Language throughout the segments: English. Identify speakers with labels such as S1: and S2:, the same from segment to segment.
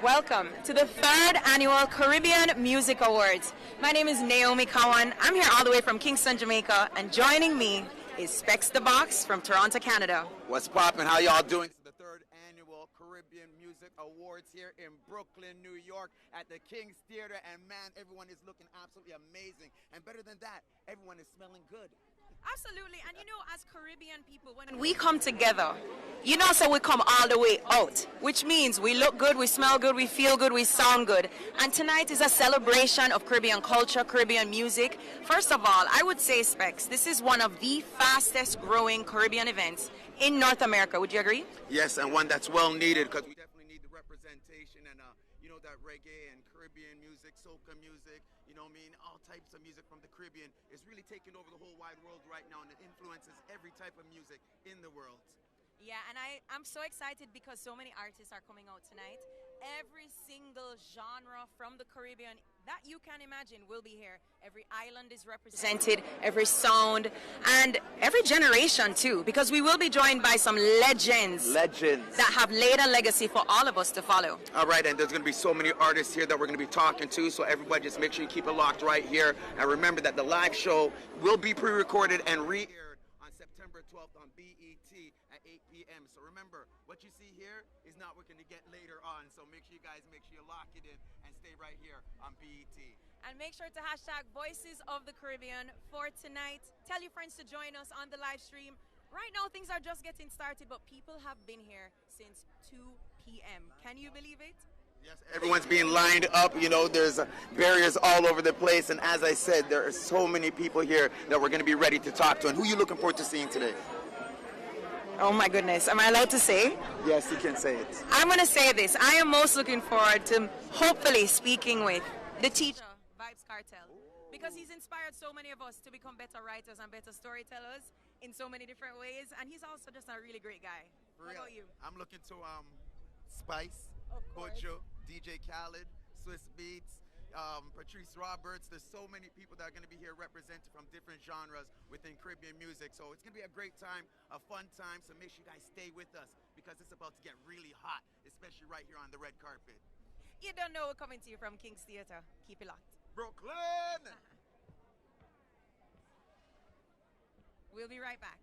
S1: Welcome to the third annual Caribbean Music Awards. My name is Naomi Cowan. I'm here all the way from Kingston, Jamaica, and joining me is Specs the Box from Toronto, Canada.
S2: What's poppin'? How y'all doing? It's the third annual Caribbean Music Awards here in Brooklyn, New York at the King's Theater, and man, everyone is looking absolutely amazing. And better than that, everyone is smelling good.
S1: Absolutely, and you know, as Caribbean people, when we come together, you know, so we come all the way out, which means we look good, we smell good, we feel good, we sound good. And tonight is a celebration of Caribbean culture, Caribbean music. First of all, I would say, Specs, this is one of the fastest growing Caribbean events in North America. Would you agree?
S2: Yes, and one that's well needed, because we definitely need the representation and, you know, that reggae and Caribbean music, soca music, you know what I mean, all types of music from the Caribbean is really taking over the whole wide world right now, and it influences every type of music in the world.
S1: Yeah, and I'm so excited because so many artists are coming out tonight. Every single genre from the Caribbean that you can imagine will be here. Every island is represented, every sound, and every generation too, because we will be joined by some legends. That have laid a legacy for all of us to follow.
S2: All right, and there's going to be so many artists here that we're going to be talking to, so everybody just make sure you keep it locked right here. And remember that the live show will be pre-recorded and re-aired on September 12th on BET at 8 p.m. So remember, what you see here is not what we're going to get later on. So make sure you lock it in and stay right here on BET.
S1: And make sure to hashtag Voices of the Caribbean for tonight. Tell your friends to join us on the live stream. Right now, things are just getting started, but people have been here since 2 p.m. Can you believe it?
S2: Yes, everyone's being lined up. You know, there's barriers all over the place. And as I said, there are so many people here that we're going to be ready to talk to. And who are you looking forward to seeing today?
S1: Oh my goodness, am I allowed to say?
S2: Yes, you can say it.
S1: I'm going to say this. I am most looking forward to hopefully speaking with the teacher, Vibes Cartel, because he's inspired so many of us to become better writers and better storytellers in so many different ways, and he's also just a really great guy.
S2: For real.
S1: How about you?
S2: I'm looking to Spice, Buju, DJ Khaled, Swiss Beats, Patrice Roberts. There's so many people that are going to be here represented from different genres within Caribbean music. So it's going to be a great time, a fun time. So make sure you guys stay with us because it's about to get really hot, especially right here on the red carpet.
S1: You don't know we're coming to you from King's Theater. Keep it locked.
S2: Brooklyn!
S1: We'll be right back.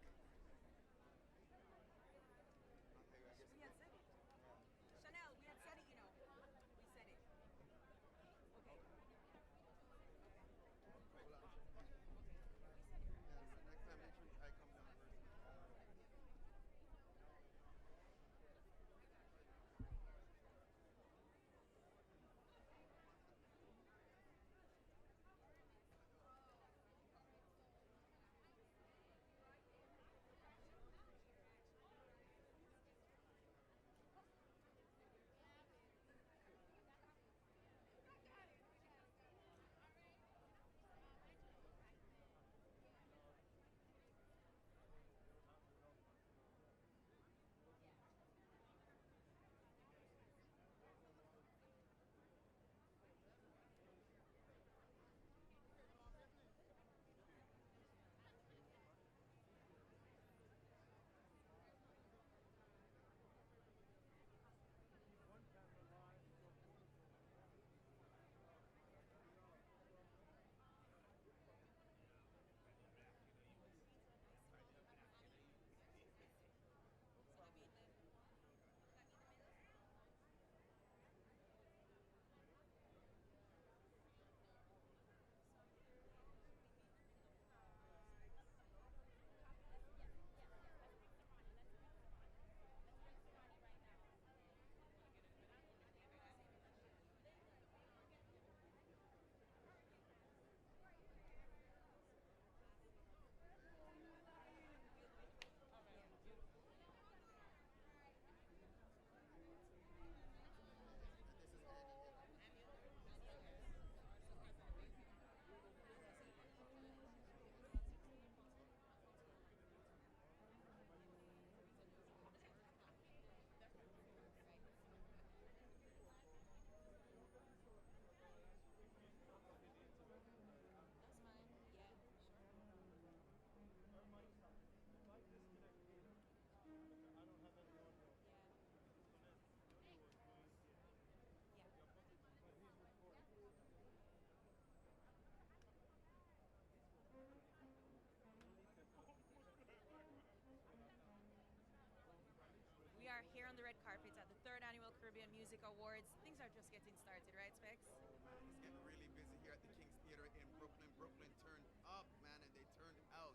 S1: Music Awards. Things are just getting started, right, Specs?
S2: It's getting really busy here at the King's Theater in Brooklyn. Brooklyn turned up, man, and they turned out.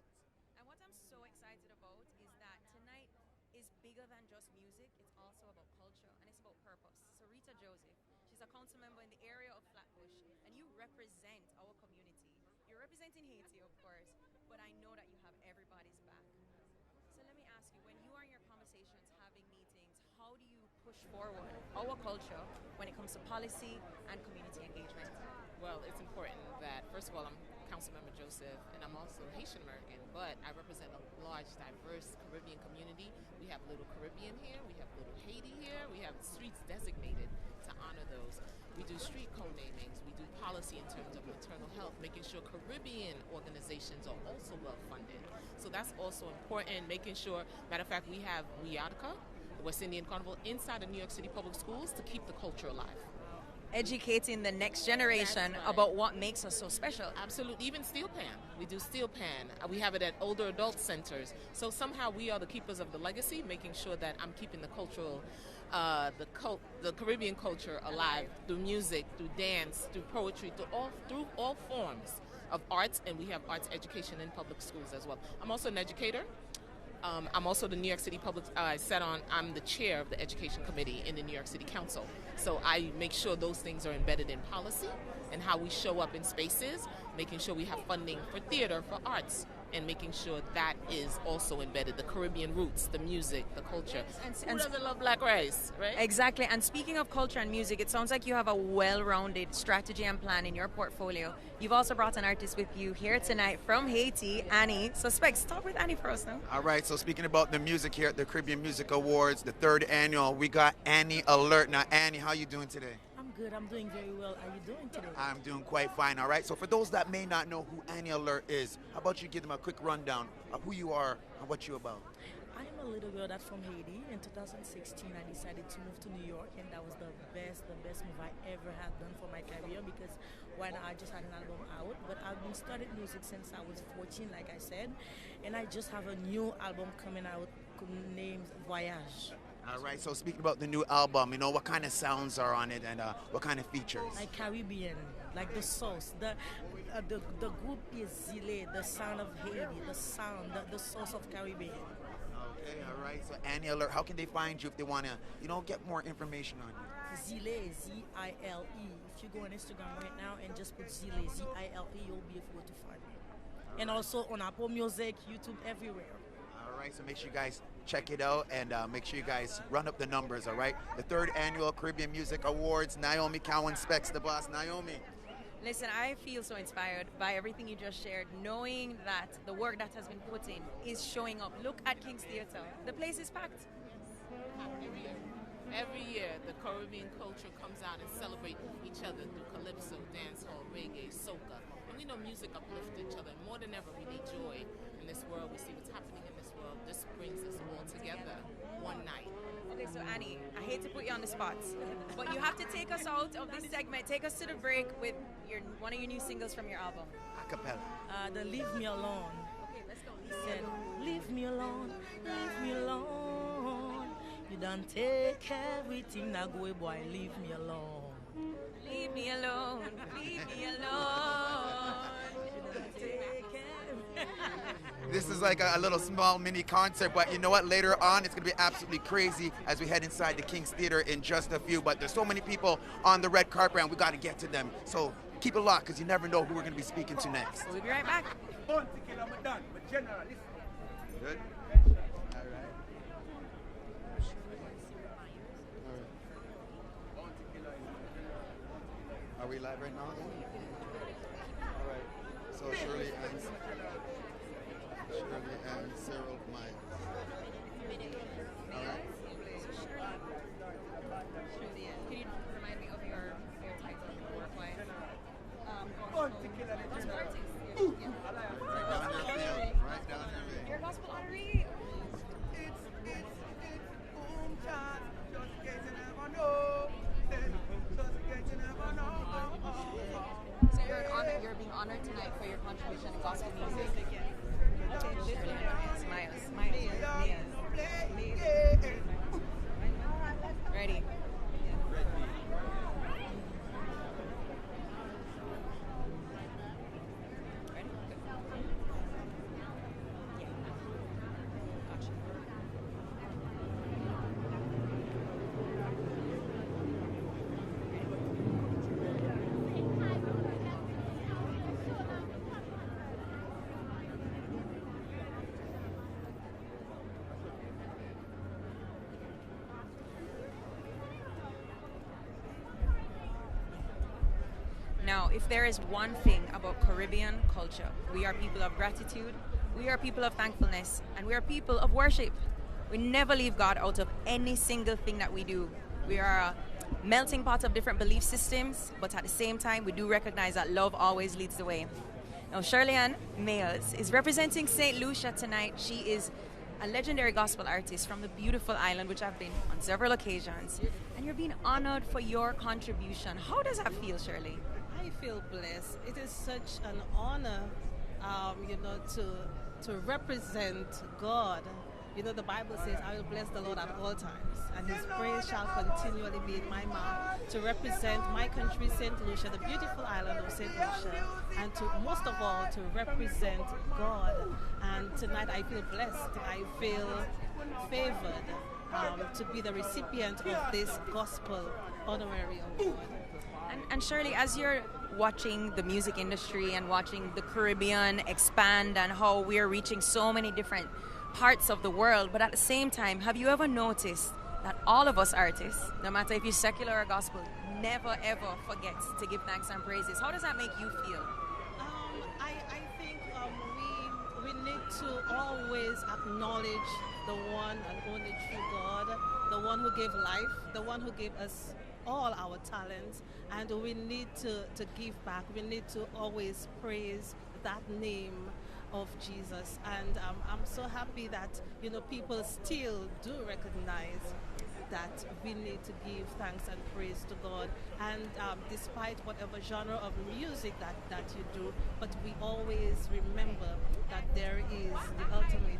S1: And what I'm so excited about is that tonight is bigger than just music. It's also about culture and it's about purpose. So Rita Joseph, she's a council member in the area of Flatbush, and you represent our community. You're representing Haiti, of course, but I know that you have everybody's back. So let me ask you, when you are in your conversations, having meetings, how do you push forward our culture when it comes to policy and community engagement?
S3: Well, it's important that, first of all, I'm Councilmember Joseph, and I'm also Haitian American, but I represent a large, diverse Caribbean community. We have Little Caribbean here, we have Little Haiti here, we have streets designated to honor those. We do street co-namings, we do policy in terms of maternal health, making sure Caribbean organizations are also well funded. So that's also important, making sure, matter of fact, we have Wiatka, the West Indian Carnival, inside of New York City Public Schools to keep the culture alive.
S1: Educating the next generation
S3: Right.
S1: about what makes us so special.
S3: Absolutely. Even Steel Pan. We do Steel Pan. We have it at older adult centers. So somehow we are the keepers of the legacy, making sure that I'm keeping the cultural, the Caribbean culture alive through music, through dance, through poetry, through all forms of arts. And we have arts education in public schools as well. I'm also an educator. I'm also the New York City Public, I'm the chair of the Education Committee in the New York City Council. So I make sure those things are embedded in policy and how we show up in spaces, making sure we have funding for theater, for arts, and making sure that is also embedded, the Caribbean roots, the music, the culture.
S1: And
S3: Who doesn't love black rice, right?
S1: Exactly. And speaking of culture and music, it sounds like you have a well-rounded strategy and plan in your portfolio. You've also brought an artist with you here tonight from Haiti, Annie. So, Specs, start with Annie for us now.
S2: All right, so speaking about the music here at the Caribbean Music Awards, the 3rd annual, we got Annie Alert. Now, Annie, how you doing today?
S4: I'm good. I'm doing very well. How are you doing today?
S2: I'm doing quite fine, all right? So for those that may not know who Annie Alert is, how about you give them a quick rundown of who you are and what you're about?
S4: I'm a little girl that's from Haiti. In 2016, I decided to move to New York, and that was the best move I ever had done for my career, because right now I just had an album out, but I've been studying music since I was 14, like I said, and I just have a new album coming out named Voyage.
S2: All right, so speaking about the new album, you know, what kind of sounds are on it and what kind of features?
S4: Like Caribbean, like the sauce. The group is Zile, the sound of Haiti, the sound, the sauce of Caribbean.
S2: Okay, all right. So Annie Alert, how can they find you if they want to, you know, get more information on you?
S4: Zile, Z-I-L-E. If you go on Instagram right now and just put Zile, Z-I-L-E, you'll be able to find me. And also on Apple Music, YouTube, everywhere.
S2: All right, so make sure you guys check it out and make sure you guys run up the numbers, all right? The 3rd annual Caribbean Music Awards, Naomi Cowan, Specs the boss. Naomi.
S1: Listen, I feel so inspired by everything you just shared, knowing that the work that has been put in is showing up. Look at King's Theatre. The place is packed.
S3: Every year, the Caribbean culture comes out and celebrates each other through calypso, dancehall, reggae, soca. And we know music uplifts each other. And more than ever, we need joy in this world. We see what's happening in this world. This brings us all together one night.
S1: Okay, so Annie, I hate to put you on the spot, but you have to take us out of this segment. Take us to the break with one of your new singles from your album.
S2: A cappella.
S4: The Leave Me Alone.
S1: Okay, let's go.
S4: He said, leave me alone, leave me alone. You don't take everything that go, boy, leave me alone.
S1: Leave me alone, leave me alone.
S4: You don't take everything.
S2: This is like a little small mini concert, but you know what? Later on, it's going to be absolutely crazy as we head inside the King's Theater in just a few. But there's so many people on the red carpet, and we got to get to them. So keep it locked, because you never know who we're going to be speaking to next.
S1: We'll be right back.
S2: Good? Are we live right now? All right. So Shirley and Cyril Myers. All right.
S1: Can you remind me of your title, work-wise? Gospel artist.
S2: Right down there.
S1: You're a gospel honoree. So you're being honored tonight for your contribution to gospel music. Okay, Myers. Ready. if there is one thing about Caribbean culture, we are people of gratitude, we are people of thankfulness, and we are people of worship. We never leave God out of any single thing that we do. We are a melting pot of different belief systems, but at the same time, we do recognize that love always leads the way. Now, Shirley-Ann Mayles is representing St. Lucia tonight. She is a legendary gospel artist from the beautiful island, which I've been on several occasions. And you're being honored for your contribution. How does that feel, Shirley?
S5: I feel blessed. It is such an honor, to represent God. You know, the Bible says, I will bless the Lord at all times, and his praise shall continually be in my mouth, to represent my country, St. Lucia, the beautiful island of St. Lucia, and to, most of all, to represent God. And tonight I feel blessed. I feel favored to be the recipient of this gospel honorary award.
S1: And Shirley, as you're watching the music industry and watching the Caribbean expand and how we're reaching so many different parts of the world, but at the same time, have you ever noticed that all of us artists, no matter if you're secular or gospel, never ever forget to give thanks and praises? How does that make you feel?
S5: I think we need to always acknowledge the one and only true God, the one who gave life, the one who gave us all our talents, and we need to give back. We need to always praise that name of Jesus, and I'm so happy that people still do recognize that we need to give thanks and praise to God, and despite whatever genre of music that you do, but we always remember that there is the ultimate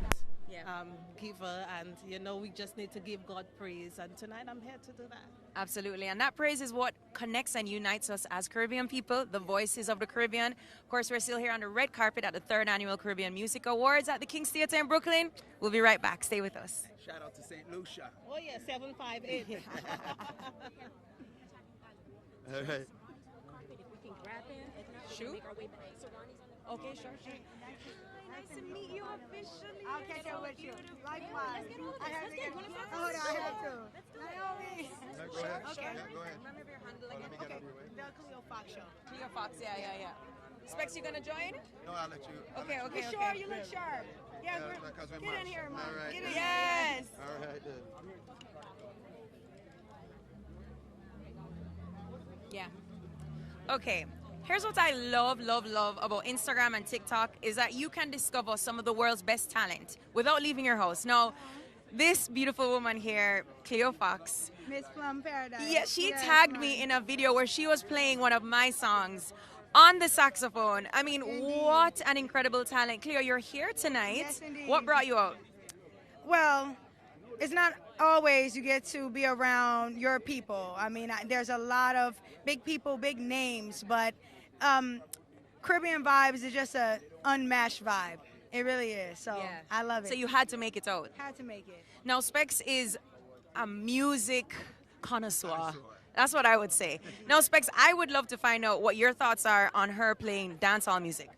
S5: giver, and we just need to give God praise, and tonight I'm here to do that.
S1: Absolutely, and that praise is what connects and unites us as Caribbean people, the voices of the Caribbean. Of course, we're still here on the red carpet at the 3rd Annual Caribbean Music Awards at the King's Theatre in Brooklyn. We'll be right back. Stay with us.
S2: Shout out to St. Lucia.
S5: Oh yeah, 758.
S2: All right.
S1: Shoot. Okay, sure. Nice to meet you officially.
S6: I'll catch up with you. Likewise. I have to get. Hold on, I have to. Naomi.
S2: Go ahead.
S1: Okay.
S2: Yeah, go ahead.
S1: Remember your handle again.
S2: Let me get out of your way.
S6: The Cleo Fox show.
S1: Cleo Fox, yeah. Specs, you gonna join?
S2: No, I'll let you.
S1: Okay.
S6: You sure? You look sharp. Yeah, get in here, Mom.
S2: All right.
S6: Get in
S1: Yes.
S2: All right, then.
S1: Yeah. Okay. Here's what I love about Instagram and TikTok is that you can discover some of the world's best talent without leaving your house. Now, this beautiful woman here, Cleo Fox.
S6: Miss Plum Paradise.
S1: Yeah, she tagged me in a video where she was playing one of my songs on the saxophone. I mean, what an incredible talent. Cleo, you're here tonight.
S6: Yes, indeed.
S1: What brought you out?
S6: Well, it's not always you get to be around your people. I mean, there's a lot of big people, big names, but Caribbean Vibes is just a unmatched vibe. It really is. So
S1: Yeah.
S6: I love it.
S1: So you had to make it out.
S6: had to make it.
S1: Now, Specs is a music connoisseur. That's what I would say. Now, Specs, I would love to find out what your thoughts are on her playing dancehall music.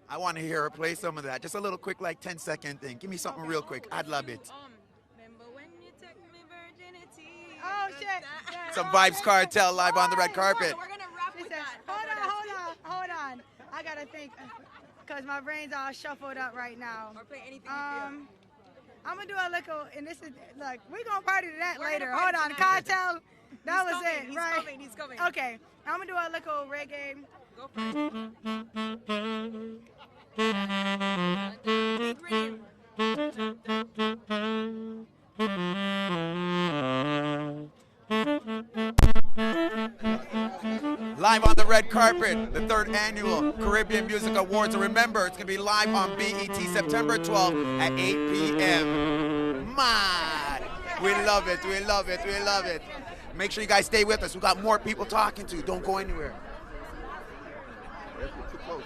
S2: I want to hear her play some of that. Just a little quick, like 10-second thing. Give me something real quick. I'd love it.
S1: Remember when you took me virginity?
S6: Oh, shit.
S2: Some Vibes Cartel live on the red carpet.
S1: We're gonna wrap with that.
S6: Hold on. I gotta think, cause my brain's all shuffled up right now.
S1: Or play anything you feel.
S6: I'm gonna do a little, and this is like we're gonna party to that
S1: We're
S6: later.
S1: gonna
S6: Hold
S1: party
S6: on,
S1: tonight.
S6: cartel. That was it,
S1: He's
S6: right?
S1: He's coming.
S6: Okay, I'm gonna do a little reggae.
S1: Go
S2: Live on the red carpet, the 3rd Annual Caribbean Music Awards. And remember, it's going to be live on BET September 12th at 8 p.m. Man, we love it. Make sure you guys stay with us. We got more people talking to. Don't go anywhere. Too close.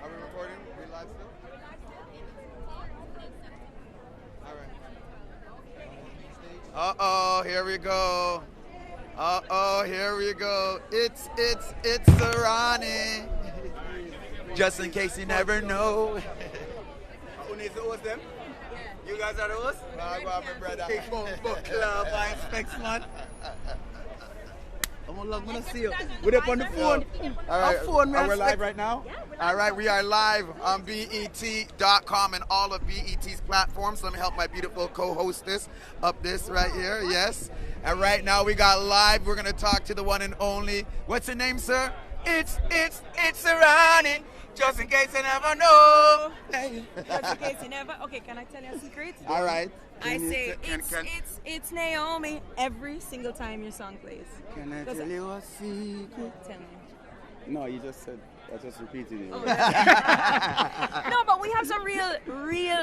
S2: Are we recording? Are we live still? All right. Uh-oh, here we go. It's Ronnie. Just in case you never know. Who needs to host them? You guys are the hosts?
S7: I go my brother.
S2: Big book club, I expect, man.
S7: I'm gonna see you. We're up on the phone.
S2: All right,
S7: phone, man.
S2: Are we live right now? All right, we are live on BET.com and all of BET's platforms. Let me help my beautiful co-hostess up this right here. Yes. And right now we got live. We're gonna talk to the one and only. What's your name, sir? It's Ronnie. Just in case you never know.
S1: Just in case you never. Okay, can I tell you a secret?
S2: All right.
S1: I say it's Naomi every single time your song plays.
S7: Can I tell you a secret?
S1: Tell me.
S7: No, you just said, I just repeated it.
S1: Oh, no, but we have some real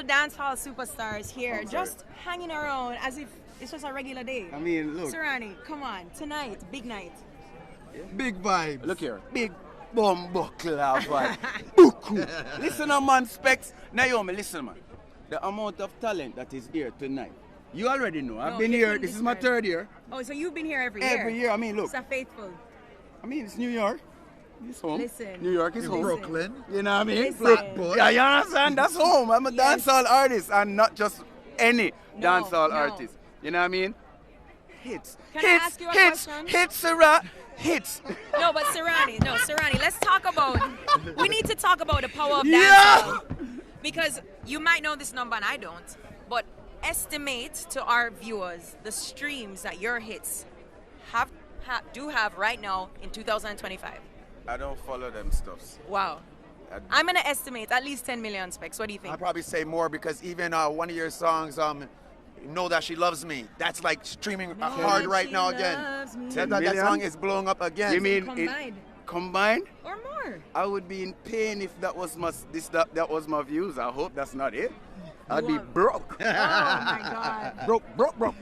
S1: dancehall superstars here, just hanging around as if it's just a regular day.
S7: I mean, look.
S1: Serrani, come on, tonight, big night.
S7: Big vibes. Look here. Big bumbo club vibe. Buku. Listen, man, Specs. Naomi, listen, man. The amount of talent that is here tonight. You already know. I've been here. This is my third year.
S1: Oh, so you've been here every year?
S7: Every year. I mean, look.
S1: So faithful.
S7: I mean, it's New York. It's home.
S1: Listen.
S7: New York is home.
S2: Brooklyn.
S7: You know what I mean?
S1: Listen.
S7: Flatbush. Yeah, you understand? That's home. I'm a dancehall artist and not just any dancehall artist. You know what I mean? Hits.
S1: Can I ask you a question?
S7: Hits, Sarah. Hits.
S1: No, but Serrani, let's talk about, we need to talk about the power of dancehall. Because you might know this number and I don't, but estimate to our viewers the streams that your hits do have right now in 2025.
S7: I don't follow them stuffs.
S1: Wow. I'm going to estimate at least 10 million Specs. What do you think?
S2: I'd probably say more because even one of your songs, Know That She Loves Me, that's like streaming hard right now again. That song is blowing up again.
S7: You mean
S1: combined?
S7: Combined?
S1: Or more?
S7: I would be in pain if that was that was my views. I hope that's not it. I'd be broke.
S1: Oh my God.
S7: broke.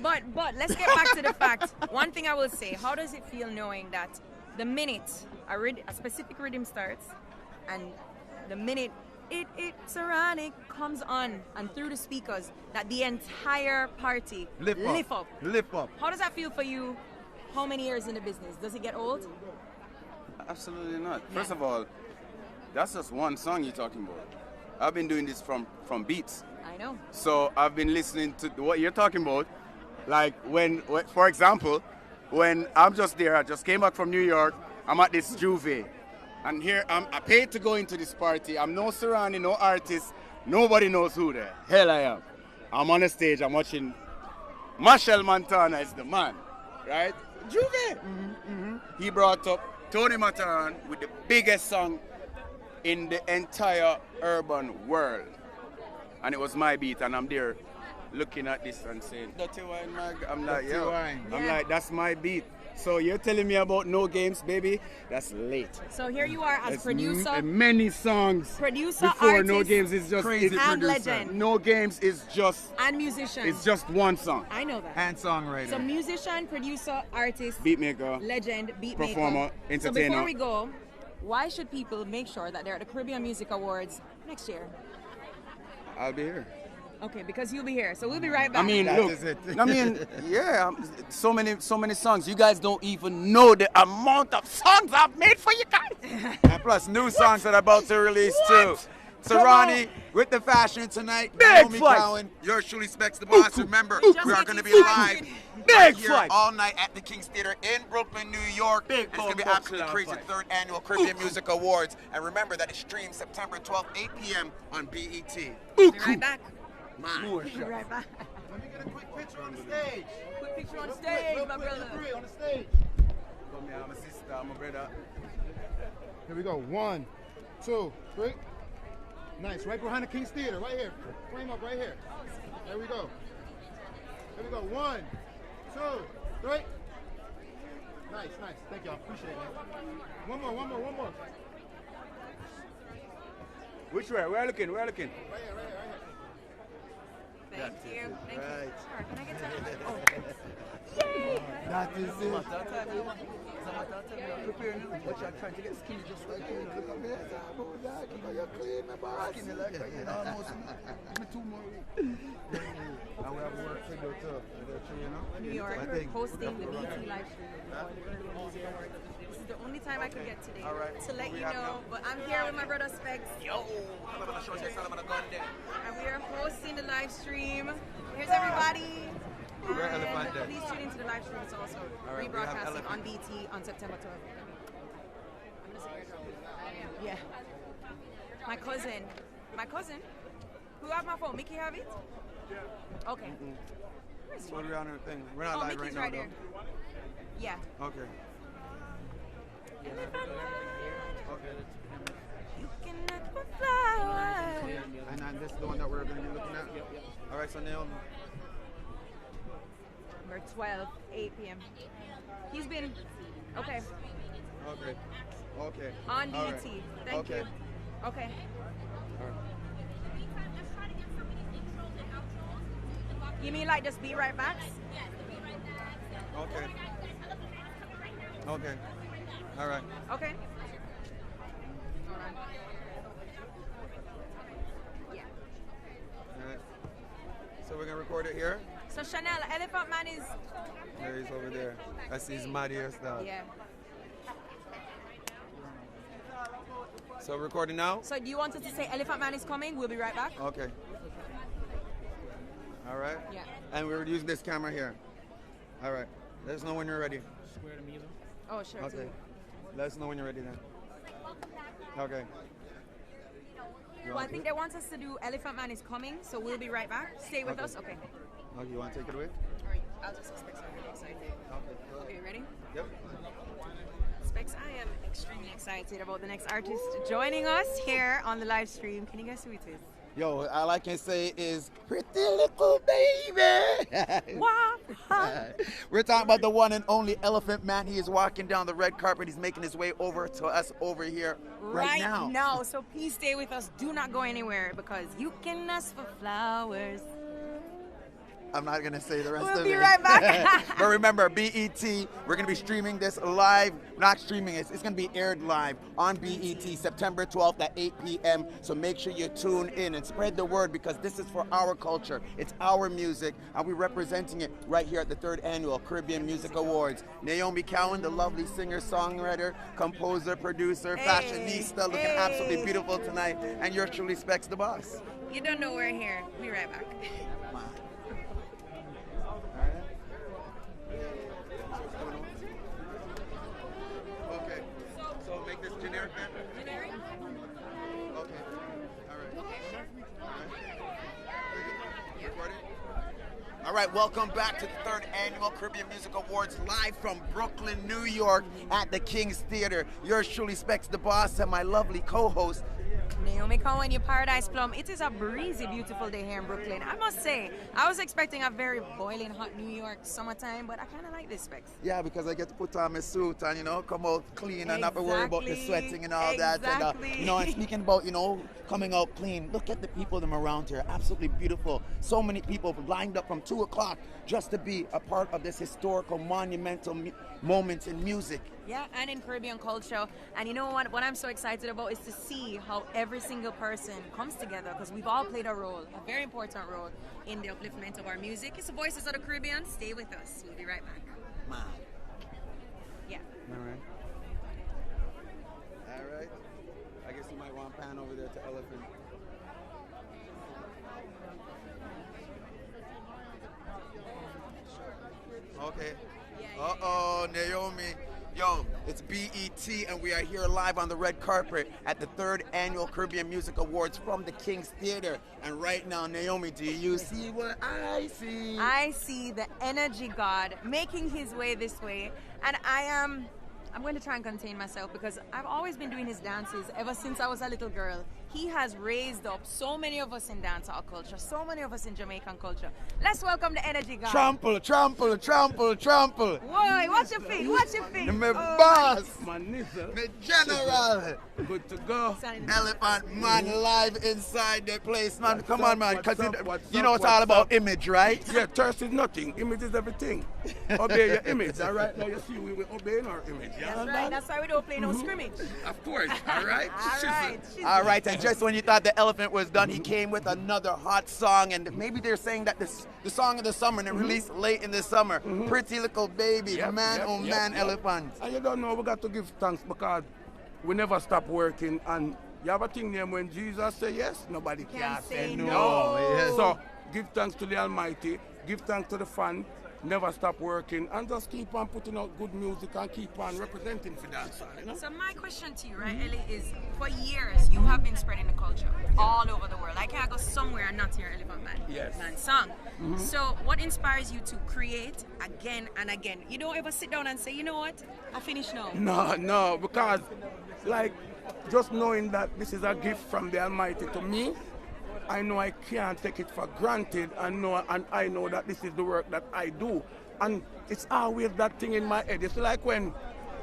S1: But let's get back to the fact. One thing I will say, how does it feel knowing that the minute a specific rhythm starts and the minute it's ironic comes on and through the speakers that the entire party lift up. How does that feel for you? How many years in the business? Does it get old?
S7: Absolutely not. First of all, that's just one song you're talking about. I've been doing this from beats.
S1: I know.
S7: So I've been listening to what you're talking about. Like when for example, when I'm just there, I just came back from New York, I'm at this Juve. And here I paid to go into this party. I'm no Serrani, no artist. Nobody knows who the hell I am. I'm on the stage, I'm watching Machel Montana is the man, right? Juve. He brought up Tony Mataran with the biggest song in the entire urban world. And it was my beat, and I'm there looking at this and saying, Dirty Wine, Mag. I'm like, I'm like, that's my beat. So you're telling me about No Games, baby? That's late.
S1: So here you are as producer.
S7: Many songs.
S1: Producer,
S7: before
S1: artist,
S7: No Games is just
S2: crazy
S1: and
S2: producer.
S1: legend.
S7: No Games is just
S1: And musician.
S7: It's just one song.
S1: I know that.
S2: And songwriter.
S1: So musician, producer, artist,
S7: Beatmaker,
S1: legend, beatmaker,
S7: performer, entertainer.
S1: So before we go, why should people make sure that they're at the Caribbean Music Awards next year?
S7: I'll be here.
S1: Okay, because you'll be here. So we'll be right back.
S7: I mean,
S2: That
S7: look.
S2: is it.
S7: I mean, yeah. So many songs. You guys don't even know the amount of songs I've made for you guys.
S2: And plus new songs that are about to release too. So
S7: Come
S2: Ronnie,
S7: on.
S2: with the fashion tonight,
S7: Big
S2: Naomi
S7: flight.
S2: Cowan, yours truly Specs the Boss. Remember, we are going to be live
S7: Big
S2: right here
S7: flight.
S2: all night at the King's Theater in Brooklyn, New York. And it's going to be
S7: bumbo
S2: absolutely
S7: club
S2: crazy.
S7: fight.
S2: Third annual Caribbean Music Awards. And remember that it streams September 12th, 8 p.m. on BET.
S1: We'll be right back.
S7: More
S1: We'll be
S7: shots.
S1: right back.
S2: Let me get a quick picture on the stage.
S1: Quick picture on stage, my brother.
S2: On the stage.
S7: Come here, I'm a sister, I'm a brother.
S8: Here we go. 1, 2, 3. Nice. Right behind the King's Theater. Right here. Frame up right here. There we go. Here we go. 1, 2, 3. Nice. Thank y'all. Appreciate it. One more.
S7: Which way? We're looking.
S8: Right here.
S1: Thank you.
S8: Right.
S1: Sure, can I get some? Oh.
S8: That is it.
S7: But you're trying to get skinny just like you. Look at me. You're clean, my boss. Skinny like you know, almost. Give me 2 more weeks.
S8: And we have work to do too.
S1: New York, hosting the BT live stream for the Caribbean Music Awards. This is the only time I could get today to let you know. But I'm here with my brother Specs.
S2: Yo, I'm going to show you some of the gun there.
S1: And we are hosting joining the live stream. Here's everybody.
S2: We're Elephant Day.
S1: Please tune into the live stream. It's also
S2: All right, we have
S1: rebroadcasting
S2: Elephant.
S1: on BT on September 12th. Yeah. My cousin. Who have my phone? Mickey have it? Yeah. Okay.
S2: So we're on our thing. We're not live
S1: Mickey's
S2: right now,
S1: right there. Yeah.
S2: though. Okay. Okay.
S1: You can look for flowers.
S2: And then this is the one that we're going to be looking at? All right, so Naomi.
S1: Number 12, 8 p.m. He's been, okay,
S2: Okay. Okay.
S1: on
S2: All
S1: BT.
S2: right.
S1: Thank
S2: Okay.
S1: you. Okay.
S2: All right.
S1: You mean like just be right back?
S2: Okay. Okay. All right.
S1: Okay. Yeah.
S2: All right. So we're going to record it here?
S1: So Chanel, Elephant Man is,
S2: There he's over there. That's his mad hairstyle.
S1: yeah.
S2: So recording now?
S1: So do you want us to say Elephant Man is coming? We'll be right back.
S2: Okay. All right.
S1: Yeah.
S2: And we're using this camera here. All right. Let us know when you're ready.
S1: Oh, sure.
S2: Okay. Let us know when you're ready then. Okay. You
S1: Well, I
S2: want
S1: think
S2: it?
S1: they want us to do Elephant Man is coming, so we'll be right back. Stay with
S2: Okay.
S1: us. Okay.
S2: Okay, you want to take it away?
S1: All right. I'll just expect something excited.
S2: Okay.
S1: Okay, ready?
S2: Yep.
S1: Specs, I am extremely excited about the next artist joining us here on the live stream. Can you guess who it is?
S2: Yo, all I can say is pretty little baby.
S1: Wow.
S2: We're talking about the one and only Elephant Man. He is walking down the red carpet. He's making his way over to us over here right now.
S1: So please stay with us. Do not go anywhere because you can ask for flowers.
S2: I'm not going to say the rest
S1: We'll
S2: of
S1: be
S2: it.
S1: right back.
S2: But remember, BET, we're going to be streaming this live, not streaming it, it's going to be aired live on BET September 12th at 8 p.m. So make sure you tune in and spread the word because this is for our culture. It's our music, and we're representing it right here at the 3rd Annual Caribbean Music Awards. Naomi Cowan, the lovely singer, songwriter, composer, producer, fashionista, looking absolutely beautiful tonight. And yours truly, Specs the Boss.
S1: You don't know we're here. Be right back.
S2: Okay. So make this generic then?
S1: Generic?
S2: Okay. All right. Recording? All right, welcome back to the 3rd Annual Caribbean Music Awards live from Brooklyn, New York at the King's Theater. Yours truly, Specs the Boss, and my lovely co-host,
S1: Naomi Cowan, your Paradise Plum. It is a breezy, beautiful day here in Brooklyn. I must say, I was expecting a very boiling hot New York summertime, but I kind of like this, Specs.
S2: yeah, because I get to put on my suit and, come out clean and not be worried about the
S1: Exactly.
S2: sweating and all that.
S1: Exactly.
S2: And, and speaking about, coming out clean, look at the people them around here. Absolutely beautiful. So many people lined up from 2 o'clock just to be a part of this historical, monumental moments in music.
S1: Yeah, and in Caribbean culture. And you know what I'm so excited about is to see how every single person comes together because we've all played a role, a very important role in the upliftment of our music. It's the Voices of the Caribbean. Stay with us. We'll be right back.
S2: Man.
S1: Yeah.
S2: All right. All right. I guess you might want to pan over there to Elephant. Okay. Uh-oh, Naomi. Yo, it's BET, and we are here live on the red carpet at the 3rd Annual Caribbean Music Awards from the King's Theater. And right now, Naomi, do you see what I see?
S1: I see the energy god making his way this way, and I'm going to try and contain myself because I've always been doing his dances ever since I was a little girl. He has raised up so many of us in dancehall culture, so many of us in Jamaican culture. Let's welcome the energy god.
S2: Trample, trample, trample, trample.
S1: Whoa, watch your feet, watch your feet.
S2: My
S1: Oh,
S2: boss,
S9: My nizzle.
S2: my general.
S9: Good to go.
S2: Elephant Man live inside the place, man.
S9: What's
S2: Come
S9: up,
S2: on, man,
S9: what's
S2: because
S9: up, what's
S2: you know
S9: up,
S2: it's all
S9: what's
S2: about
S9: up?
S2: image, right?
S9: Yeah, thirst is nothing. Image is everything. Obey your image, all right? Now you see we will obey our image. Yeah?
S1: That's right, that's why we don't play no scrimmage.
S9: Of course, all right?
S1: All right.
S2: All right, and just when you thought the elephant was done, he came with another hot song, and maybe they're saying that this the song of the summer, and it released late in the summer. Pretty Little Baby,
S9: Yep,
S2: man,
S9: yep,
S2: oh
S9: yep,
S2: man,
S9: yep.
S2: Elephant.
S9: And you don't know, we got to give thanks because we never stop working, and You have a thing named when Jesus say yes, nobody can say no.
S8: Yes.
S9: So give thanks to the Almighty, give thanks to the fan, never stop working, and just keep on putting out good music and keep on representing for dancehall, you know?
S1: So my question to you, right, Ellie, is for years you have been spreading the culture all over the world. I can't go somewhere and not hear Elephant Man song. So what inspires you to create again and again? You don't ever sit down and say, you know what, I finished now.
S9: No, because like just knowing that this is a gift from the Almighty to me, I know I can't take it for granted, and I know that this is the work that I do. And it's always that thing in my head. It's like when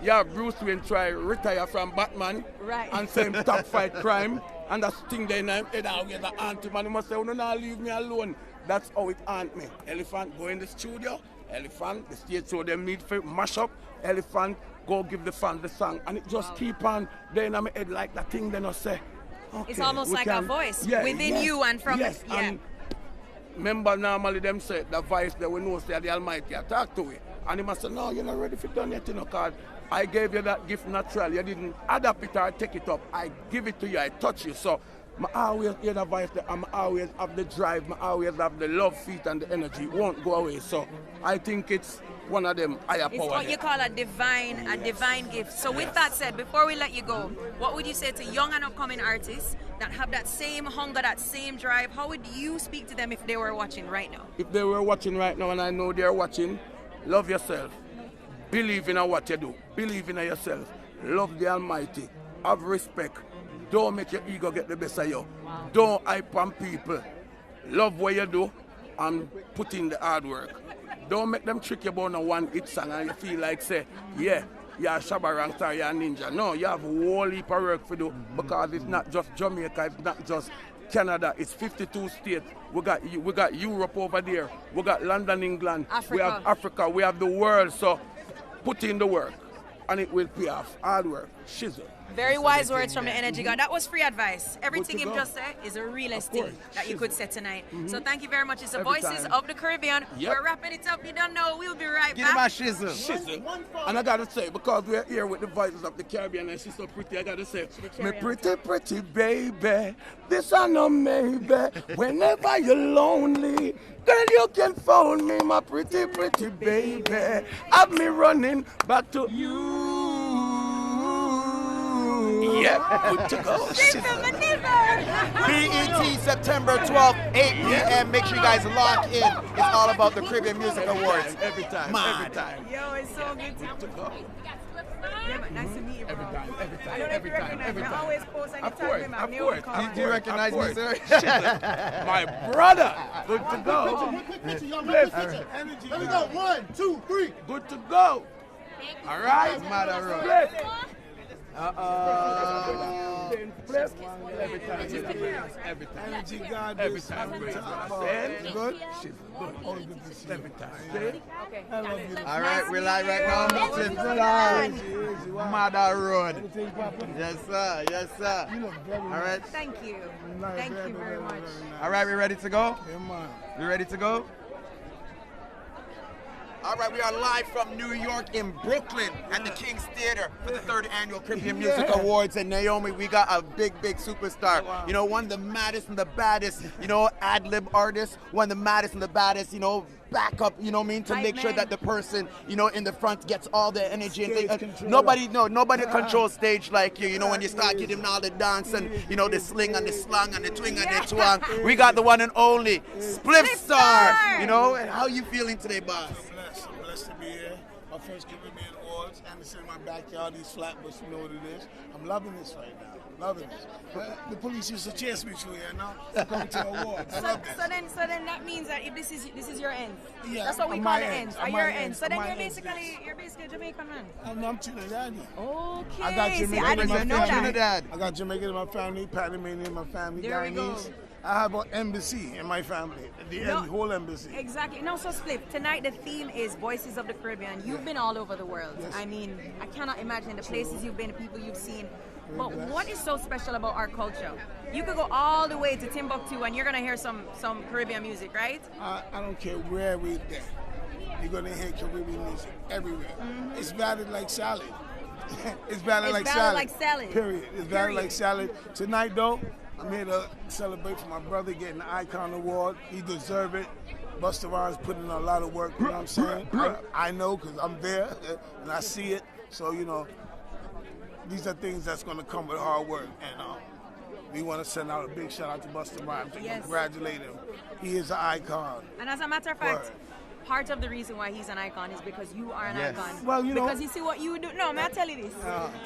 S9: you have Bruce Wayne try retire from Batman and say him top fight crime, and that thing there in his head always the haunt him, and he must say, oh, no, no, leave me alone. That's how it haunt me. Elephant, go in the studio. Elephant, the stage show them need for mash up. Elephant, go give the fans the song. And it just keep on there in my head like that thing then I say, okay,
S1: it's almost like a voice within you and from
S9: it. And remember normally them say the voice that we know say the Almighty I talk to it. And he must say, no, you're not ready for done yet, you know, because I gave you that gift naturally. You didn't adapt it or take it up. I give it to you, I touch you. So I always hear the voice that I always have the drive, I always have the love feet and the energy. It won't go away. So I think it's one of them higher power.
S1: It's what you call a divine gift. So with that said, before we let you go, what would you say to young and upcoming artists that have that same hunger, that same drive? How would you speak to them if they were watching right now?
S9: If they were watching right now, and I know they're watching, love yourself. Believe in what you do. Believe in yourself. Love the Almighty. Have respect. Don't make your ego get the best of you. Wow. Don't hype on people. Love what you do and put in the hard work. Don't make them trick you about a one hit song and you feel like say, yeah, you're a Shabba Ranks or you're a ninja. No, you have a whole heap of work to do because it's not just Jamaica, it's not just Canada, it's 52 states. We got Europe over there. We got London, England.
S1: Africa.
S9: We have Africa. We have the world. So put in the work and it will pay off. Hard work. Shizzle.
S1: Very wise words from the Energy God. That was free advice. Everything him just said is a realest thing that you could say tonight. So thank you very much. It's the Voices of the Caribbean. We're wrapping it up. You don't know. We'll be right back.
S8: Give my shizzle.
S9: And I gotta say, because we're here with the Voices of the Caribbean and she's so pretty, I gotta say, my pretty, pretty baby, this I know maybe. Whenever you're lonely, girl, you can phone me, my pretty, pretty baby. Have me running back to you. Yeah, good to go.
S2: BET September 12th, 8 p.m. Make sure you guys lock in. It's all about the Caribbean Music Awards.
S9: Every time.
S1: Yo, it's so good to
S9: go.
S1: Yeah, but nice to meet you, bro.
S9: Every time.
S1: I always post and you
S2: Of course. Do you recognize me, sir?
S9: My brother. Good to go.
S8: Let me go. 1, 2, 3.
S9: Good to go. All right.
S2: Split.
S9: Every time.
S8: Energy God.
S9: Every time.
S8: Good?
S9: She's good.
S8: Always good to see you.
S9: Every time.
S1: Okay.
S8: I love you.
S2: All right, we're live right now. Sizzler. Brotherhood. Yes, sir. Yes, sir.
S8: You look very
S2: All right.
S1: Thank you. Thank you very much.
S2: All right, we ready to go?
S8: Yeah, man.
S2: We ready to go? All right, we are live from New York in Brooklyn at the King's Theater for the 3rd Annual Caribbean Music Awards. And Naomi, we got a big superstar. You know, one of the maddest and the baddest, ad-lib artists, one of the maddest and the baddest, backup, to make sure that the person, in the front gets all the energy and things. Nobody controls stage like you. When you start getting all the dance and, the sling and the slung and the twing and the twang. We got the one and only Spliff Star. And how you feeling today, boss?
S10: I'm blessed to be here. My first Caribbean Awards, and it's in my backyard, these Flatbush, you know what it is. I'm loving this right now. Loving this. The police used to chase me through here, now I'm coming to awards. I love this.
S1: So then that means that if this is your end.
S10: Yeah,
S1: that's what we call the ends. Are your ends. So then you're basically a Jamaican man.
S10: I'm Trinidadian.
S1: Okay.
S10: I got Jamaican
S1: I didn't even know that.
S10: I got Jamaican in my family, Panamanian in my family,
S1: there we go.
S10: Guyanese. I have an embassy in my family, the whole embassy.
S1: Exactly. No, so Spliff, tonight the theme is Voices of the Caribbean. You've been all over the world.
S10: Yes.
S1: I mean, I cannot imagine the places you've been, the people you've seen. But what is so special about our culture? You could go all the way to Timbuktu and you're going to hear some Caribbean music, right?
S10: I don't care where we're there. You're going to hear Caribbean music everywhere. It's valid like salad. It's valid like
S11: valid
S10: salad.
S11: like salad.
S10: Period. It's valid like salad. Tonight, though, I'm here to celebrate for my brother getting the Icon Award. He deserves it. Busta Rhymes putting in a lot of work, you know what I'm saying? I know because I'm there and I see it. So, you know, these are things that's going to come with hard work. And we want to send out a big shout out to Busta Rhymes and congratulate him. He is an icon.
S1: And as a matter of fact, part of the reason why he's an icon is because you are an icon.
S10: Well, you know.
S1: Because you see what you do. No, may I tell you this?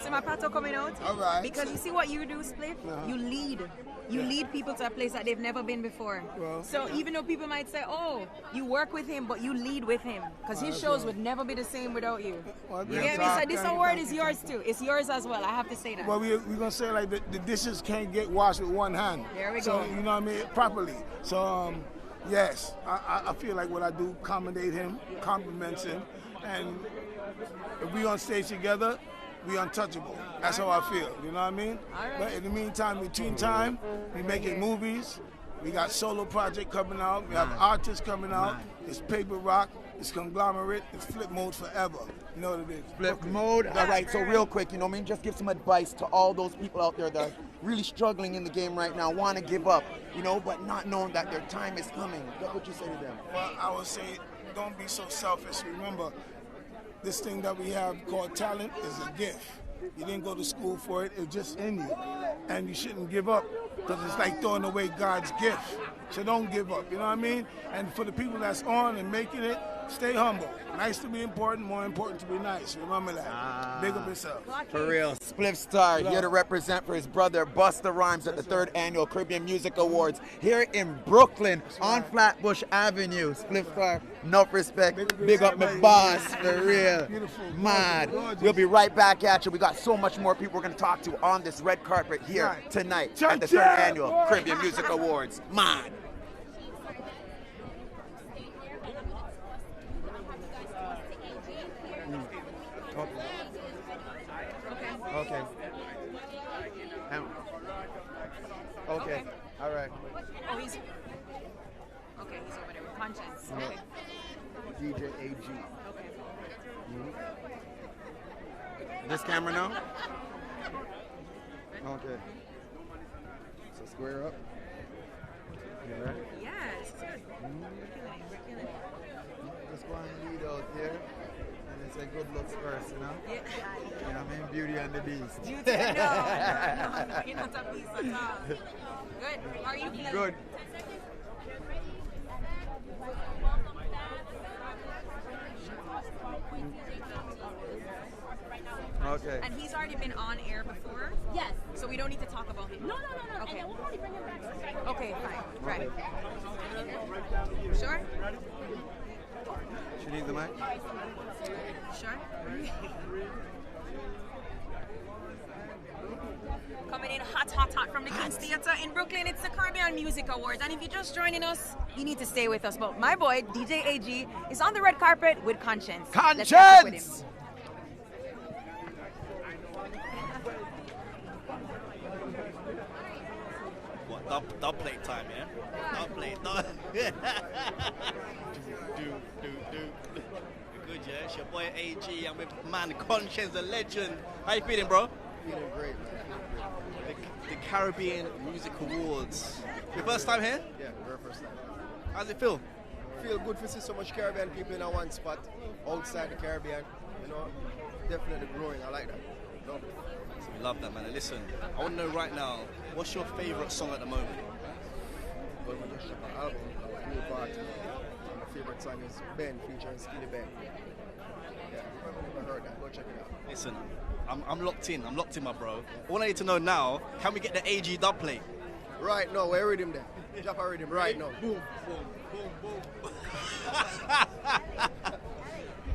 S1: See my pato coming out?
S10: All right.
S1: Because you see what you do, Spliff? You lead. You lead people to a place that they've never been before.
S10: Well,
S1: so even though people might say, oh, you work with him, but you lead with him. Because his shows would never be the same without you.
S10: Well,
S1: You get me? So this award is yours too. It's yours as well. I have to say that.
S10: Well, we're going to say like the dishes can't get washed with one hand.
S1: There we
S10: so,
S1: go.
S10: you know what I mean? Properly. So, yes, I feel like what I do accommodate him, compliments him, and if we on stage together, we untouchable. That's how I feel, you know what I mean? But in the meantime, between time, we making movies. We got solo project coming out. We have artists coming out. It's Paper Rock. It's Conglomerate. It's Flip Mode Forever. You know what it is?
S2: Flip Mode. All right, so real quick, you know what I mean? Just give some advice to all those people out there that are really struggling in the game right now, want to give up, you know, but not knowing that their time is coming. What would you say to them?
S10: Well, I would say don't be so selfish. Remember, this thing that we have called talent is a gift. You didn't go to school for it, it's just in you. And you shouldn't give up because it's like throwing away God's gift. So don't give up, you know what I mean? And for the people that's on and making it, stay humble. Nice to be important, more important to be nice. Remember that. Big up yourself.
S2: For real. Spliff Star here to represent for his brother Busta Rhymes at the 3rd Annual Caribbean Music Awards here in Brooklyn on Flatbush Avenue. Spliff Star, enough respect. Big up my boss, for real. Mad. We'll be right back at you. We got so much more people we're going to talk to on this red carpet here tonight at the 3rd Annual Caribbean Music Awards. Mad. Okay. Okay. All right.
S1: Oh, he's over there with Conscience. Okay.
S2: DJ AG.
S1: Okay.
S2: This camera now? Okay. So square up. You ready?
S1: Yes, it's good. We're killing it.
S2: Just go and lead out there. And it's a good looks first, you know?
S1: Yeah.
S2: You know what I mean? Beauty and the Beast.
S1: Beauty, no, you're not a beast at all. Good. Are you feeling?
S2: Good. Okay.
S1: And he's already been on air before?
S11: Yes.
S1: So we don't need to talk about him?
S11: No.
S1: Okay.
S11: And we'll probably bring him back.
S1: Okay, fine. Right. Sure?
S2: She needs the mic?
S1: Sure. Coming in hot from the King's Theatre in Brooklyn, it's the Caribbean Music Awards. And if you're just joining us, you need to stay with us. But my boy, DJ AG, is on the red carpet with Conscience. Let's catch up with him.
S12: What, dub play time, yeah? Dub play. Do. Good, yeah? It's your boy AG. I'm with man Conscience, the legend. How you feeling, bro?
S13: Feeling great, man.
S12: The Caribbean Music Awards. Your first time here?
S13: Yeah, very first time.
S12: How's it feel?
S13: Feel good to see so much Caribbean people in one spot outside the Caribbean. You know, definitely growing. I like that. Love it.
S12: We love that, man. And listen, I want to know right now, what's your favorite song at the moment?
S13: Well, we just shot an album called New Party. My favorite song is Ben featuring Skinny Ben. Yeah, if you've never heard that, go check it out.
S12: Listen, I'm locked in. I'm locked in, my bro. All I need to know now, can we get the AG dub play?
S13: Right now, where rhythm there? Drop a rhythm right now.
S12: Boom.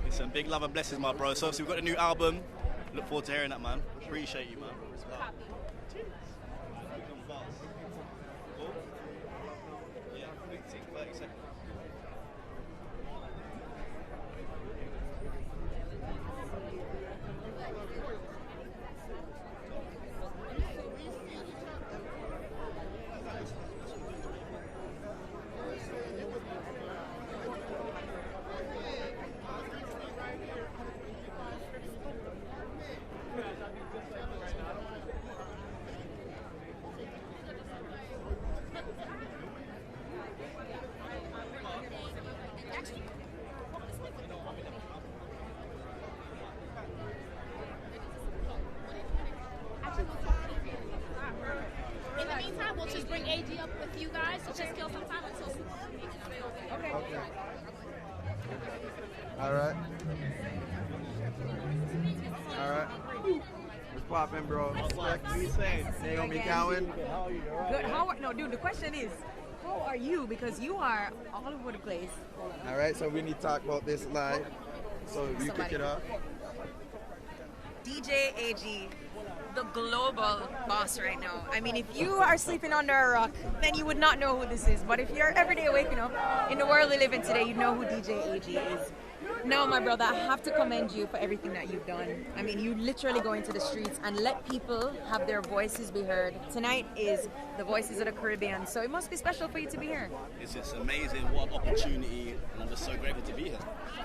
S12: Listen, big love and blessings, my bro. So we've got a new album. Look forward to hearing that, man. Appreciate you, man. Yeah, 30 seconds.
S11: AG up with you guys to just kill some time until Super Bowl. Okay.
S14: All right. All right. What's poppin', bro?
S12: What are you saying?
S14: Naomi Cowan.
S1: Good. No, dude. The question is, how are you? Because you are all over the place.
S14: All right. So we need to talk about this live. So you kick it off.
S1: DJ AG, the global boss right now. I mean, if you are sleeping under a rock, then you would not know who this is. But if you're every day waking up in the world we live in today, you know who DJ AG is. No, my brother, I have to commend you for everything that you've done. I mean, you literally go into the streets and let people have their voices be heard. Tonight is the Voices of the Caribbean, so it must be special for you to be here.
S12: It's just amazing, what an opportunity, and I'm just so grateful to be here.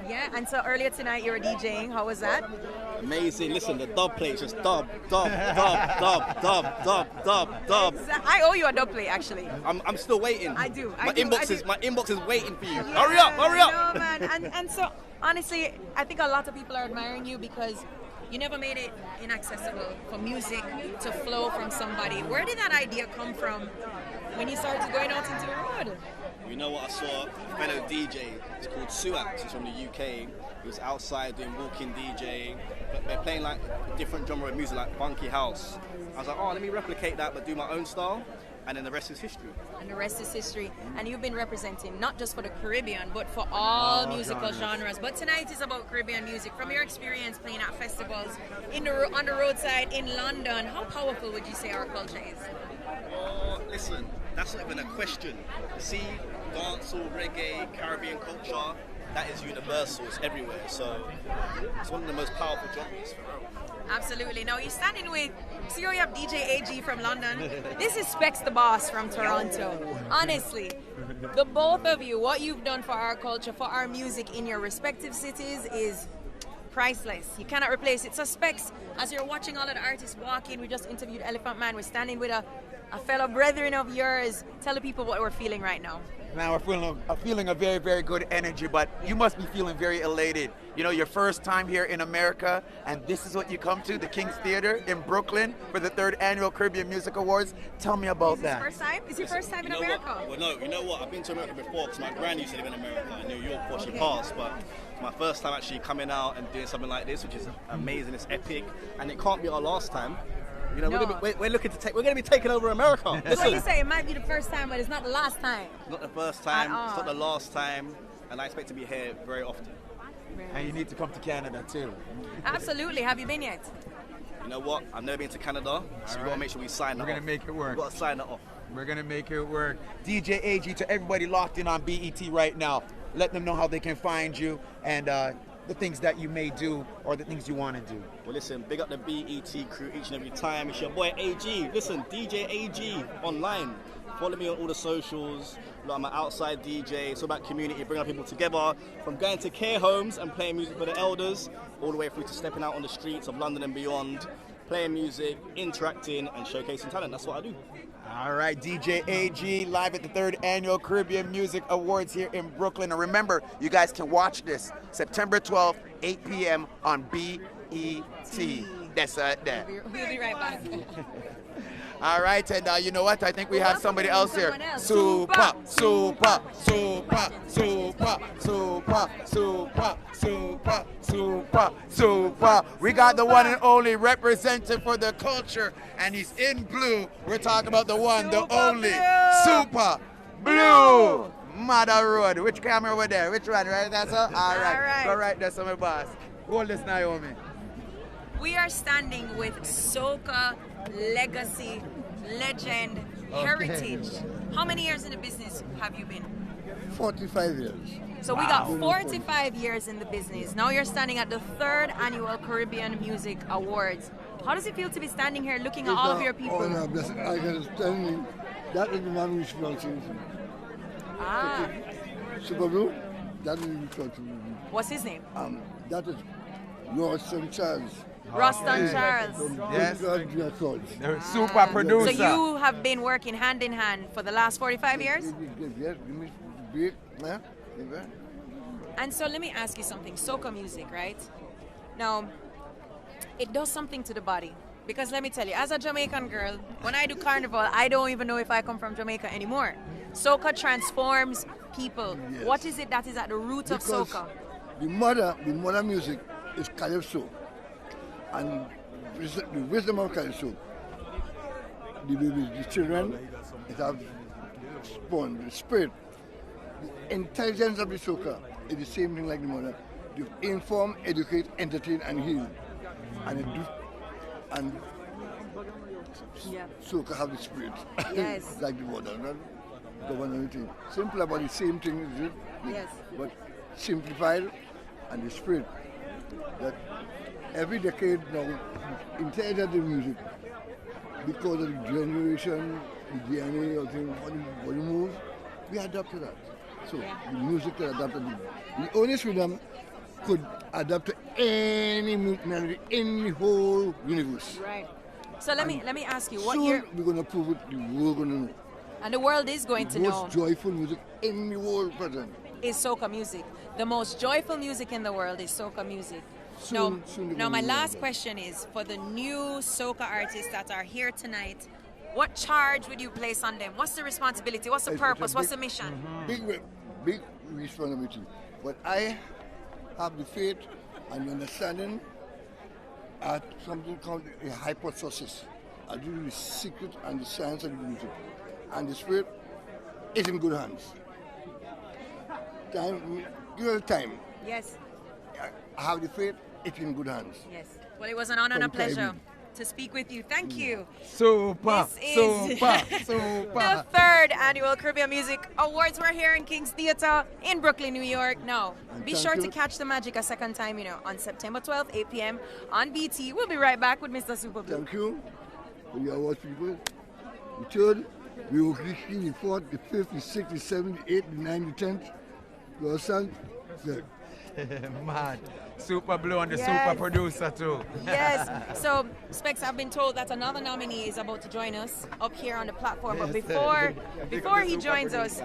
S1: Yeah, and so earlier tonight you were DJing. How was that?
S12: Amazing. Listen, the dub plate is just dub.
S1: I owe you a dub plate, actually.
S12: I'm still waiting.
S1: I do.
S12: My inbox is waiting for you. Hurry up!
S1: No, man. And so, honestly, I think a lot of people are admiring you because you never made it inaccessible for music to flow from somebody. Where did that idea come from when you started going out into the road?
S12: You know what, I saw a fellow DJ, it's called Suat, he's from the UK. He was outside doing walking DJ, but they're playing like a different genre of music, like funky house. I was like, oh, let me replicate that, but do my own style, and then the rest is history.
S1: And the rest is history. And you've been representing not just for the Caribbean, but for all musical genres. But tonight is about Caribbean music. From your experience playing at festivals, on the roadside in London, how powerful would you say our culture is?
S12: Oh, listen, that's not even a question. See, dancehall, reggae, Caribbean culture, that is universal, it's everywhere. So it's one of the most powerful genres for real.
S1: Absolutely. Now you're standing with, so you have DJ AG from London. This is Specs the Boss from Toronto. Honestly, the both of you, what you've done for our culture, for our music in your respective cities is priceless. You cannot replace it. So Specs, as you're watching all of the artists walk in, we just interviewed Elephant Man. We're standing with a fellow brethren of yours. Tell the people what we're feeling right now.
S2: Now we're feeling a very, very good energy, but you must be feeling very elated. You know, your first time here in America, and this is what you come to, the King's Theater in Brooklyn for the 3rd Annual Caribbean Music Awards. Tell me about that.
S1: First time? Is your first time in America?
S12: Well, no, you know what? I've been to America before because my gran used to live in America, in New York, before she passed, but it's my first time actually coming out and doing something like this, which is amazing, it's epic, and it can't be our last time. You know, we're looking to we're going to be taking over America.
S1: Listen. So you say it might be the first time, but it's not the last time.
S12: It's not the first time, it's not the last time, and I expect to be here very often.
S2: And you need to come to Canada too.
S1: Absolutely. Have you been yet?
S12: You know what? I've never been to Canada, so we've got to make sure we sign that off.
S2: We're going to make it work.
S12: We've got to sign it off.
S2: We're going to make it work. DJ AG, to everybody locked in on BET right now, let them know how they can find you and the things that you may do or the things you want to do.
S12: Well, listen, big up the BET crew each and every time. It's your boy AG. Listen, DJ AG online. Follow me on all the socials. Look, I'm an outside DJ. It's all about community, bringing people together. From going to care homes and playing music for the elders, all the way through to stepping out on the streets of London and beyond, playing music, interacting, and showcasing talent. That's what I do.
S2: All right, DJ AG live at the 3rd Annual Caribbean Music Awards here in Brooklyn. And remember, you guys can watch this September 12th, 8 p.m. on BET. That's that.
S1: We'll be right back.
S2: All right, and you know what? I think we have somebody else here. Super. We got the one and only representative for the culture, and he's in blue. We're talking about the one, the only, Super Blue. Mother Road. Which camera over there? Which one? Right there, sir? All right. Go right there, so my boss. Hold this, Naomi.
S1: We are standing with Soca legacy, legend, heritage. How many years in the business have you been?
S15: 45 years.
S1: So we got 45 years in the business. Now you're standing at the 3rd Annual Caribbean Music Awards. How does it feel to be standing here looking at all of your people?
S15: Oh, no, I can stand. That is the man who's pronunciation. Super Blue, that is the pronunciation.
S1: What's his name?
S15: That is Roston Charles.
S1: Roston Charles.
S2: Yes.
S15: Super
S2: producer.
S1: So you have been working hand in hand for the last 45 years?
S15: Yes.
S1: And so let me ask you something. Soca music, right? Now, it does something to the body Because let me tell you, as a Jamaican girl, when I do carnival, I don't even know if I come from Jamaica anymore. Soca transforms people.
S15: Yes.
S1: What is it that is at the root of soca?
S15: The mother music is calypso, and the wisdom of calypso. The babies, the children, it have spawn, the spirit, the intelligence of the soca is the same thing like the mother. You inform, educate, entertain, and heal, and it do, and soca have the spirit,
S1: Yes.
S15: like the mother, not govern anything. Simple about the same thing, is it?
S1: Yes.
S15: But simplified, and the spirit that every decade now, intelligence of the music, because of the generation, the DNA of thing, body moves, we adapt to that. So the music can adapt to the only rhythm could adapt to any melody in the whole universe.
S1: Right. So let me ask you, what
S15: Soon
S1: year?
S15: we're gonna prove it. The world gonna know.
S1: And the world is going to
S15: The
S1: know.
S15: most joyful music in the world present.
S1: Is soca music. The most joyful music in the world is soca music.
S15: Soon they're
S1: Now
S15: gonna
S1: my
S15: know
S1: last
S15: that.
S1: question is, for the new soca artists that are here tonight, what charge would you place on them? What's the responsibility? What's the
S15: It's
S1: purpose?
S15: a
S1: What's the
S15: big-
S1: mission?
S15: Big responsibility. But I have the faith and the understanding at something called a hypothesis. I do the secret and the science of the music. And the spirit is in good hands. Time, give it time.
S1: Yes.
S15: I have the faith, it's in good hands.
S1: Yes. Well, it was an honor and a
S15: From Caribbean.
S1: pleasure to speak with you. Thank you.
S9: Super,
S1: This is
S9: super.
S1: the 3rd annual Caribbean Music Awards. We're here in King's Theatre in Brooklyn, New York. Now, be
S15: thank
S1: sure to
S15: you.
S1: catch the magic a second time, on September 12th, 8 p.m. on BT. We'll be right back with Mr. Super Blue.
S15: Thank you for the awards people. The 3rd, we will see the 4th, the 5th, the 6th, the 7th, the 8th, the 9th, the 10th. You understand? Good.
S16: Man, Super Blue and the
S1: Yes.
S16: super producer too.
S1: Yes. So, Specs, I've been told that another nominee is about to join us up here on the platform. But before he joins us,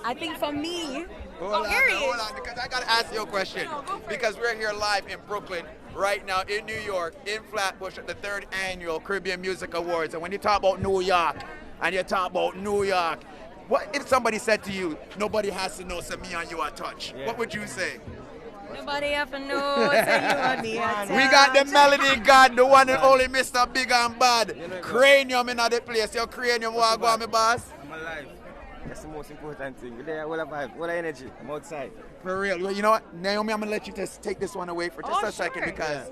S1: I think for me, here he
S2: Hold
S1: is.
S2: on, because I got to ask you a question. Because we're here live in Brooklyn right now, in New York, in Flatbush at the 3rd annual Caribbean Music Awards. And when you talk about New York, and you talk about New York, what if somebody said to you, nobody has to know, so me and you are touch? What would you say?
S1: Nobody have to know. Say you and me.
S2: We got the melody god, the one and only Mr. Big and Bad. Cranium in the place. Your cranium, what go on, my boss?
S17: I'm alive. That's the most important thing. We're there, what a vibe, what a energy. I'm outside.
S2: For real. Well, you know what, Naomi, I'm going to let you just take this one away for just a second
S1: sure.
S2: because...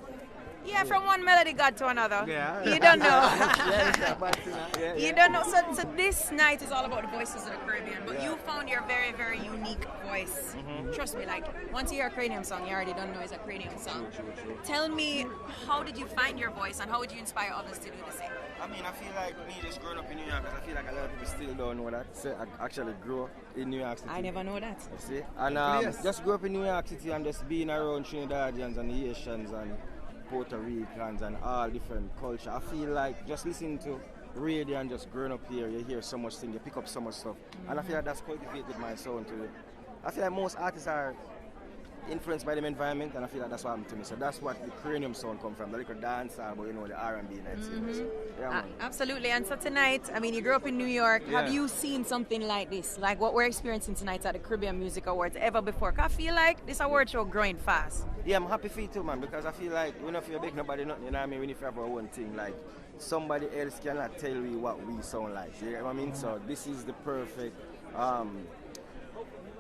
S1: Yeah, from one melody god to another.
S17: Yeah.
S1: You don't know.
S17: Yeah,
S1: You don't know. So this night is all about the voices of the Caribbean, but you found your very, very unique voice. Trust me, like, once you hear a cranium song, you already don't know it's a cranium song.
S17: True.
S1: Tell me, how did you find your voice and how would you inspire others to do the same?
S17: I mean, I feel like me just growing up in New York, 'cause I feel like a lot of people still don't know that. So I actually grew up in New York City.
S1: I never know that.
S17: You see? And just grew up in New York City and just being around Trinidadians and Haitians and Puerto Ricans and all different culture. I feel like just listening to radio and just growing up here, you hear so much thing, you pick up so much stuff. And I feel like that's cultivated my sound too. I feel like most artists are influenced by the environment, and I feel like that's what happened to me. So that's what the cranium sound come from, the little dance, but the R&B nights. Yeah, man.
S1: Absolutely. And so tonight, I mean, you grew up in New York.
S17: Yeah.
S1: Have you seen something like this, like what we're experiencing tonight at the Caribbean Music Awards ever before? 'Cause I feel like this award show growing fast.
S17: Yeah, I'm happy for you too, man, because I feel like we don't feel big nobody nothing, you know what I mean? We need to have our own thing, like somebody else cannot tell me what we sound like, you know what I mean? So this is the perfect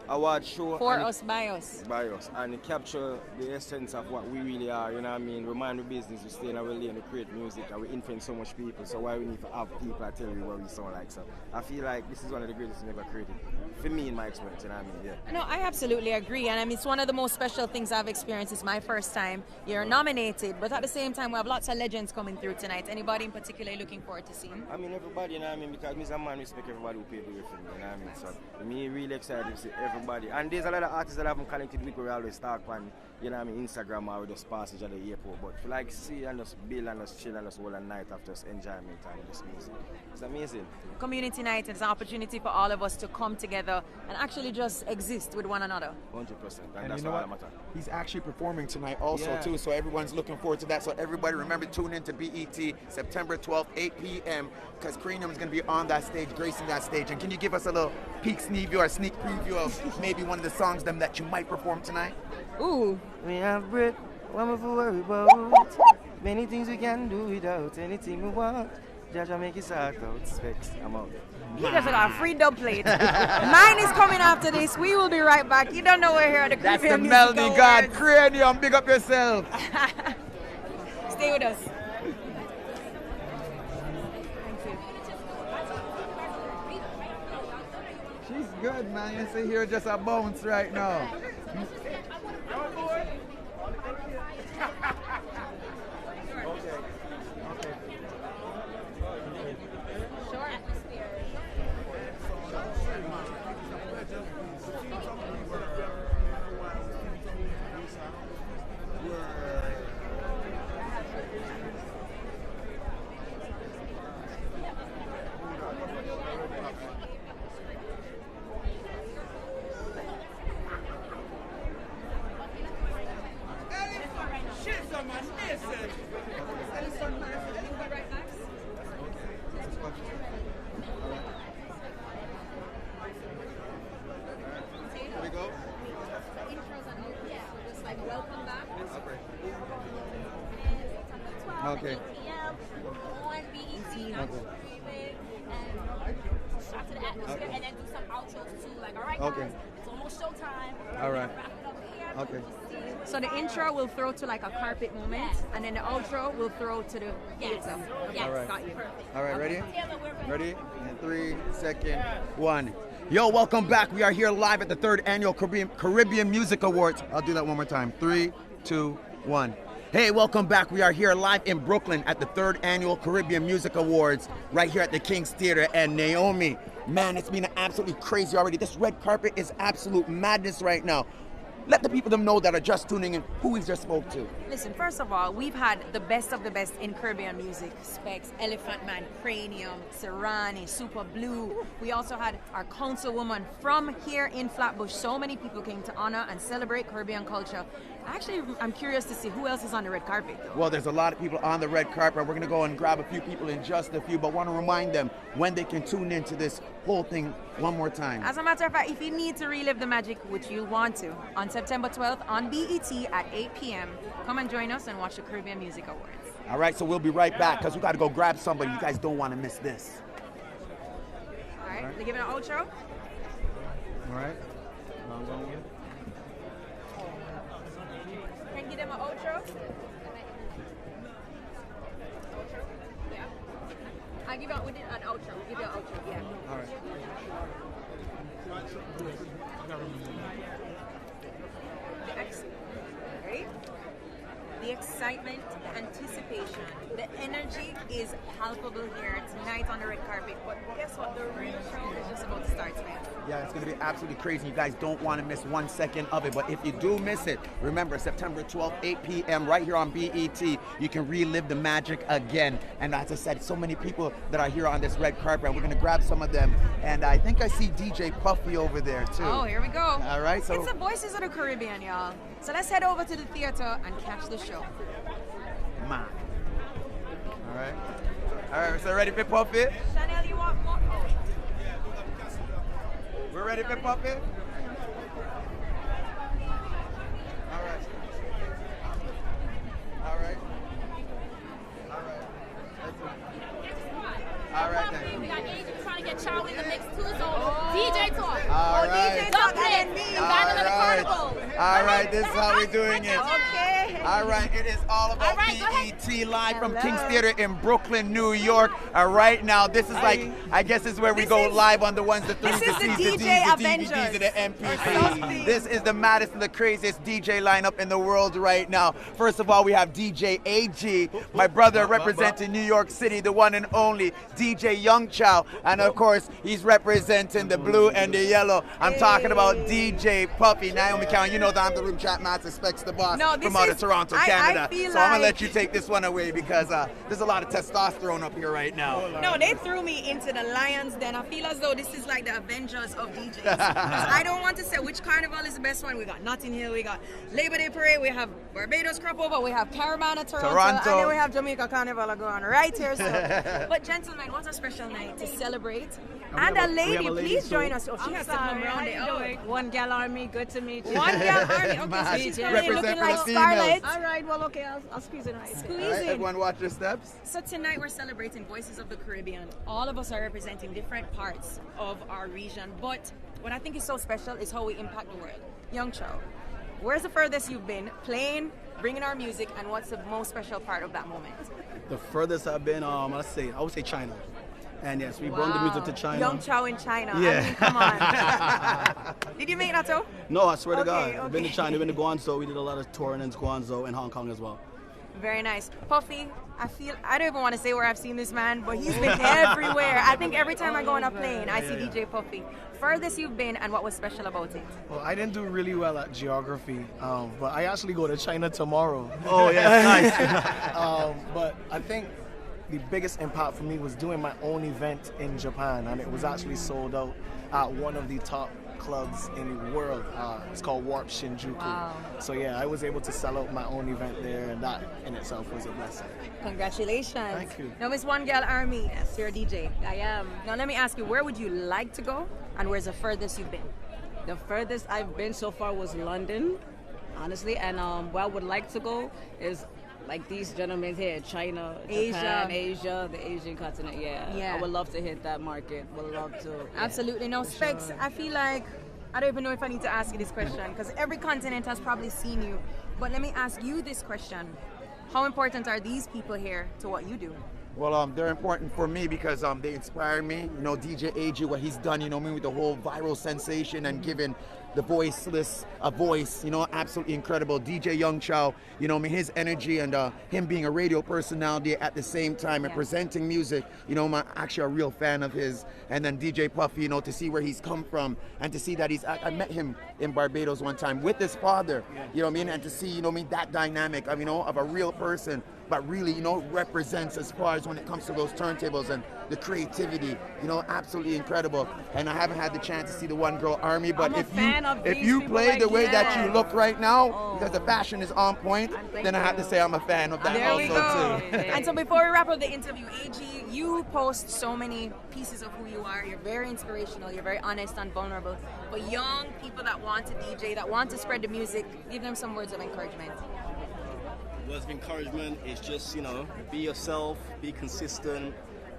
S17: award show.
S1: For
S17: and
S1: us, by us.
S17: By us. And it capture the essence of what we really are, you know what I mean? We mind the business, we stay in our lane, we create music, and we influence so much people, so why we need to have people that tell you what we sound like? So I feel like this is one of the greatest things ever created, for me in my experience, you know what I mean? Yeah.
S1: No, I absolutely agree. And I mean, it's one of the most special things I've experienced. It's my first time. You're nominated, but at the same time, we have lots of legends coming through tonight. Anybody in particular you're looking forward to seeing?
S17: I mean, everybody, you know what I mean? Because me as a man, respect everybody who paid the way for me, you know what I mean? So, me really excited to see everybody everybody. And there's a lot of artists that I haven't connected with, we always talk on, you know what I mean, Instagram or just passage at the airport. But if you like see and just build and just chill and just hold a night of just enjoyment and just music. It's amazing.
S1: Community night is an opportunity for all of us to come together and actually just exist with one another.
S17: 100%.
S2: And
S17: that's
S2: you know
S17: all
S2: what?
S17: that matters.
S2: He's actually performing tonight also
S17: Yeah.
S2: too, so everyone's looking forward to that. So everybody remember, tune in to BET September 12th, 8 p.m. because Cranium is going to be on that stage, gracing that stage. And can you give us a little sneak preview of maybe one of the songs that you might perform tonight?
S17: Ooh. We have bread, one more for worry about. Many things we can do without anything we want. Just make it sort out. Specs, I'm out.
S1: He just got a free dub plate. Mine is coming after this. We will be right back. You don't know we're here at the
S16: That's the
S1: Caribbean
S16: melody
S1: Music
S16: god.
S1: Awards.
S16: Cranium, big up yourself.
S1: Stay with us.
S16: She's good, man. You see here just a bounce right now. Okay.
S11: On BET, I'm streaming, and shot to the atmosphere, and then do some outros too. Like, all right, guys, it's almost showtime.
S16: All right.
S11: Wrap it up here.
S16: Okay.
S1: So the intro will throw to like a carpet moment, and then the outro will throw to the theater.
S11: Yes,
S16: All right.
S11: got you.
S16: All right, ready? Ready? In 3, 2, 1.
S2: Yo, welcome back. We are here live at the 3rd Annual Caribbean Music Awards. I'll do that one more time. 3, 2, 1. Hey, welcome back. We are here live in Brooklyn at the 3rd Annual Caribbean Music Awards, right here at the King's Theater. And Naomi, man, it's been absolutely crazy already. This red carpet is absolute madness right now. Let the people know that are just tuning in who we just spoke to.
S1: Listen, first of all, we've had the best of the best in Caribbean music. Specs, Elephant Man, Cranium, Serrani, Super Blue. We also had our councilwoman from here in Flatbush. So many people came to honor and celebrate Caribbean culture. Actually, I'm curious to see who else is on the red carpet, though.
S2: Well, there's a lot of people on the red carpet. We're going to go and grab a few people in just a few, but want to remind them when they can tune into this whole thing one more time.
S1: As a matter of fact, if you need to relive the magic, which you'll want to, on September 12th on BET at 8 p.m., come and join us and watch the Caribbean Music Awards.
S2: All right, so we'll be right back because we got to go grab somebody. You guys don't want to miss this.
S1: All right, they giving an outro?
S16: All right.
S1: Can you give them an outro? Yeah. I give out. We did an outro. Give you an outro. Yeah.
S16: All right.
S1: Right? The excitement, the anticipation, the energy is palpable here tonight on the red carpet. But guess what? The real show is just about to start tonight.
S2: Yeah, it's going to be absolutely crazy. You guys don't want to miss 1 second of it. But if you do miss it, remember September 12th, 8 p.m. right here on BET. You can relive the magic again. And as I said, so many people that are here on this red carpet. We're going to grab some of them. And I think I see DJ Puffy over there too.
S1: Oh, here we go.
S2: All right, so
S1: it's the Voices of the Caribbean, y'all. So let's head over to the theater and catch the show.
S2: Man. All right. All right, so ready for Puffy?
S1: Chanel, you want more?
S2: We're ready for Puffy? All right. All right. All right then.
S11: We got Agent trying to get Charlie in the mix too, so DJ talk.
S2: All right.
S11: DJ talk and me.
S2: All right. All right, this is how we're doing it.
S1: Okay.
S2: All right, it is all about BET live from King's Theater in Brooklyn, New York. All right, now this is like, I guess this is where we go live on the ones, the threes, the C's, the D's, the DVDs, and the MP3s. This is the maddest and the craziest DJ lineup in the world right now. First of all, we have DJ AG, my brother representing New York City, the one and only DJ Young Chow, and of course, he's representing the blue and the yellow. I'm talking about DJ Puffy. Naomi Cowan, you know that I'm the room chat master, Specs the boss from out of Toronto, Canada. So I'm gonna let you take this one away because there's a lot of testosterone up here right now.
S1: No, they threw me into the lion's den. I feel as though this is like the Avengers of DJs. I don't want to say which carnival is the best one. We got Notting Hill, we got Labor Day Parade, we have Barbados Crop Over, we have Caravana Toronto, and then we have Jamaica Carnival going on right here. So. But gentlemen, what a special night to celebrate. And a lady, please join us. Oh, she has to come around it.
S18: One gal army, good to meet you.
S1: One gal army, okay, so she's looking like Scarlett.
S18: All right, well, okay, I'll squeeze it right.
S1: Squeeze it.
S2: Everyone watch your steps.
S1: So tonight we're celebrating Voices of the Caribbean. All of us are representing different parts of our region, but what I think is so special is how we impact the world. Young Chow, where's the furthest you've been playing, bringing our music, and what's the most special part of that moment?
S12: The furthest I've been, I would say China. And yes, we brought the music to China.
S1: Young Chow in China.
S12: Yeah.
S1: I mean, come on. Did you make that too?
S12: No, I swear to God. I've been to China, been to Guangzhou. We did a lot of touring in Guangzhou and Hong Kong as well.
S1: Very nice. Puffy, I don't even want to say where I've seen this man, but he's been everywhere. I think every time I go on a plane, I see DJ Puffy. Furthest you've been and what was special about it?
S19: Well, I didn't do really well at geography, but I actually go to China tomorrow.
S12: Oh, yeah, nice.
S19: But I think the biggest impact for me was doing my own event in Japan, and it was actually sold out at one of the top clubs in the world. It's called Warp Shinjuku.
S1: Wow.
S19: So yeah, I was able to sell out my own event there, and that in itself was a blessing.
S1: Congratulations.
S19: Thank you.
S1: Now, Miss One Girl Army, yes, you're a DJ. I am. Now, let me ask you, where would you like to go, and where's the furthest you've been?
S18: The furthest I've been so far was London, honestly, and where I would like to go is like these gentlemen here, China, Japan, Asia, the Asian continent. Yeah. I would love to hit that market. Would love to.
S1: Absolutely. Now, Specs, I feel like, I don't even know if I need to ask you this question because every continent has probably seen you. But let me ask you this question. How important are these people here to what you do?
S2: Well, they're important for me because they inspire me. You know, DJ AG, what he's done, you know, with the whole viral sensation and giving the voiceless a voice, you know, absolutely incredible. DJ Young Chow, you know, his energy and him being a radio personality at the same time and presenting music, you know, I'm actually a real fan of his. And then DJ Puffy, you know, to see where he's come from and to see that I met him in Barbados one time with his father, you know what I mean? And to see, you know, that dynamic of, you know, of a real person, but really, you know, represents as far as when it comes to those turntables and the creativity, you know, absolutely incredible. And I haven't had the chance to see the One Girl Army, but if you play the way that you look right now, because the fashion is on point, then I have to say I'm a fan of that
S1: there we go.
S2: too.
S1: And so before we wrap up the interview, AG, you post so many pieces of who you are. You're very inspirational, you're very honest and vulnerable. But young people that want to DJ, that want to spread the music, give them some words of encouragement.
S12: Words of encouragement is just, you know, be yourself, be consistent,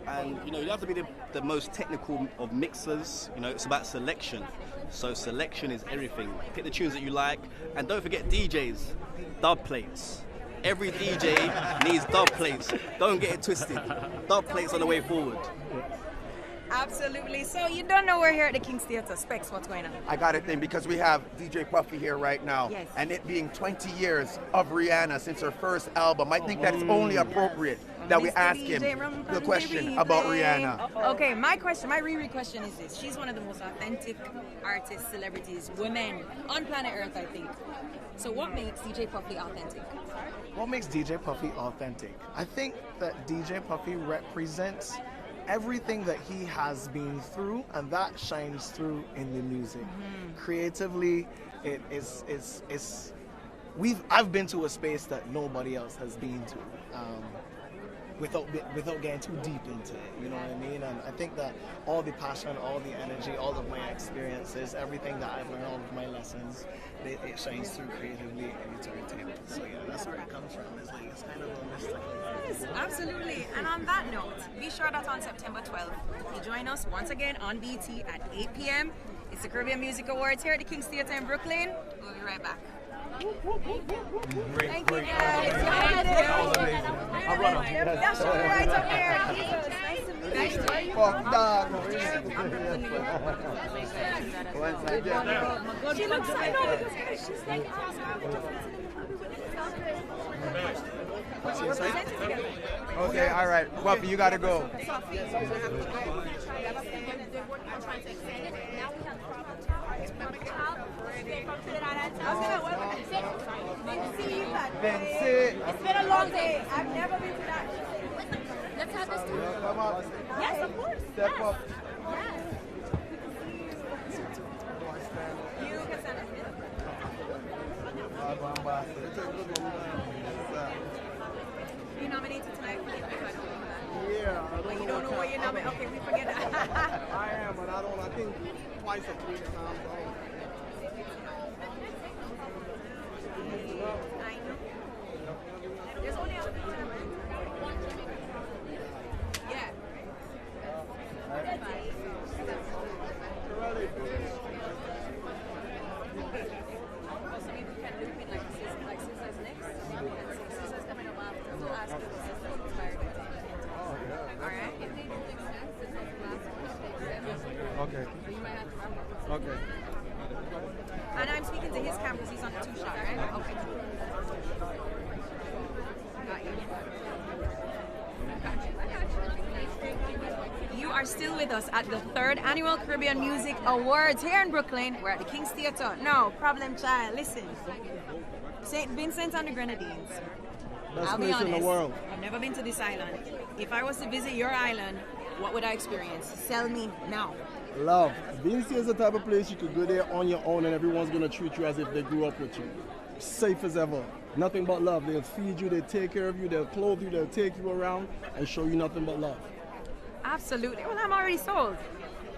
S12: and, you know, you don't have to be the most technical of mixers. You know, it's about selection. So selection is everything. Pick the tunes that you like, and don't forget DJs, dub plates. Every DJ needs dub plates. Don't get it twisted. Dub plates on the way forward.
S1: Absolutely. So you don't know we're here at the King's Theatre. Specs, what's going on?
S2: I got a thing because we have DJ Puffy here right now, and it being 20 years of Rihanna since her first album, I think that it's only appropriate that we ask him the question about Rihanna.
S1: Okay, my Riri question is this. She's one of the most authentic artists, celebrities, women on planet Earth, I think. So what makes DJ Puffy authentic?
S19: What makes DJ Puffy authentic? I think that DJ Puffy represents everything that he has been through, and that shines through in the music. Creatively, I've been to a space that nobody else has been to, without getting too deep into it, you know what I mean? And I think that all the passion, all the energy, all of my experiences, everything that I've learned, all of my lessons, it shines through creatively in the turntable. So yeah, that's where it comes from. It's kind of a mystical.
S1: Yes, absolutely. And on that note, be sure that on September 12th, you join us once again on BT at 8 p.m. It's the Caribbean Music Awards here at the King's Theatre in Brooklyn. We'll be right back. Thank you guys. That's right up there. Nice to meet you.
S14: Fuck dog.
S1: She looks like she's like
S14: Okay, all right. Whoopi, you gotta go.
S11: Vincent. It's been a long day. I've never been to that. Let's have this too.
S14: Come on.
S11: Yes, of course.
S14: Step up.
S11: Yes.
S1: You can send us. You nominated tonight?
S14: Yeah.
S1: Well, you don't know what you're nominated. Okay, we forget that.
S14: I am, but I think twice or 3 times.
S1: I know. There's only a yeah. So maybe we can loop in like Sizzler's next. Sizzler's coming up after. So ask if Sizzler inspired it. Alright? If they don't make sense, Sizzler's the last one.
S14: Okay.
S1: You might have to wrap up.
S14: Okay.
S1: And I'm speaking to his camera because he's on the 2 shot, right? Okay. Got you. You are still with us at the 3rd Annual Caribbean Music Awards here in Brooklyn. We're at the King's Theatre. No problem, child. Listen. St. Vincent and the Grenadines.
S14: Best
S1: I'll be
S14: place
S1: honest.
S14: in the world.
S1: I've never been to this island. If I was to visit your island, what would I experience? Sell me now.
S14: Love. Vinci is the type of place you could go there on your own and everyone's going to treat you as if they grew up with you. Safe as ever. Nothing but love. They'll feed you, they'll take care of you, they'll clothe you, they'll take you around and show you nothing but love.
S1: Absolutely. Well, I'm already sold.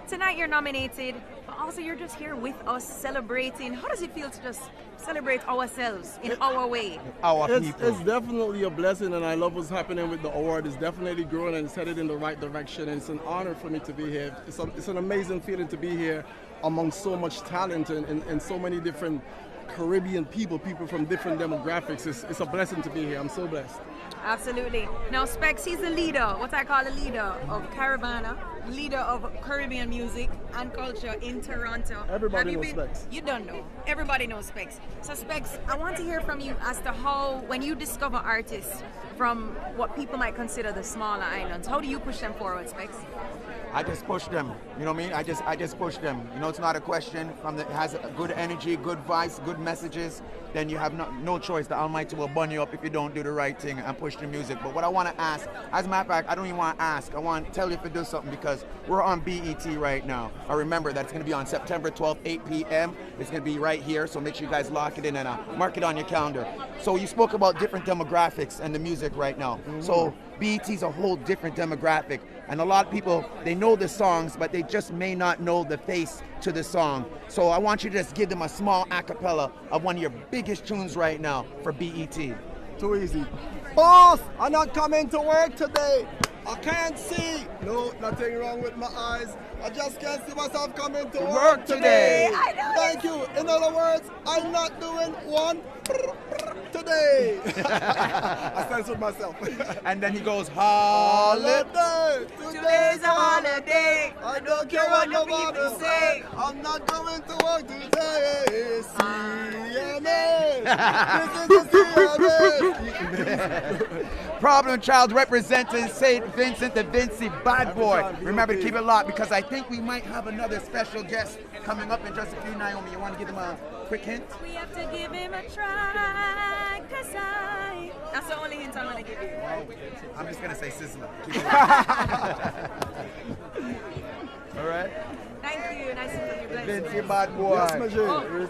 S1: Tonight you're nominated, but also you're just here with us celebrating. How does it feel to just celebrate ourselves in our way?
S14: It's definitely a blessing, and I love what's happening with the award. It's definitely growing and it's headed in the right direction, and it's an honor for me to be here. It's an amazing feeling to be here among so much talent and so many different Caribbean people from different demographics. It's a blessing to be here. I'm so blessed.
S1: Absolutely. Now, Specs, he's the leader, what I call the leader of Caravana, leader of Caribbean music and culture in Toronto.
S14: Everybody knows Specs.
S1: You don't know. Everybody knows Specs. So, Specs, I want to hear from you as to how, when you discover artists from what people might consider the smaller islands, how do you push them forward, Specs?
S2: I just push them. You know what I mean? I just push them. You know, it's not a question. It has a good energy, good vibes, good messages. Then you have no choice. The Almighty will burn you up if you don't do the right thing and push the music. But what I want to ask, as a matter of fact, I don't even want to ask. I want to tell you if you do something because we're on BET right now. I remember that it's going to be on September 12th, 8 p.m. It's going to be right here. So make sure you guys lock it in and mark it on your calendar. So you spoke about different demographics and the music right now. Mm-hmm. So BET is a whole different demographic. And a lot of people, they know the songs, but they just may not know the face to the song. So I want you to just give them a small a cappella of one of your biggest tunes right now for BET.
S14: Too easy. Boss, I'm not coming to work today. I can't see. No, nothing wrong with my eyes. I just can't see myself coming to work today.
S1: I know.
S14: Thank you. In other words, I'm not doing one today. I censored myself.
S2: And then he goes, holiday.
S1: Today's a holiday.
S14: I don't care what nobody say. I'm not going to work today. CMA. This is the CMA.
S2: Problem Child representing St. Vincent the Vinci Bad Boy. Remember to keep it locked because I think we might have another special guest coming up in just a few. Naomi, you want to give them a quick hint?
S1: We have to give him a try, cause that's the only hint I'm going to give you.
S2: I'm just going to say Sizzler. All right.
S1: Thank you. Nice to meet you. Bless
S2: Vinci
S1: you.
S2: Bad Boy.
S14: Yes, my G.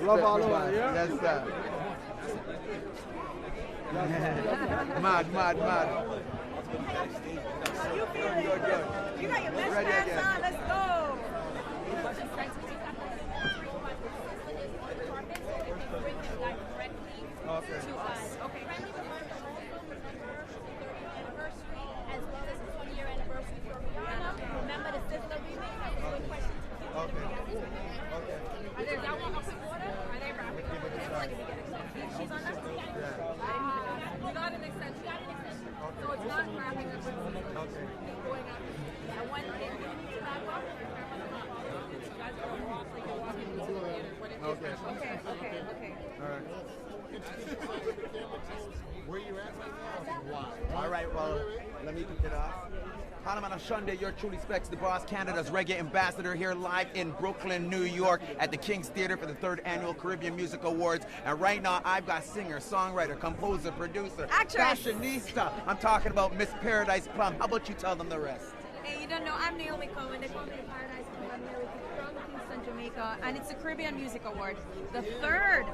S14: Love all over, yeah?
S2: Yes, sir. Mad.
S1: You feel it? You got your best pants on. Let's go.
S2: Okay.
S11: To us. Okay. Anniversary as well as the 20-year anniversary for Rihanna. Remember the Sizzler remix? That's a good question.
S2: Okay.
S11: Are they down on water? Are they rapping? like if we get extension. She's on that? We got an extension. So it's not wrapping up. Okay. Going up. And when it needs to wrap up, you guys are going to walk like you're walking into the theater. Okay.
S16: All right.
S8: Where you at right now? Why?
S2: All right, well, let me kick it off. Hanamana Shunde, your truly specs the boss, Canada's reggae ambassador, here live in Brooklyn, New York at the King's Theater for the 3rd Annual Caribbean Music Awards. And right now, I've got singer, songwriter, composer, producer, fashionista. I'm talking about Miss Paradise Plum. How about you tell them the rest?
S1: Hey, you don't know, I'm Naomi Cohen. They call me the Paradise Plum. I'm Naomi from Kingston, Jamaica. And it's the Caribbean Music Award, the 3rd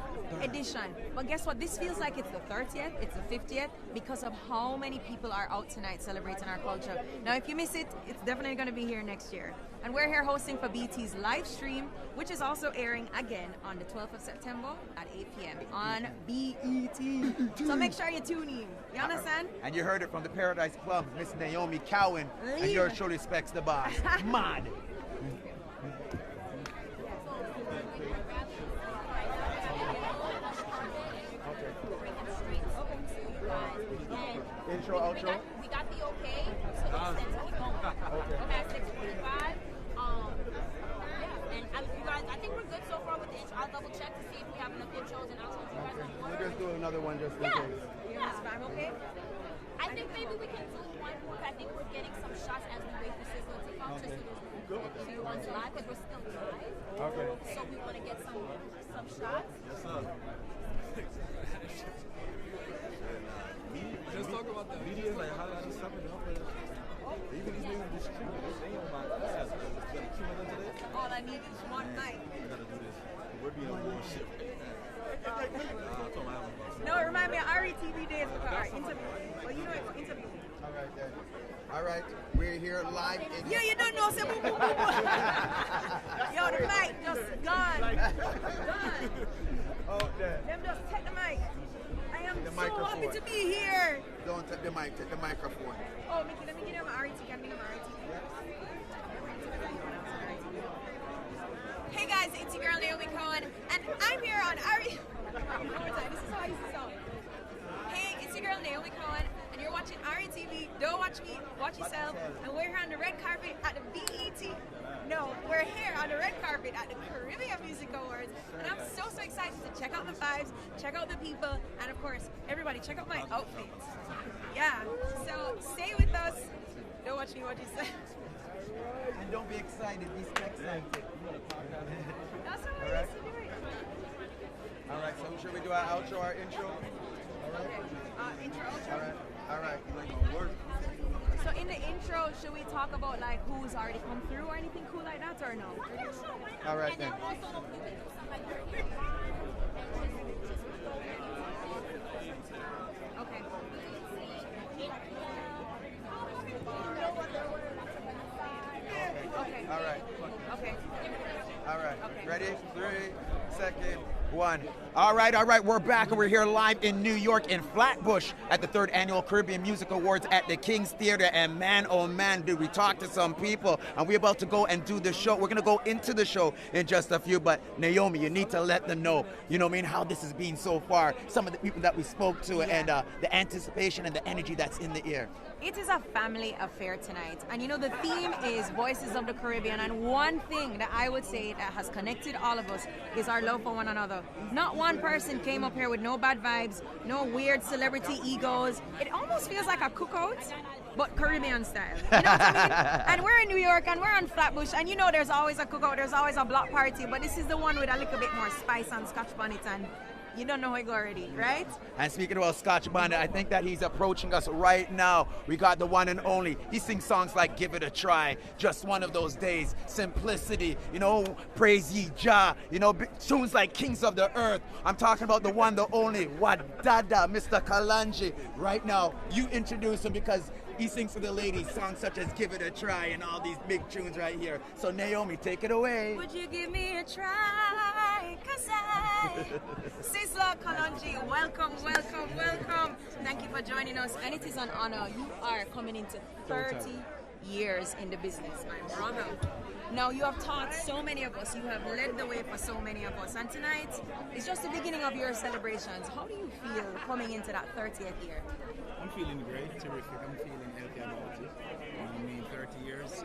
S1: edition. But guess what? This feels like it's the 30th, it's the 50th, because of how many people are out tonight celebrating our culture. Now, if you miss it, it's definitely going to be here next year. And we're here hosting for BT's live stream, which is also airing again on the 12th of September at 8 p.m. on BET. So make sure you tune in. You understand?
S2: And you heard it from the Paradise Plum, Miss Naomi Cowan, and your truly specs the boss. Mad. Intro, outro.
S11: We got the okay, so it's set to keep going. Okay, at 6:45. And you guys, I think we're good so far with the intro. I'll double check to see if we have enough intros and outros. You guys want
S16: We'll just do another one just in case.
S11: Yeah. Okay. I think maybe we can do one more. I think we're getting some shots as we wait for Sizzler to come. Just so there's one's live because we're still live.
S16: Okay.
S11: So we want to get some shots.
S16: Yes, sir.
S20: Just talk about the media, like how that is something up there. Even these niggas distribute, they ain't my ass.
S1: All I need is one night.
S20: We gotta do this. We're being bullshit.
S1: No, it reminds me of RETV days with our interview. Well, you know it's interview.
S2: All right, then. All right, we're here live in...
S1: Yeah, you don't know, say boom, boom, boom, boom. Yo, the mic just gone. Gone.
S2: Oh, there.
S1: Them just take the mic. I am
S2: The
S1: so
S2: microphone.
S1: happy to be here.
S2: Don't take the mic, take the microphone.
S1: Oh, Mickey, let me get him an RET. Can I get him an RET? Hey guys, it's your girl Naomi Cohen, and I'm here on RET. One more time, this is how I used to sound. Hey, it's your girl Naomi Cohen, and you're watching RETV. Don't watch me, watch yourself. And we're here on the red carpet at the BET. No, we're here on the red carpet at the Caribbean Music Awards, and I'm so excited to check out the vibes, check out the people, and of course, everybody, check out my outfit. Yeah, so stay with us. Don't watch me, watch yourself.
S2: And don't be excited, be excited.
S1: That's how
S2: All right. All right, so should we do our outro, our intro? All right.
S1: Intro, outro.
S2: All right. All right.
S1: So in the intro, should we talk about like who's already come through or anything cool like that, or no?
S2: All right then.
S1: Okay. Okay.
S2: All right.
S1: Okay.
S2: All right. Ready? 3, 2, 1. All right. We're back, and we're here live in New York in Flatbush at the 3rd Annual Caribbean Music Awards at the King's Theater. And man, oh man, did we talk to some people. And we're about to go and do the show. We're going to go into the show in just a few. But Naomi, you need to let them know, you know what I mean, how this has been so far. Some of the people that we spoke to and the anticipation and the energy that's in the air.
S1: It is a family affair tonight. And you know, the theme is Voices of the Caribbean. And one thing that I would say that has connected all of us is our love for one another. Not one person came up here with no bad vibes, no weird celebrity egos. It almost feels like a cookout, but Caribbean style. You know what I mean? And we're in New York and we're on Flatbush, and you know there's always a cookout, there's always a block party, but this is the one with a little bit more spice and scotch bonnet, and you don't know how it go already, right?
S2: And speaking about Scotch Bonnet, I think that he's approaching us right now. We got the one and only. He sings songs like Give It a Try, Just One of Those Days, Simplicity, you know, Praise Ye Jah, you know, tunes like Kings of the Earth. I'm talking about the one, the only, Wadada, Mr. Kalanji. Right now, you introduce him because he sings for the ladies songs such as Give It a Try and all these big tunes right here. So Naomi, take it away.
S1: Would you give me a try? 'Cause I... Sizzler, Kalonji, welcome. Thank you for joining us. And it is an honor. You are coming into 30 years in the business, my brother. Now you have taught so many of us, you have led the way for so many of us, and tonight is just the beginning of your celebrations. How do you feel coming into that 30th year?
S20: I'm feeling great, terrific. I'm feeling healthy about it. I mean, 30 years,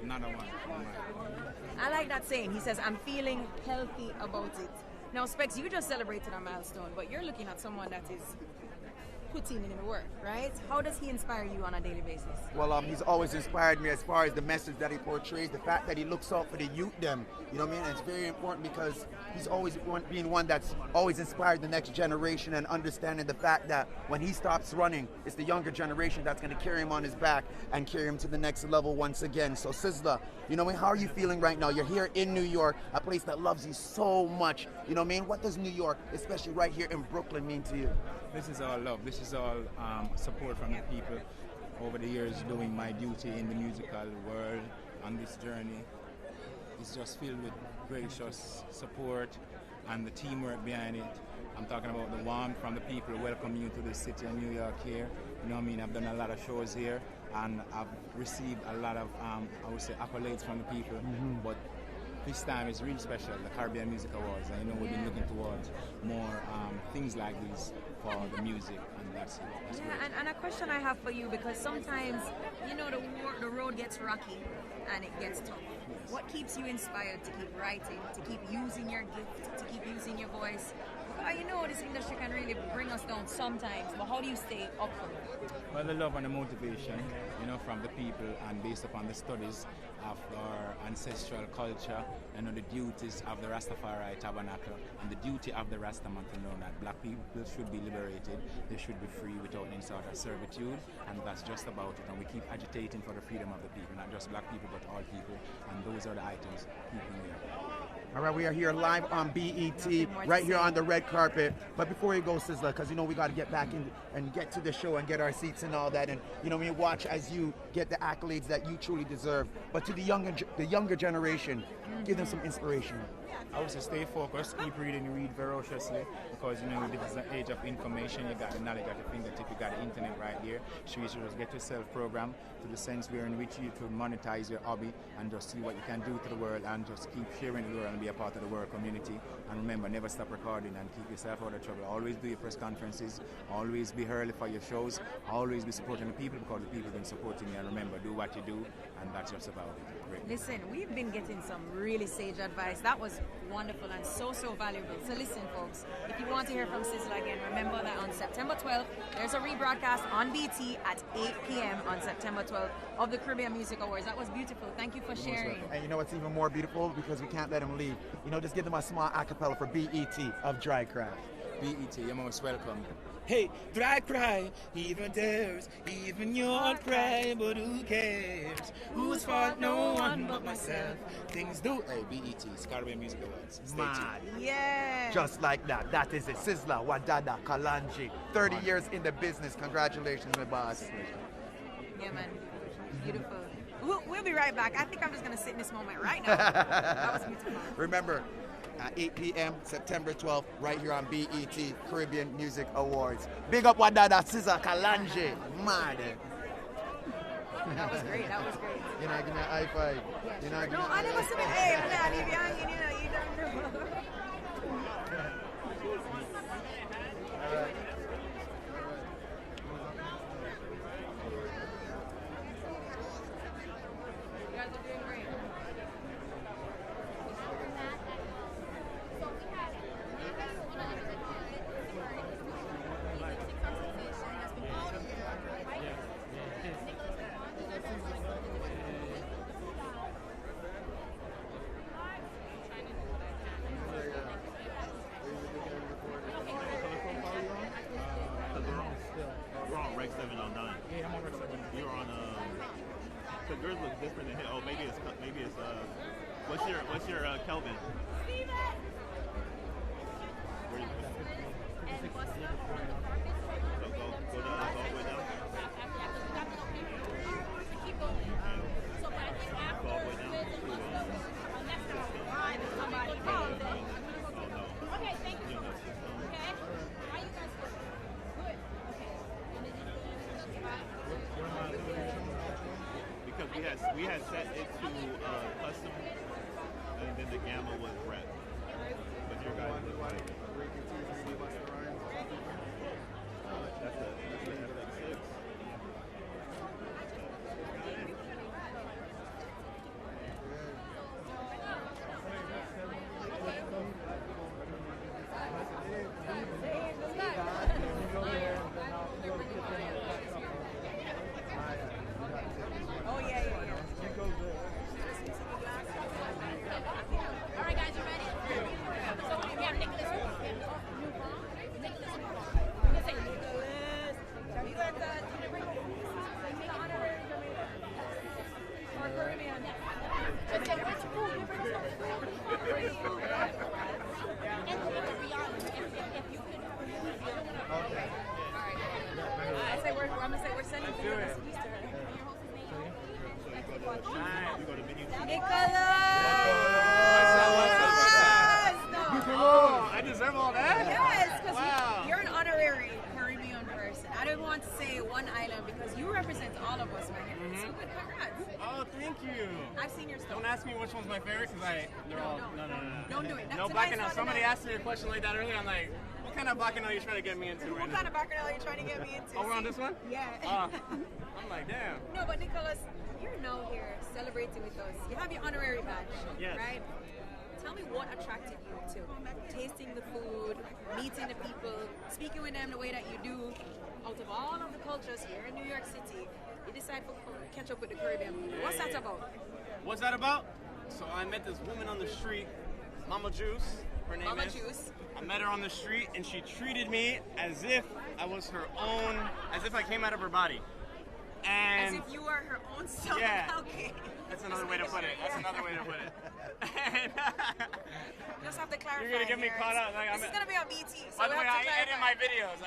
S20: another one.
S1: I like that saying. He says, I'm feeling healthy about it. Now, Specs, you just celebrated a milestone, but you're looking at someone that is putting in the work, right? How does he inspire you on a daily basis?
S2: Well, he's always inspired me as far as the message that he portrays, the fact that he looks out for the youth them, you know what I mean? And it's very important because he's always being one that's always inspired the next generation and understanding the fact that when he stops running, it's the younger generation that's going to carry him on his back and carry him to the next level once again. So Sizzler, you know what I mean? How are you feeling right now? You're here in New York, a place that loves you so much. You know what I mean? What does New York, especially right here in Brooklyn, mean to you?
S20: This is all love. This is all support from the people. Over the years, doing my duty in the musical world on this journey, it's just filled with gracious support and the teamwork behind it. I'm talking about the warmth from the people welcoming you to the city of New York here. You know what I mean? I've done a lot of shows here, and I've received a lot of, I would say, accolades from the people. But this time is really special, the Caribbean Music Awards, and you know we've been looking towards more things like these for the music, and that's it. That's great.
S1: And a question I have for you, because sometimes, you know, the road gets rocky and it gets tough. Yes. What keeps you inspired to keep writing, to keep using your gift, to keep using your voice? You know this industry can really bring us down sometimes, but how do you stay up for it?
S20: Well, the love and the motivation, you know, from the people, and based upon the studies of our ancestral culture, and the duties of the Rastafari tabernacle, and the duty of the Rastaman to know that black people should be liberated, they should be free without any sort of servitude, and that's just about it. And we keep agitating for the freedom of the people, not just black people, but all people, and those are the items keeping here.
S2: All right, we are here live on BET, right here on the red carpet. But before you go, Sizzler, because you know we got to get back in and get to the show and get our seats and all that, and you know we watch as you get the accolades that you truly deserve. But to the younger generation, give them some inspiration.
S20: I would say stay focused, keep reading, read ferociously, because you know this is an age of information. You got the knowledge at your fingertip, you got the internet right here. So you should just get yourself programmed to the sense where in which you to monetize your hobby and just see what you can do to the world, and just keep sharing the world and be a part of the world community. And remember, never stop recording and keep yourself out of trouble. Always do your press conferences, always be early for your shows, always be supporting the people because the people have been supporting you. And remember, do what you do, and that's just about it. Great.
S1: Listen, we've been getting some really sage advice. That was wonderful and so valuable. So listen, folks, if you want to hear from Sizzler again, remember that on September 12th, there's a rebroadcast on BT at 8 p.m. on September 12th of the Caribbean Music Awards. That was beautiful. Thank you for sharing.
S2: And you know what's even more beautiful? Because we can't let them leave. You know, just give them a small acapella for BET of Dry Cry.
S20: BET, you're most welcome. Hey, dry cry, even theirs, even your cry, but who cares? Whose fault? No one but myself. Things do. Hey, BET, Caribbean Music Awards. Stay tuned.
S1: Yeah.
S2: Just like that. That is it. Sizzler, Wadada, Kalanji. 30 years in the business. Congratulations, my boss.
S1: Yeah, man. Beautiful. We'll be right back. I think I'm just going to sit in this moment right now. That was beautiful.
S2: Remember, at 8 p.m. September 12th, right here on BET Caribbean Music Awards. Big up Wadada, Sizzler, Kalanji. Mad.
S1: That was great. That was great.
S2: You're not gonna high five. You're not gonna.
S1: No, I never said, hey, I'm not leave you hanging, you know, you don't know.
S2: All right.
S1: You guys are doing great.
S21: Yours looks different than his. Oh, maybe it's what's your Kelvin?
S11: Steven.
S21: Where you
S11: And Busta.
S21: Go down, all the way down.
S11: Keep going. So, but I think after somebody calls it. Okay, thank you so much. Okay. How you guys doing? Good. Okay.
S21: Because we had we had set it to custom, and then the gamma was rep. But your guys look like that's a FX6.
S1: Oh yeah, yeah, yeah.
S11: All right, guys, you ready? So we have Nicholas. Nicholas.
S1: Have you got the honorary Jamaican or Caribbean?
S11: Just say which food you bring us and beyond, if you could.
S1: Okay. I'm gonna say we're sending video this Easter.
S3: Oh, I deserve all that?
S1: Yes, because
S3: wow.
S1: you're an honorary Caribbean person. I don't want to say one island because you represent all of us, man. So good, congrats.
S3: Oh, thank you.
S1: I've seen your stuff.
S3: Don't ask me which one's my favorite because they're all. No.
S1: Don't do it.
S3: No bacchanal. Somebody asked me a question like that earlier. I'm like, what kind of bacchanal are you trying to get me into right
S1: What
S3: now?
S1: kind of bacchanal are you trying to get me into?
S3: Oh, we're on this one?
S1: Yeah.
S3: I'm like, damn.
S1: No, but Nicholas, you're now here celebrating with us. You have your honorary badge,
S3: Yes.
S1: right? Tell me what attracted you to tasting the food, meeting the people, speaking with them the way that you do. Out of all of the cultures here in New York City, you decide to catch up with the Caribbean people. What's that about?
S3: What's that about? So I met this woman on the street, Mama Juice. Her name
S1: Mama
S3: is.
S1: Juice.
S3: I met her on the street and she treated me as if I was her own, as if I came out of her body. And
S1: as if you were her own self.
S3: Yeah.
S1: Okay.
S3: That's another way to put it. That's another way to put it.
S1: Just have to clarify.
S3: You're gonna get me
S1: here.
S3: caught up. Like,
S1: This is gonna be on BT. So
S3: by the
S1: we
S3: way,
S1: have to
S3: I edit
S1: clarify.
S3: my videos.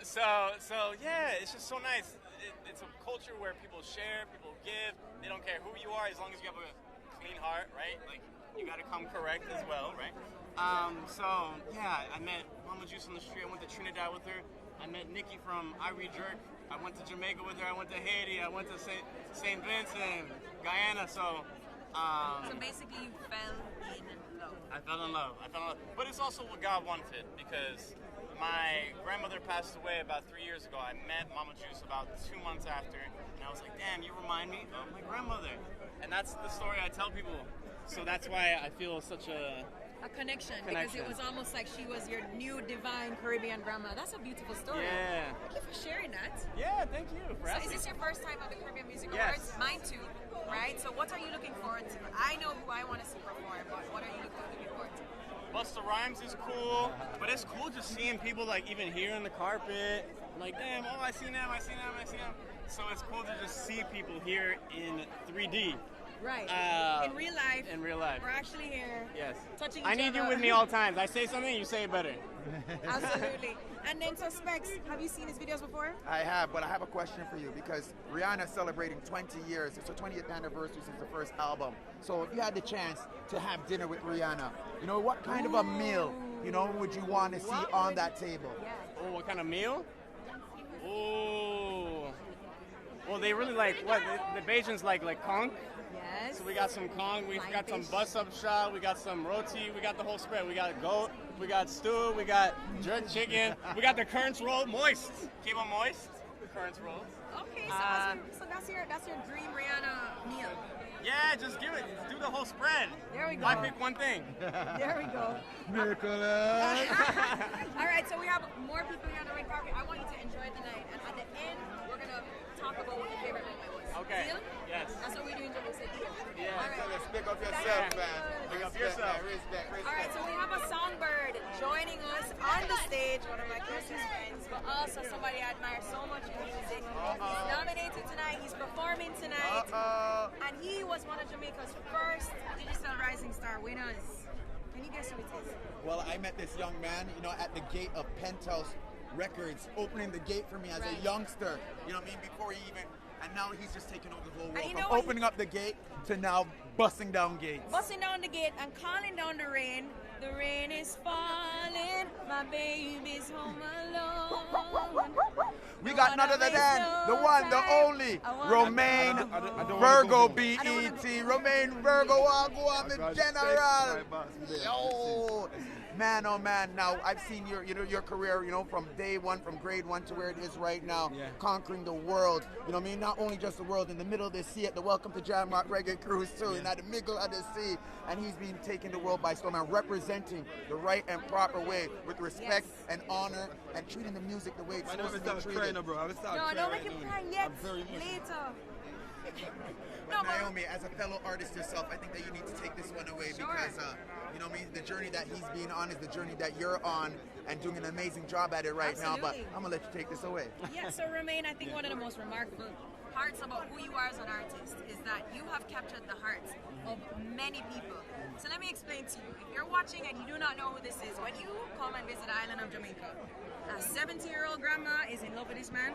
S3: So yeah, it's just so nice. It's a culture where people share, people give. They don't care who you are as long as you have a clean heart, right? Like you gotta come correct as well, right? So yeah, I met Mama Juice on the street. I went to Trinidad with her. I met Nikki from Irie Jerk. I went to Jamaica with her. I went to Haiti. I went to St. Vincent, Guyana. So
S1: basically, you fell in love.
S3: I fell in love. But it's also what God wanted because my grandmother passed away about 3 years ago. I met Mama Juice about 2 months after, and I was like, damn, you remind me of my grandmother. And that's the story I tell people. So that's why I feel such a
S1: connection, because it was almost like she was your new divine Caribbean grandma. That's a beautiful story.
S3: Yeah.
S1: Thank you for sharing that.
S3: Yeah, thank you for asking.
S1: So is this your first time at the Caribbean Music
S3: Yes.
S1: Awards? Mine too, right? So what are you looking forward to? I know who I want to see perform, but what are you looking forward to?
S3: Busta Rhymes is cool, but it's cool just seeing people like even here on the carpet. Like, damn, oh, I seen them. So it's cool to just see people here in 3D.
S1: Right. In real life.
S3: In real life.
S1: We're actually here.
S3: Yes.
S1: Touching
S3: I
S1: each
S3: need you
S1: other.
S3: with me all times. I say something, you say it better.
S1: Absolutely. And then, so Specs, have you seen his videos before?
S2: I have, but I have a question for you because Rihanna's celebrating 20 years. It's her 20th anniversary since the first album. So if you had the chance to have dinner with Rihanna, you know, what kind of a meal, you know, would you want to see on that table?
S3: Oh, what kind of meal? Oh. Well, they really like, what, the Bajans like conch?
S1: Yes.
S3: So we got some conch, we got some bus-up shot, we got some roti, we got the whole spread. We got goat, we got stew, we got jerk chicken, we got the currants roll, moist. Keep them moist, the currants rolls.
S1: Okay, so that's your dream Rihanna meal.
S3: Yeah, just give it, do the whole spread.
S1: There we go.
S3: Why pick one thing?
S1: There we go.
S3: Nicholas.
S1: All right, so we have more people here on the red carpet. I want you to enjoy the night, and at the end, we're gonna talk about what your favorite moment was.
S3: Okay.
S1: Deal?
S3: Yes.
S1: That's what we do in Jamaica.
S2: Yeah,
S1: All right.
S2: so let's pick up yourself, man.
S3: Pick up yourself.
S2: Respect.
S1: All right, so we have a songbird joining us on the stage, one of my closest friends, but also somebody I admire so much in music. He's nominated tonight, he's performing tonight, and he was one of Jamaica's first digital rising star winners. Can you guess who it is?
S2: Well, I met this young man, you know, at the gate of Penthouse Records, opening the gate for me as a youngster. You know what I mean? Before he even And now he's just taking over the whole world.
S1: And you
S2: From
S1: know what?
S2: opening up the gate to now busting down gates.
S1: Busting down the gate and calling down the rain. The rain is falling, my baby's home alone.
S2: We got none other than the one, the only, Romaine Virgo BET. Romaine Virgo, Wagwan, the general. Yo, man, oh man. Now I've seen your career, from day one, from grade one to where it is right now, conquering the world. You know what I mean? Not only just the world, in the middle of the sea at the Welcome to Jam Rock Reggae Cruise too, in the middle of the sea. And he's been taking the world by storm and representing the right and proper way with respect and honor and treating the music the way it's supposed to be treated.
S1: No, don't make him cry yet. Later.
S2: But Naomi, as a fellow artist yourself, I think that you need to take this one away because, you know what I mean, the journey that he's been on is the journey that you're on and doing an amazing job at it right now. But I'm going to let you take this away.
S1: Yeah, so Romaine, I think one of the most remarkable parts about who you are as an artist is that you have captured the hearts of many people. So let me explain to you. If you're watching and you do not know who this is, when you come and visit the island of Jamaica, a 70-year-old grandma is in love with this man,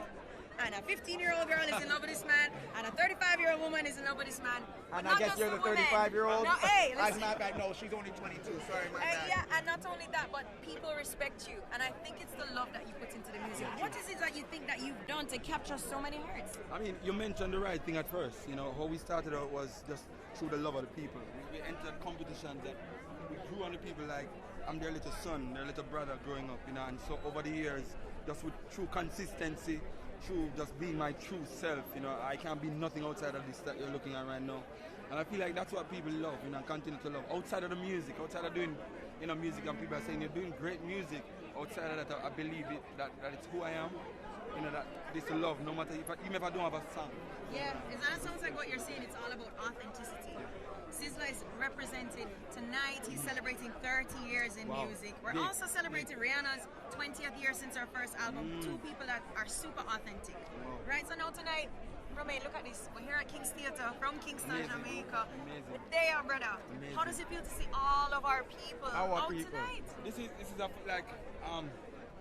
S1: and a 15-year-old girl is in love with this man, and a 35-year-old woman is in love with this man.
S2: And I guess you're the 35-year-old?
S1: No, hey,
S2: That's not bad. No, she's only 22. Sorry, my bad.
S1: Yeah, and not only that, but people respect you. And I think it's the love that you put into the music. What is it that you think that you've done to capture so many hearts?
S4: I mean, you mentioned the right thing at first. How we started out was just through the love of the people. We entered competitions that we grew on the people like I'm their little son, their little brother growing up, and so over the years, just through consistency, through just being my true self, I can't be nothing outside of this that you're looking at right now. And I feel like that's what people love, and continue to love. Outside of the music, outside of doing, music, and people are saying you're doing great music, outside of that, I believe that it's who I am, that this love, no matter even if I don't have a song.
S1: Yeah, that sounds like what you're saying. It's all about authenticity. Sizzler is represented tonight. He's celebrating 30 years in music. We're also celebrating Rihanna's 20th year since her first album. Two people that are super authentic. Right, so now tonight, Romaine, look at this. We're here at King's Theatre from Kingston, Jamaica. We're there, brother. How does it feel to see all of our people out tonight?
S4: This is like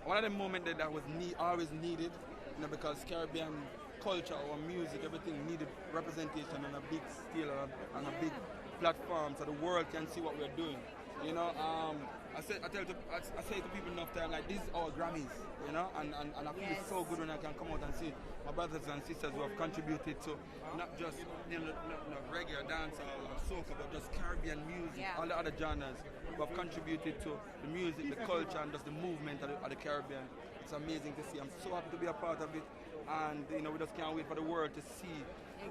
S4: one of the moments that was always needed, because Caribbean culture or music, everything needed representation on a big scale, on a big platform, so the world can see what we're doing. I say to people enough time, like, these are our Grammys, and I feel so good when I can come out and see my brothers and sisters who have contributed to not just reggae or dance or soca, but just Caribbean music, all the other genres who have contributed to the music, the culture, and just the movement of the Caribbean. It's amazing to see. I'm so happy to be a part of it. And we just can't wait for the world to see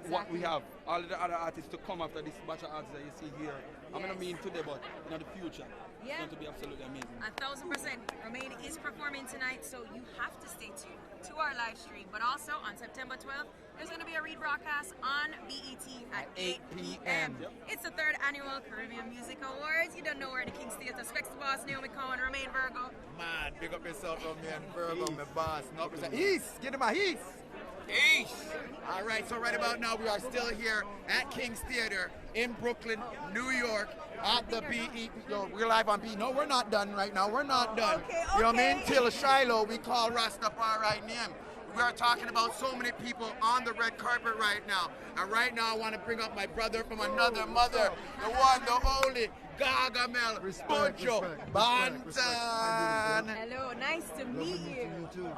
S4: what we have. All the other artists to come after this batch of artists that you see here. I'm going to mean today, but in the future, it's going to be absolutely amazing.
S1: 1,000%. Romaine is performing tonight, so you have to stay tuned to our live stream. But also on September 12th, there's going to be a rebroadcast on BET at 8 p.m.
S4: Yep.
S1: It's the 3rd annual Caribbean Music Awards. You don't know where the King's Theatre. Specs the boss, Naomi Cohen, Romaine Virgo.
S2: Man, big up yourself, Romaine Virgo, my boss. No, East, get him a East. East. All right, so right about now we are still here at King's Theatre in Brooklyn, New York, at the BET. We're live on BET. No, we're not done right now. We're not done.
S1: Okay.
S2: You know what I mean? Till Shiloh, we call Rastafari name. We are talking about so many people on the red carpet right now. And right now I want to bring up my brother from another mother, the one, the only, Gargamel, Buju Banton.
S1: Hello, nice to meet you.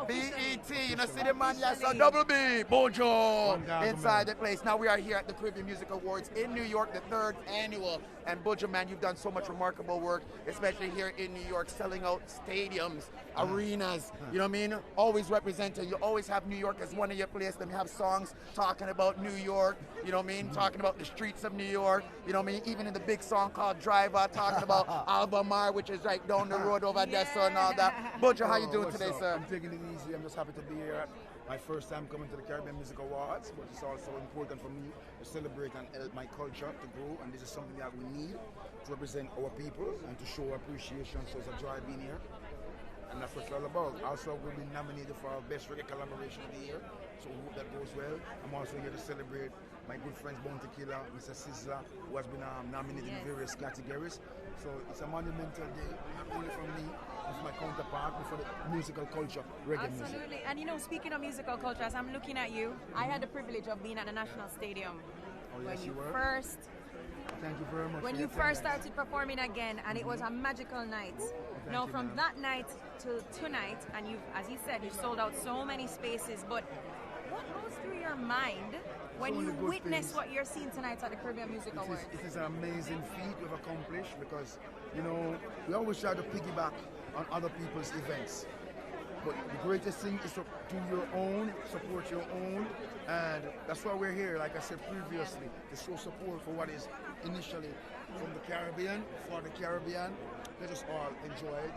S2: BET, you know, see the man, yes, a double B, Buju, inside the place. Now we are here at the Caribbean Music Awards in New York, the 3rd annual. And Buju, man, you've done so much remarkable work, especially here in New York, selling out stadiums, arenas, you know what I mean? Always representing. You always have New York as one of your places. Then you have songs talking about New York, you know what I mean? Talking about the streets of New York, you know what I mean? Even in the big song called Driver, talking about Albemarle, which is right down the road over there, so and all that. Buju, how you doing today, sir?
S10: I'm taking it easy. I'm just happy to be here. My first time coming to the Caribbean Music Awards, but it's also important for me to celebrate and help my culture to grow, and this is something that we need to represent our people and to show appreciation. So it's a joy being here, and that's what it's all about. Also, we've been nominated for our Best Reggae Collaboration of the Year, so we hope that goes well. I'm also here to celebrate
S5: my good friends Bounty Killer, Mr. Sizzler, who has been nominated in various categories. So it's a monumental day, not only for me, but for my counterpart, but for the musical culture, reggae music.
S1: Absolutely. And you know, speaking of musical culture, as I'm looking at you, I had the privilege of being at the National Stadium when you first.
S5: Thank you very much.
S1: When you first started performing again, and it was a magical night. Now, from that night to tonight, and you've, as you said, you've sold out so many spaces. But what goes through your mind when you witness what you're seeing tonight at the Caribbean Music Awards?
S5: It is an amazing feat we've accomplished because, you know, we always try to piggyback on other people's events. But the greatest thing is to do your own, support your own, and that's why we're here, like I said previously, to show support for what is initially from the Caribbean, for the Caribbean. Let us all enjoy it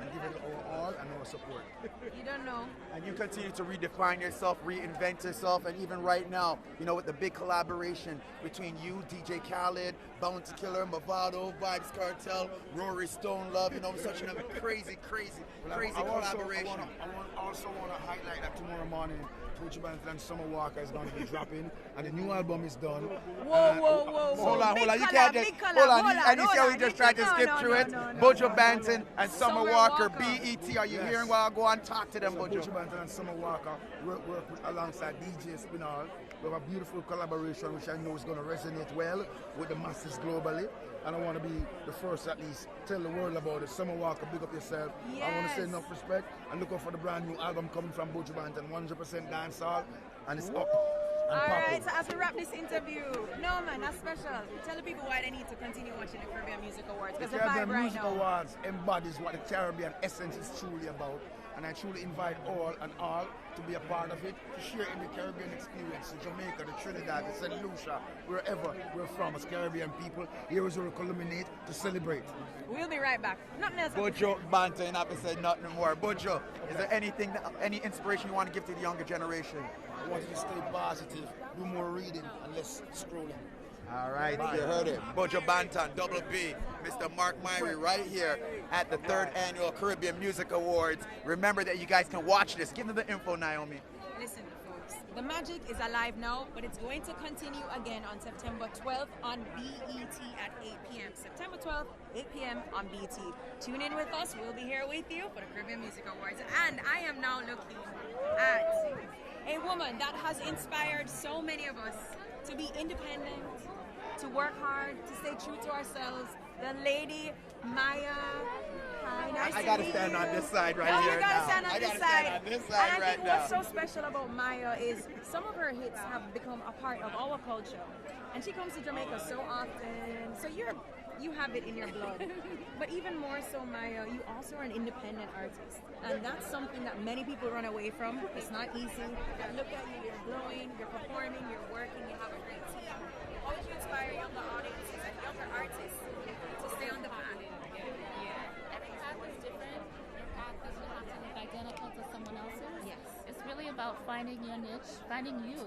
S5: and give it our all and our support.
S1: You don't know.
S2: And you continue to redefine yourself, reinvent yourself, and even right now, you know, with the big collaboration between you, DJ Khaled, Bounty Killer, Movado, Vibes Cartel, Rory Stone Love, you know, such a crazy collaboration.
S5: I also want to highlight that tomorrow morning, Buju Banton and Summer Walker is going to be dropping, and the new album is done.
S2: Whoa. Hold on. You can't just, hold on. And you see how we just tried to skip through it? Buju Banton and Summer Walker, BET. Are you hearing while I go and talk to them, Buju?
S5: Buju Banton and Summer Walker work alongside DJ Spinal. We have a beautiful collaboration which I know is going to resonate well with the masses globally. And I want to be the first, at least, tell the world about it. Summer Walker, big up yourself.
S1: Yes.
S5: I want to say enough respect and look out for the brand new album coming from Buju Banton, 100% dancehall, and it's up.
S1: All right, so as we wrap this interview, no man, that's special. Tell the people why they need to continue watching the Caribbean Music Awards.
S5: The
S1: Because the
S5: Caribbean
S1: vibe right
S5: Music
S1: now.
S5: Awards embodies what the Caribbean essence is truly about. And I truly invite all to be a part of it, to share in the Caribbean experience, in Jamaica, the Trinidad, the St. Lucia, wherever we're from as Caribbean people. Here is where we culminate to celebrate.
S1: We'll be right back. Nothing else.
S2: Buju Banton, I said nothing more. Buju, is there any inspiration you want to give to the younger generation?
S5: I want you to stay positive, do more reading, and less scrolling.
S2: All right, you heard it. Buju Banton, Double B, Mr. Mark Myrie, right here at the 3rd Annual Caribbean Music Awards. Remember that you guys can watch this. Give them the info, Naomi.
S1: Listen, folks, the magic is alive now, but it's going to continue again on September 12th on BET at 8 p.m. September 12th, 8 p.m. on BET. Tune in with us. We'll be here with you for the Caribbean Music Awards. And I am now looking at a woman that has inspired so many of us to be independent, to work hard, to stay true to ourselves. The lady Maya. Hi, nice
S2: I
S1: to
S2: gotta
S1: meet
S2: stand
S1: you.
S2: on this side right
S1: No,
S2: here.
S1: you gotta
S2: now.
S1: stand on
S2: I
S1: this
S2: gotta
S1: side.
S2: stand on this
S1: And
S2: side
S1: I
S2: right
S1: think
S2: now.
S1: what's so special about Maya is some of her hits have become a part of our culture. And she comes to Jamaica so often. So you have it in your blood. But even more so, Maya, you also are an independent artist. And that's something that many people run away from. It's not easy. Look at you, you're glowing, you're performing, you're working, you have a great team. How would you inspire younger audiences and younger artists to stay on the path?
S22: Every path is different. Your path doesn't have to look identical to someone else's.
S1: Yes.
S22: It's really about finding your niche, finding you,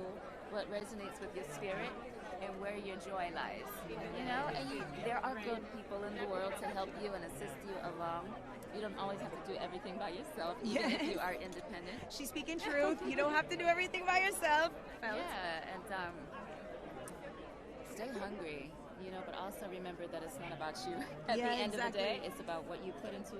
S22: what resonates with your spirit, and where your joy lies. You know, and there are good people in the world to help you and assist you along. You don't always have to do everything by yourself, even if you are independent.
S1: She's speaking truth. You don't have to do everything by yourself.
S22: Yeah, and stay hungry, you know, but also remember that it's not about you. At the end of the day, it's about what you put into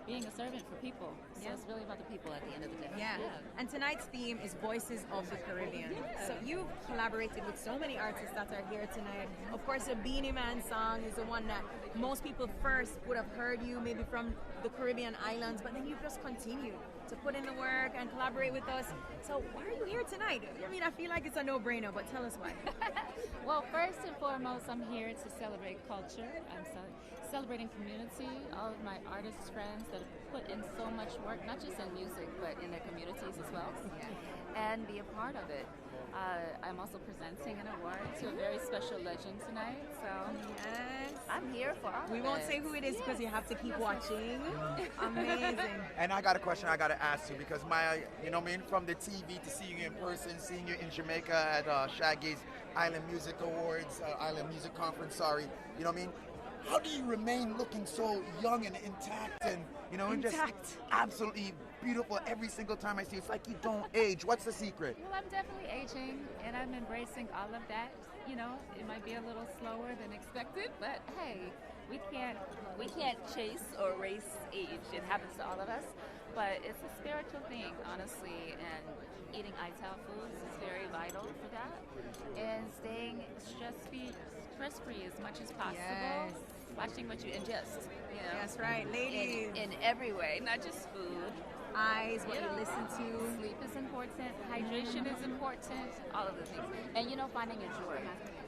S22: being a servant for people. So it's really about the people at the end of the day.
S1: Yeah. And tonight's theme is Voices of the Caribbean. So you've collaborated with so many artists that are here tonight. Of course, the Beanie Man song is the one that most people first would have heard you maybe from the Caribbean islands, but then you've just continued to put in the work and collaborate with us. So why are you here tonight? I mean, I feel like it's a no-brainer, but tell us why.
S22: Well, first and foremost, I'm here to celebrate culture. I'm celebrating community, all of my artist friends that have put in so much work, not just in music, but in their communities as well, and be a part of it. I'm also presenting an award to a very special legend tonight, so I'm here for all
S1: We
S22: of
S1: won't
S22: it.
S1: say who it is because you have to keep watching. Amazing.
S2: And I got a question I got to ask you because Maya, you know what I mean, from the TV to seeing you in person, seeing you in Jamaica at Shaggy's Island Music Awards, Island Music Conference, sorry, you know what I mean? How do you remain looking so young and intact and, you know, and just absolutely beautiful every single time I see you. It's like you don't age. What's the secret?
S22: Well, I'm definitely aging, and I'm embracing all of that. You know, it might be a little slower than expected, but hey, we can't chase or race age. It happens to all of us, but it's a spiritual thing, honestly, and eating ITAL foods is very vital for that, and staying stress-free as much as possible.
S6: Yes.
S22: Watching what you ingest, you know.
S6: That's right, ladies.
S22: In every way, not just food.
S6: Eyes, what you listen to.
S22: Sleep is important. Hydration is important. All of the things. And you know, finding your joy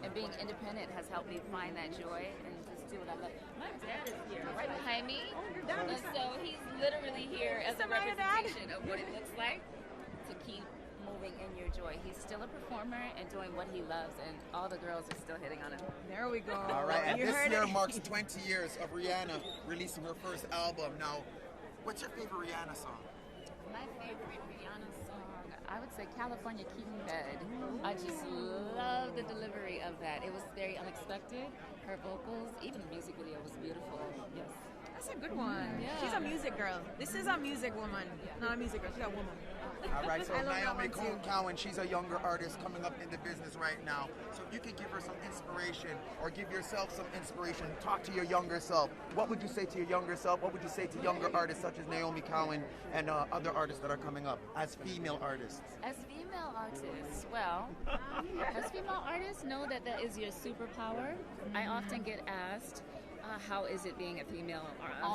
S22: and being independent has helped me find that joy and just do what I love. My dad is here, right behind me, and so he's literally here as a representation of what it looks like to keep moving in your joy. He's still a performer and doing what he loves, and all the girls are still hitting on him.
S6: There we go.
S2: All right, and this year marks 20 years of Rihanna releasing her first album. Now, what's your favorite Rihanna song?
S22: My favorite Rihanna song, I would say California King Bed. I just love the delivery of that. It was very unexpected. Her vocals, even the music video was beautiful. Yes.
S6: That's a good one.
S22: Yeah.
S6: She's a music girl. This is a music woman. Not a music girl. She's a woman.
S2: All right, so
S6: I love
S2: Naomi
S6: that one too.
S2: Cowan, she's a younger artist coming up in the business right now. So if you could give her some inspiration or give yourself some inspiration, talk to your younger self. What would you say to your younger self? What would you say to younger artists such as Naomi Cowan and other artists that are coming up as female artists?
S22: As female artists, well, as female artists, know that that is your superpower. I often get asked, how is it being a female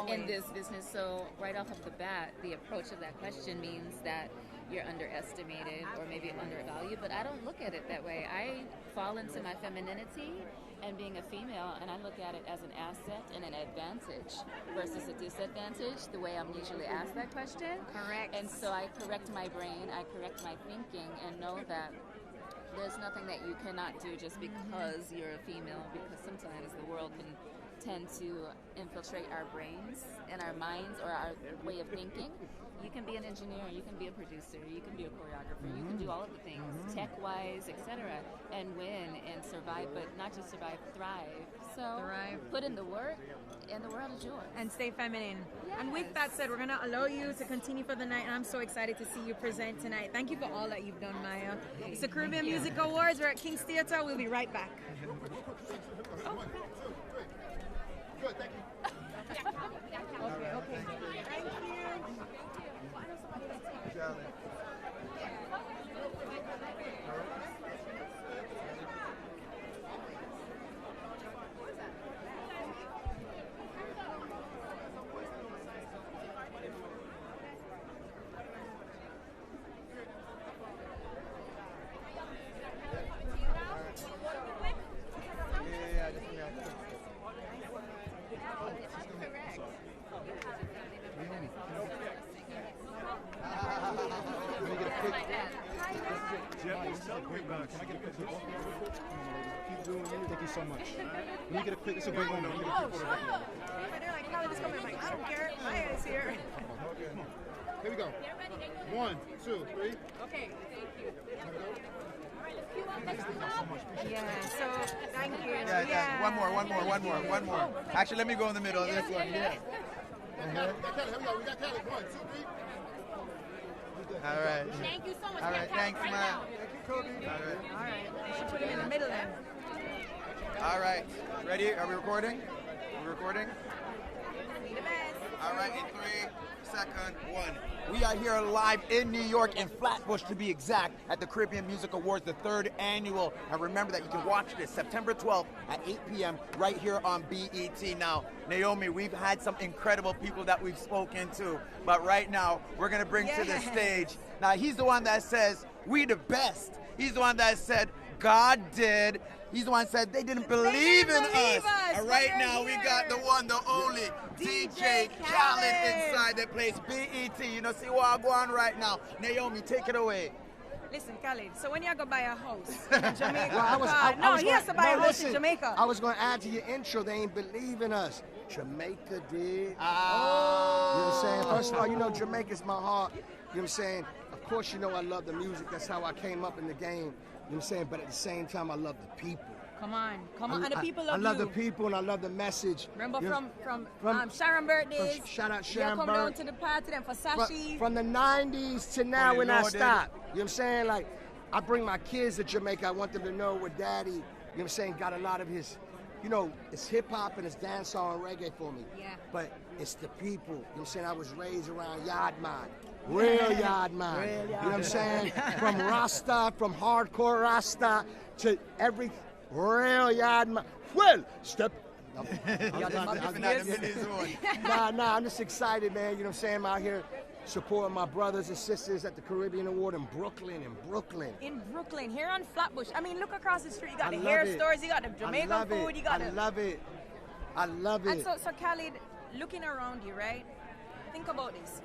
S22: in this business? So right off of the bat, the approach of that question means that you're underestimated or maybe undervalued, but I don't look at it that way. I fall into my femininity and being a female, and I look at it as an asset and an advantage versus a disadvantage, the way I'm usually asked that question.
S6: Correct.
S22: And so I correct my brain, I correct my thinking, and know that there's nothing that you cannot do just because you're a female, because sometimes the world can tend to infiltrate our brains and our minds or our way of thinking. You can be an engineer, you can be a producer, you can be a choreographer, you can do all of the things, tech-wise, etc., and win and survive, but not just survive, thrive. So put in the work, and the world is yours.
S6: And stay feminine.
S22: Yes.
S6: And with that said, we're going to allow you to continue for the night, and I'm so excited to see you present tonight. Thank you for all that you've done, Maya. It's the Caribbean Music Awards. We're at King's Theatre. We'll be right back.
S8: Good, thank you.
S6: Okay. Thank you.
S8: Thank you so much. Let me get a quick, it's a great moment.
S6: They're like, Khaled is coming. I'm like, I don't care. Maya is here.
S8: Here we go. 1, 2, 3.
S6: Okay, thank you. Yeah, so thank you.
S2: Yeah. One more. Actually, let me go in the middle of this one. Yeah.
S8: Here we go. We got Khaled. 1, 2, 3.
S2: All right.
S6: Thank you so much.
S2: All right, thanks,
S6: right
S2: man.
S6: now.
S8: Thank you, Kobe.
S2: All right.
S6: You should put him in the middle then.
S2: All right. Ready? Are we recording? We're recording?
S6: Be the best.
S2: All right, in 3, 2, 1. We are here live in New York, in Flatbush to be exact, at the Caribbean Music Awards, the 3rd annual. And remember that you can watch this September 12th at 8 p.m. right here on BET. Now, Naomi, we've had some incredible people that we've spoken to, but right now we're going to bring to the stage. Now, he's the one that says, we the best. He's the one that said, God did. He's the one that said they didn't believe in us. And right now we got the one, the only DJ Khaled inside the place. BET, you know, see what going on right now. Naomi, take it away.
S6: Listen, Khaled, so when you go buy a house in Jamaica,
S7: Well,
S6: he has to buy a house in Jamaica.
S7: I was going to add to your intro, they ain't believe in us. Jamaica did. You know what I'm saying? First of all, you know, Jamaica's my heart. You know what I'm saying? Of course, you know I love the music. That's how I came up in the game. You know what I'm saying? But at the same time, I love the people.
S6: Come on. And the people
S7: I
S6: love
S7: love
S6: you.
S7: the people and I love the message.
S6: Remember
S7: You know,
S6: from Sharon birthdays.
S7: Shout out Sharon
S6: come down to the party then for Sashi.
S7: From the 90s to now when I stop. You know what I'm saying? Like, I bring my kids to Jamaica. I want them to know where Daddy, you know what I'm saying, got a lot of his, you know, it's hip hop and it's dancehall and reggae for me.
S6: Yeah.
S7: But it's the people. You know what I'm saying? I was raised around yard man. Real yard man. You know what I'm saying? From Rasta, from hardcore Rasta to every real yard man. Well, step. Nah, I'm just excited, man. You know what I'm saying? I'm out here supporting my brothers and sisters at the Caribbean Award in Brooklyn.
S6: In Brooklyn, here on Flatbush. I mean, look across the street. You got
S7: I
S6: the
S7: love
S6: hair
S7: it.
S6: stores, you got the Jamaican food, you got
S7: I love it. I love it.
S6: And so Khaled, looking around you, right? Think about this.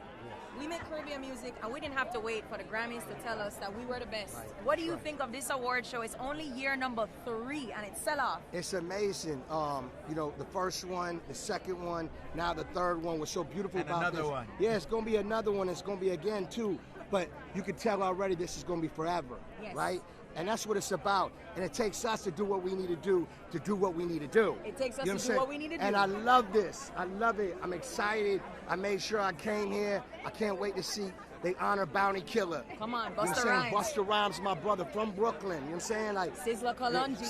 S6: We make Caribbean music, and we didn't have to wait for the Grammys to tell us that we were the best.
S7: Right.
S6: What do you think of this award show? It's only year number 3, and it's sell off.
S7: It's amazing. You know, the first one, the second one, now the third one was so beautiful
S9: And
S7: about
S9: another
S7: this.
S9: one.
S7: Yeah, it's gonna be another one. It's gonna be again too. But you can tell already this is gonna be forever, right? And that's what it's about. And it takes us to do what we need to do what we need to do.
S6: It takes us
S7: You know
S6: to do what we need to do.
S7: And I love this. I love it. I'm excited. I made sure I came here. I can't wait to see they honor Bounty Killer.
S6: Come on,
S7: You know what I'm
S6: Busta
S7: saying?
S6: Rhymes.
S7: Busta Rhymes, my brother from Brooklyn. You know what I'm saying? Like
S6: Sizzler Kalonji.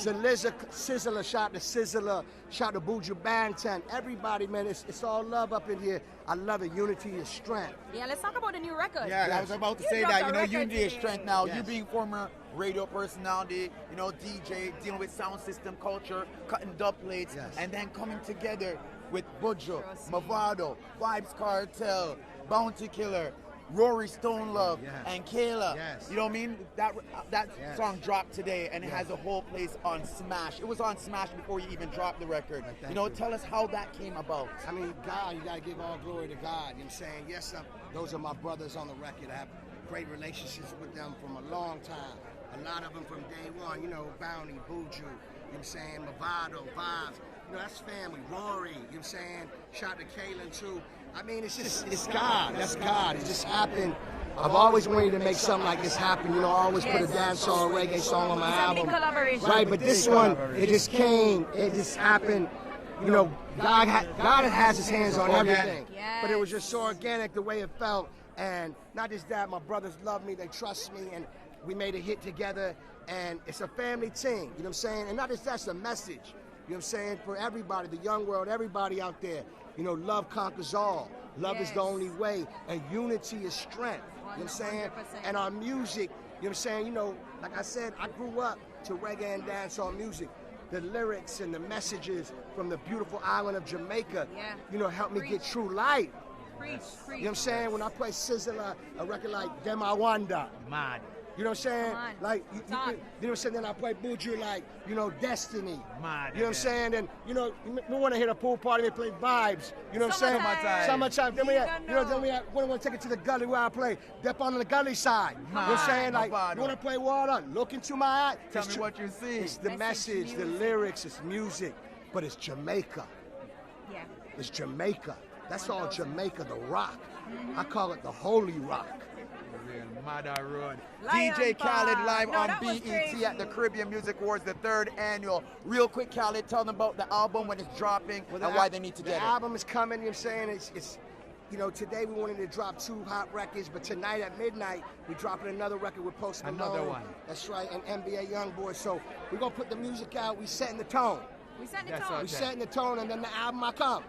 S7: Sizzler, shout to Sizzler, shout to Buju Banton. Everybody, man, it's all love up in here. I love it. Unity is strength.
S6: Yeah, let's talk about the new record.
S9: Yeah, I was about to say that. You know, unity is strength now.
S7: Yes.
S9: You being former radio personality, you know, DJ, dealing with sound system culture, cutting dub plates,
S7: Yes.
S9: and then coming together with Buju, Mavado, Vibes Cartel, Bounty Killer, Rory Stone Love, and Kayla.
S7: Yes.
S9: You know what I mean? That
S7: Yes.
S9: song dropped today, and it
S7: Yes.
S9: has a whole place on Smash. It was on Smash before you even dropped the record.
S7: Thank
S9: You know,
S7: you.
S9: tell us how that came about.
S7: I mean, God, you gotta give all glory to God. You know what I'm saying? Yes, those are my brothers on the record. I have great relationships with them from a long time. A lot of them from day one, you know, Bounty, Buju, you know what I'm saying, Mavado, Vibes. You know, that's family. Rory, you know what I'm saying? Shout to Kalen too. I mean, it's God. That's God. It just happened. I've always wanted to make something like this happen. You know, I always put a dancehall reggae song on my album. Right, but this one, it just came. It just happened. You know, God has his hands on everything. But it was just so organic the way it felt. And not just that, my brothers love me, they trust me, and we made a hit together. And it's a family thing, you know what I'm saying? And not just that's a message, you know what I'm saying, for everybody, the young world, everybody out there. You know, love conquers all. Love is the only way, and unity is strength. You know what I'm saying?
S6: 100%.
S7: And our music, you know what I'm saying? You know, like I said, I grew up to reggae and dancehall music. The lyrics and the messages from the beautiful island of Jamaica, you know, helped me get true light.
S6: Preach.
S7: You know what I'm saying? When I play Sizzler, a record like Dem I Wonder.
S9: Mad.
S7: You know what I'm saying?
S6: Come on.
S7: Like, you know what I'm saying? Then I play Buju like, you know, Destiny.
S9: Mad.
S7: You know what I'm saying? And, you know, we want to hit a pool party, we play Vibes. You know what I'm saying? Summertime. Then we want to take it to the gully where I play. Dep on the gully side. You know what I'm saying? Like, you want to play water? Look into my eye.
S9: Tell me what you see.
S7: It's the message, the lyrics, it's music. But it's Jamaica.
S6: Yeah.
S7: It's Jamaica. That's all Jamaica, the rock. I call it the holy rock.
S9: Mother Road.
S6: Lion
S9: DJ Khaled
S6: Bar.
S9: live
S6: No,
S9: on
S6: that was
S9: BET
S6: crazy.
S9: at the Caribbean Music Awards, the 3rd annual. Real quick, Khaled, tell them about the album, when it's dropping, and why they need to get
S7: The
S9: it.
S7: album is coming, you know what I'm saying? It's you know, today we wanted to drop 2 hot records, but tonight at midnight, we're dropping another record with Post Malone.
S9: Another one.
S7: That's right, and NBA Youngboy. So we're going to put the music out, we setting the tone.
S6: We setting the
S9: That's
S6: tone.
S9: all.
S7: We setting the tone, and then the album I come.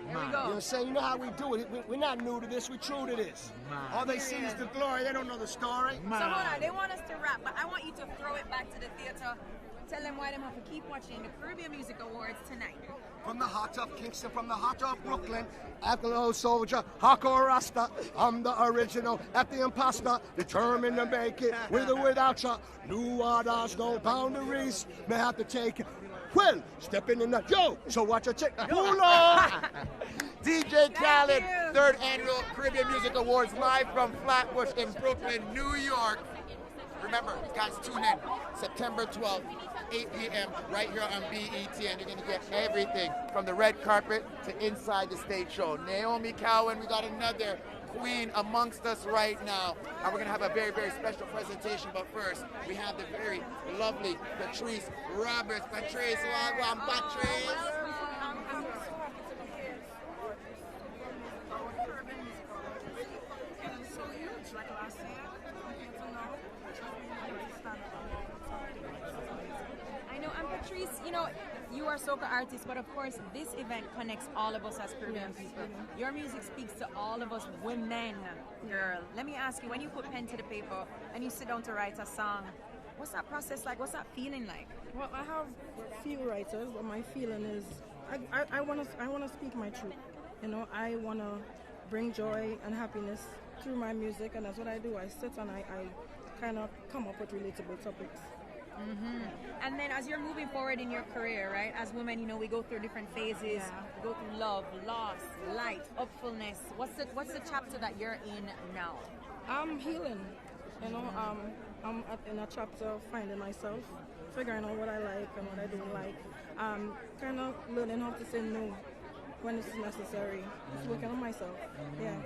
S6: Here we
S7: You know what
S6: go.
S7: I'm saying? You know how we do it. We're not new to this, we're true to this. All they see is the glory, they don't know the story.
S6: So hold on, they want us to rap, but I want you to throw it back to the theater. Tell them why they have to keep watching the Caribbean Music Awards tonight.
S7: From the heart of Kingston, from the heart of Brooklyn, Alcohol soldier, hardcore Rasta. I'm the original, at the imposter, determined to make it with or without ya. New orders, no boundaries, may have to take it. Well, stepping in the so watch your check. Pull on.
S9: DJ Khaled,
S6: you.
S9: 3rd annual Caribbean Music Awards, live from Flatbush in Brooklyn, New York. Remember, guys, tune in September 12th, 8 p.m. right here on BET, and you're going to get everything from the red carpet to inside the stage show. Naomi Cowan, we got another queen amongst us right now. And we're going to have a very, very special presentation. But first, we have the very lovely Patrice Roberts. Patrice, welcome, Patrice.
S6: I know, and Patrice, you know, you are Soca artist, but of course this event connects all of us as Caribbean people. Your music speaks to all of us women, girl. Let me ask you, when you put pen to the paper and you sit down to write a song, what's that process like? What's that feeling like?
S13: Well, I have few writers, but my feeling is I want to speak my truth. You know, I want to bring joy and happiness through my music, and that's what I do. I sit and I kind of come up with relatable topics.
S6: And then as you're moving forward in your career, right, as women, you know, we go through different phases. We go through love, loss, light, upfulness. What's the chapter that you're in now?
S13: I'm healing. You know, I'm in a chapter of finding myself, figuring out what I like and what I don't like. Kind of learning how to say no when it's necessary. Just working on myself. Yeah.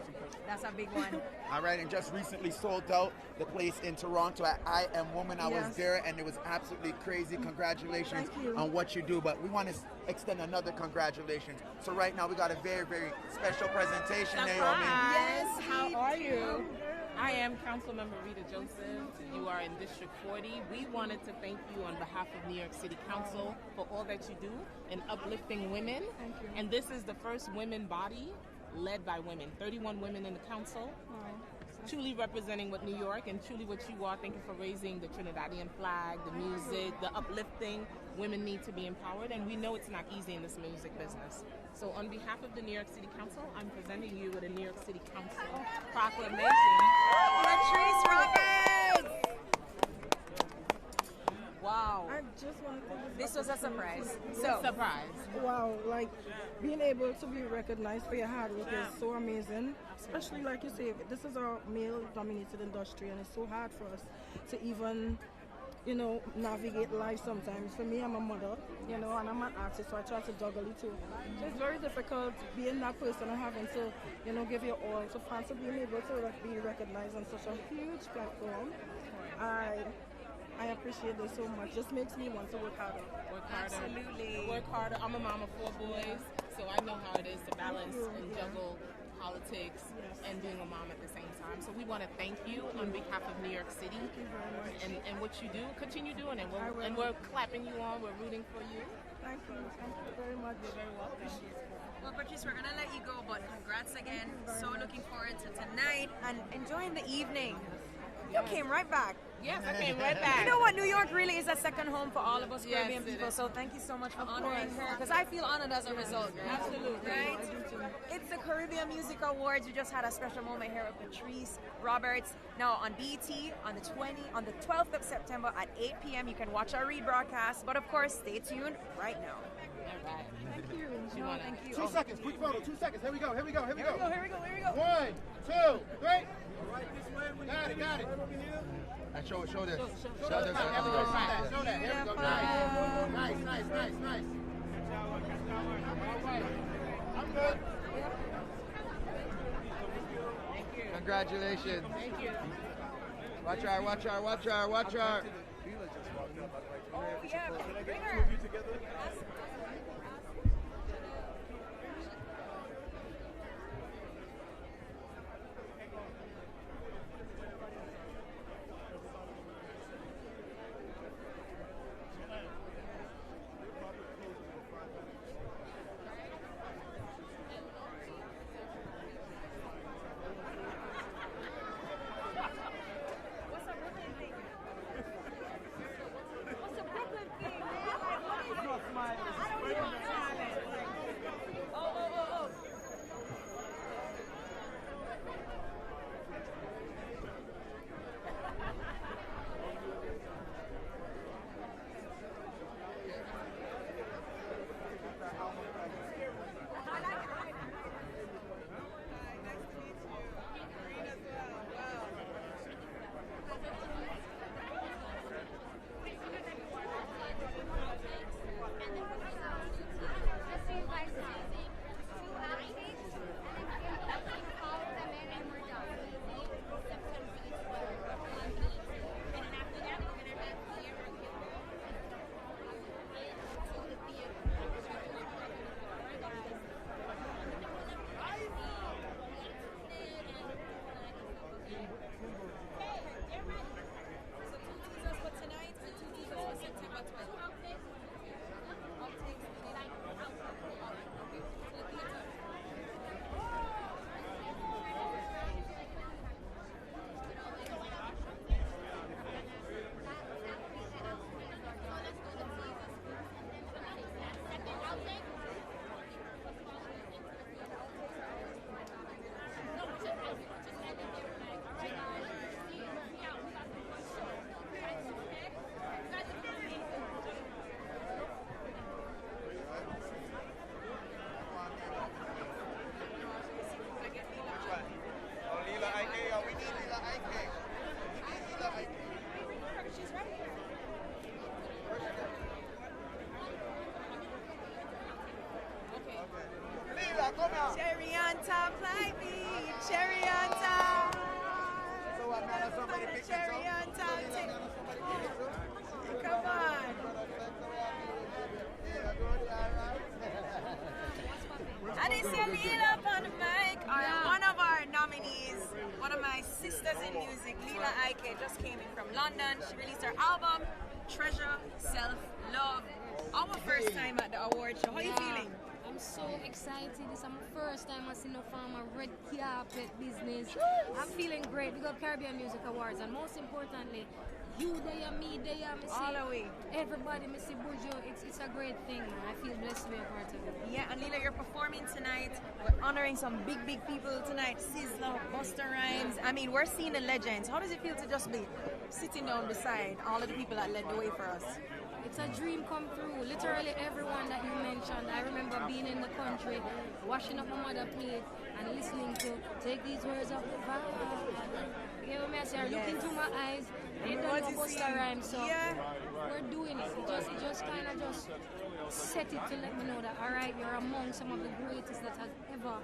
S6: That's a big one.
S9: All right, and just recently sold out the place in Toronto at I Am Woman. I was there, and it was absolutely crazy. Congratulations on what you do. But we want to extend another congratulations. So right now we got a very, very special presentation, Naomi.
S15: Yes, how are you? I am Councilmember Rita Joseph. You are in District 40. We wanted to thank you on behalf of New York City Council for all that you do in uplifting women.
S13: Thank you.
S15: And this is the first women body led by women. 31 women in the council. Truly representing what New York and truly what you are. Thank you for raising the Trinidadian flag, the music, the uplifting. Women need to be empowered, and we know it's not easy in this music business. So on behalf of the New York City Council, I'm presenting you with a New York City Council proclamation.
S6: Patrice Roberts! Wow.
S13: I just want to
S6: This was a surprise.
S15: Surprise.
S13: Wow, like being able to be recognized for your hard work is so amazing. Especially like you say, this is a male-dominated industry, and it's so hard for us to even, you know, navigate life sometimes. For me, I'm a mother, you know, and I'm an artist, so I try to juggle it too. So it's very difficult being that person and having to, you know, give your all. So fancy being able to be recognized on such a huge platform. I appreciate this so much. Just makes me want to work harder.
S15: Work harder.
S6: Absolutely.
S15: Work harder. I'm a mom of 4 boys, so I know how it is to balance and juggle politics and being a mom at the same time. So we want to thank you on behalf of New York City and what you do. Continue doing it. We're clapping you on. We're rooting for you.
S13: Thank you. Thank you very much.
S15: You're very welcome.
S6: Well, Patrice, we're going to let you go, but congrats again. So looking forward to tonight and enjoying the evening. You came right back.
S15: Yes, I came right back.
S6: You know what? New York really is a second home for all of us Caribbean
S15: Yes,
S6: people. So thank you so much for honoring her, because I feel honored as a result.
S15: Absolutely.
S6: Right? It's the Caribbean Music Awards. We just had a special moment here with Patrice Roberts. Now on BET on the 12th of September at 8 p.m. You can watch our rebroadcast. But of course, stay tuned right now.
S15: All right.
S13: Thank you.
S6: No, thank you.
S8: 2 seconds, quick photo, 2 seconds. Here we go, here we go, here we go.
S6: Here we go.
S8: 1, 2, 3. Got it. And show this. Show this. Show that. Here we go. Nice. All right. I'm good. Congratulations.
S15: Thank you.
S8: Watch her.
S6: Oh, yeah. Bring her.
S1: Cherry on top, like me. Cherry on top. Cherry on top. Come on. And it's Leela up on the mic. One of our nominees, one of my sisters in music, Leela Ike, just came in from London. She released her album, Treasure, Self, Love. Our first time at the award show. How are you feeling?
S17: I'm so excited. It's my first time I see no farmer red carpet business. I'm feeling great. We got Caribbean Music Awards, and most importantly, you there, me there, me see
S1: all the way.
S17: Everybody, me see Buju. It's a great thing, man. I feel blessed to be a part of it.
S1: Yeah, and Leela, you're performing tonight. We're honoring some big people tonight. Sizzler, Busta Rhymes. I mean, we're seeing the legends. How does it feel to just be sitting down beside all of the people that led the way for us?
S17: It's a dream come true. Literally everyone that you mentioned. I remember being in the country, washing up my mother's plate and listening to Take These Words Off the Vibe. You know what I say? Look into my eyes. They don't know Busta Rhymes, so we're doing it. It just kind of just set it to let me know that, all right, you're among some of the greatest that has ever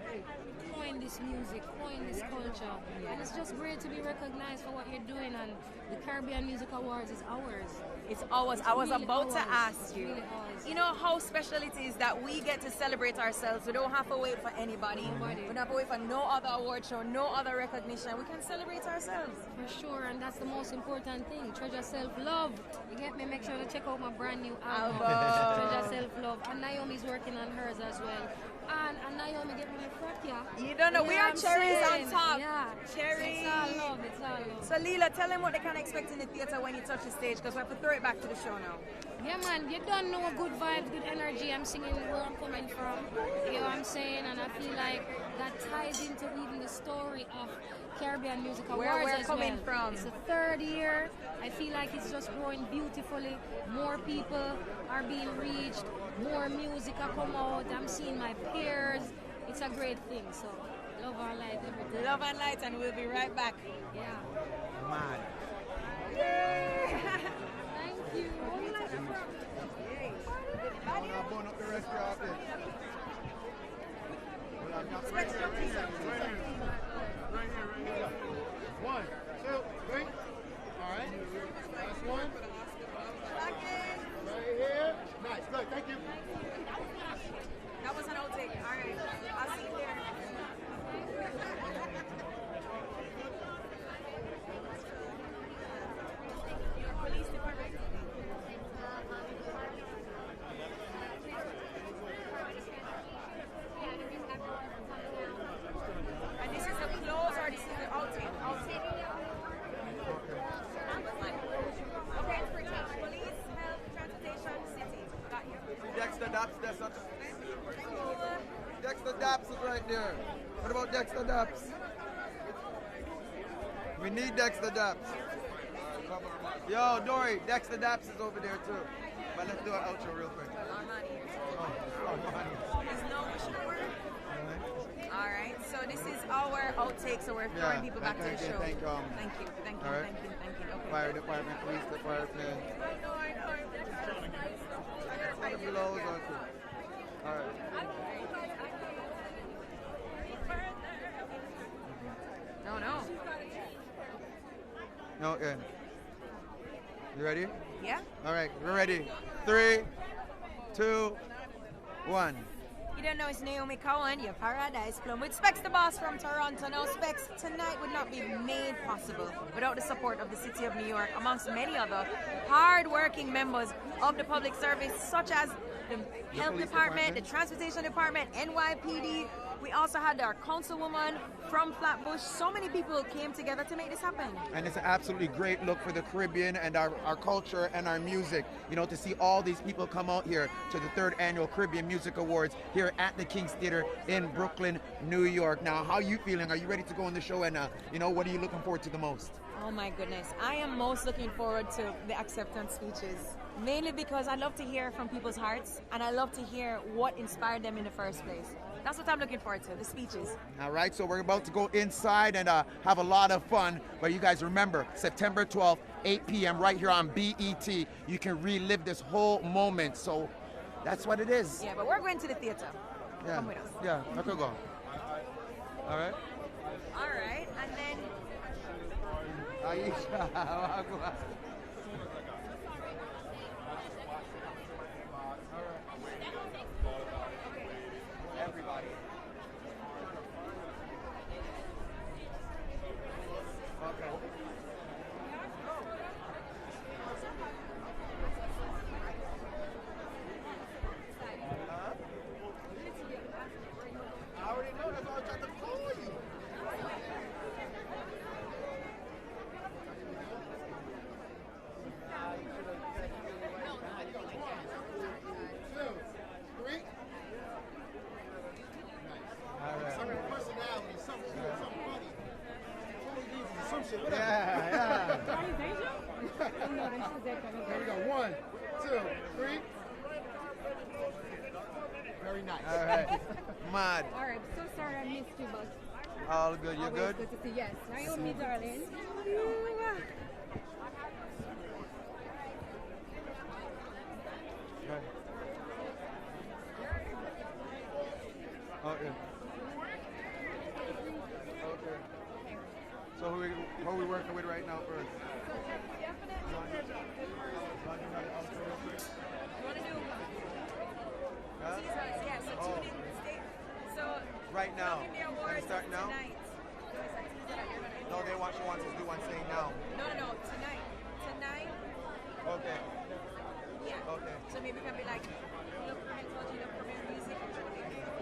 S17: coined this music, coined this culture. And it's just great to be recognized for what you're doing, and the Caribbean Music Awards is ours.
S1: It's ours. I was
S17: really
S1: about to
S17: ours.
S1: ask you.
S17: It's really ours.
S1: You know how special it is that we get to celebrate ourselves. We don't have to wait for anybody. We don't have to wait for no other award show, no other recognition. We can celebrate ourselves.
S17: For sure, and that's the most important thing. Treasure Self-Love. You get me? Make sure to check out my brand new album. Treasure Self-Love. And Naomi's working on hers as well. And Naomi get me a frack, yeah.
S1: You don't know, we are cherries on top.
S17: Yeah.
S1: Cherries.
S17: It's all love, it's all love.
S1: So Leela, tell them what they can expect in the theater when you touch the stage, because we have to throw it back to the show now.
S17: Yeah, man, you don't know good vibes, good energy. I'm singing where I'm coming from. You know what I'm saying? And I feel like that ties into even the story of Caribbean Music Awards
S1: Where we're
S17: as
S1: coming
S17: well.
S1: from.
S17: It's the third year. I feel like it's just growing beautifully. More people are being reached. More music are come out. I'm seeing my peers. It's a great thing. So, love and light everything.
S1: Love and light, and we'll be right back.
S17: Yeah.
S9: Man.
S17: Thank you.
S8: Burn up the restaurant. One, two, three. All right. Last one. Right here. Nice. Good. Thank you.
S1: That was an outtake. All right. I'll see you there. Police department. And this is the close or this is the outtake? Outtake. Okay, it's pretty. Police, health, transportation, city. Got you.
S9: Dexter Daps, Dexter Daps is right there. What about Dexter Daps? We need Dexter Daps. Yo, Dory, Dexter Daps is over there too. But let's do an outro real quick.
S1: All right, so this is our outtake, so we're throwing people back to the show.
S9: Thank you.
S1: Thank you. Okay.
S9: Fire department, police department. Below is okay. All right.
S1: No.
S9: Okay. You ready?
S1: Yeah.
S9: All right, we're ready. 3, 2, 1.
S1: You don't know it's Naomi Cowan, your Paradise Plum. With Specs the Boss from Toronto. Now, Specs, tonight would not be made possible without the support of the City of New York, amongst many other hard-working members of the public service, such as the Health Department, the Transportation Department, NYPD. We also had our councilwoman from Flatbush. So many people came together to make this happen.
S9: And it's an absolutely great look for the Caribbean and our culture and our music. You know, to see all these people come out here to the 3rd Annual Caribbean Music Awards here at the King's Theater in Brooklyn, New York. Now, how are you feeling? Are you ready to go on the show? And, what are you looking forward to the most?
S1: Oh my goodness. I am most looking forward to the acceptance speeches. Mainly because I love to hear from people's hearts, and I love to hear what inspired them in the first place. That's what I'm looking forward to, the speeches.
S9: All right, so we're about to go inside and have a lot of fun. But you guys remember, September 12th, 8 p.m. right here on BET. You can relive this whole moment. So that's what it is.
S1: Yeah, but we're going to the theater.
S9: Yeah.
S6: Come with us.
S9: Yeah, I could go. All right.
S6: All right, and then
S9: Aisha. Everybody. Okay. I already know, that's why I tried to call you.
S8: Yeah. There we go. 1, 2, 3. Very nice.
S9: All right. Mad.
S12: All right, so sorry I missed you, but
S9: All good, you
S12: always
S9: good?
S12: good to see. Yes, Naomi, darling.
S9: Okay. Okay. So who are we working with right now first?
S6: you want to do
S9: Huh?
S6: Sizzlers, yeah, so
S9: Oh.
S6: tune in, stay. So
S9: Right now.
S6: Looking the
S9: Can
S6: awards
S9: we start now?
S6: tonight.
S9: No, they want, she wants us to do one saying now.
S6: No, tonight. Tonight,
S9: Okay.
S6: yeah.
S9: Okay.
S6: So maybe we can be like, look, I told you, look, premiere music,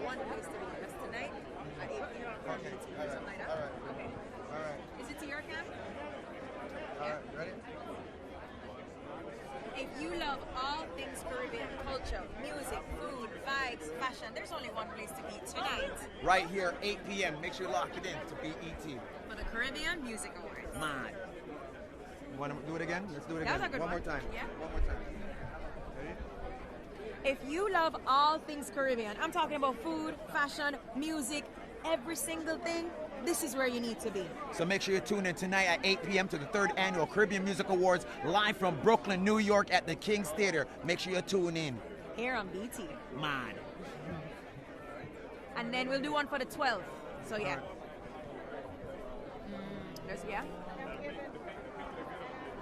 S6: one place to be. That's tonight at 8 p.m.
S9: Okay. All right.
S6: Something like that.
S9: All right.
S6: Okay.
S9: All right.
S6: Is it to your camp?
S9: All right. Ready?
S6: If you love all things Caribbean culture, music, food, vibes, fashion, there's only one place to be tonight
S9: Right here, 8 p.m. Make sure you lock it in to BET.
S6: for the Caribbean Music Awards.
S9: Man. You want to do it again? Let's do it
S6: That
S9: again.
S6: was a good
S9: one
S6: one.
S9: more time.
S6: Yeah.
S9: One more time. Ready?
S6: If you love all things Caribbean, I'm talking about food, fashion, music, every single thing, this is where you need to be.
S9: So make sure you tune in tonight at 8 p.m. to the 3rd Annual Caribbean Music Awards, live from Brooklyn, New York at the King's Theater. Make sure you tune in.
S6: Here on BT.
S9: Man.
S6: And then we'll do one for the 12th. So yeah.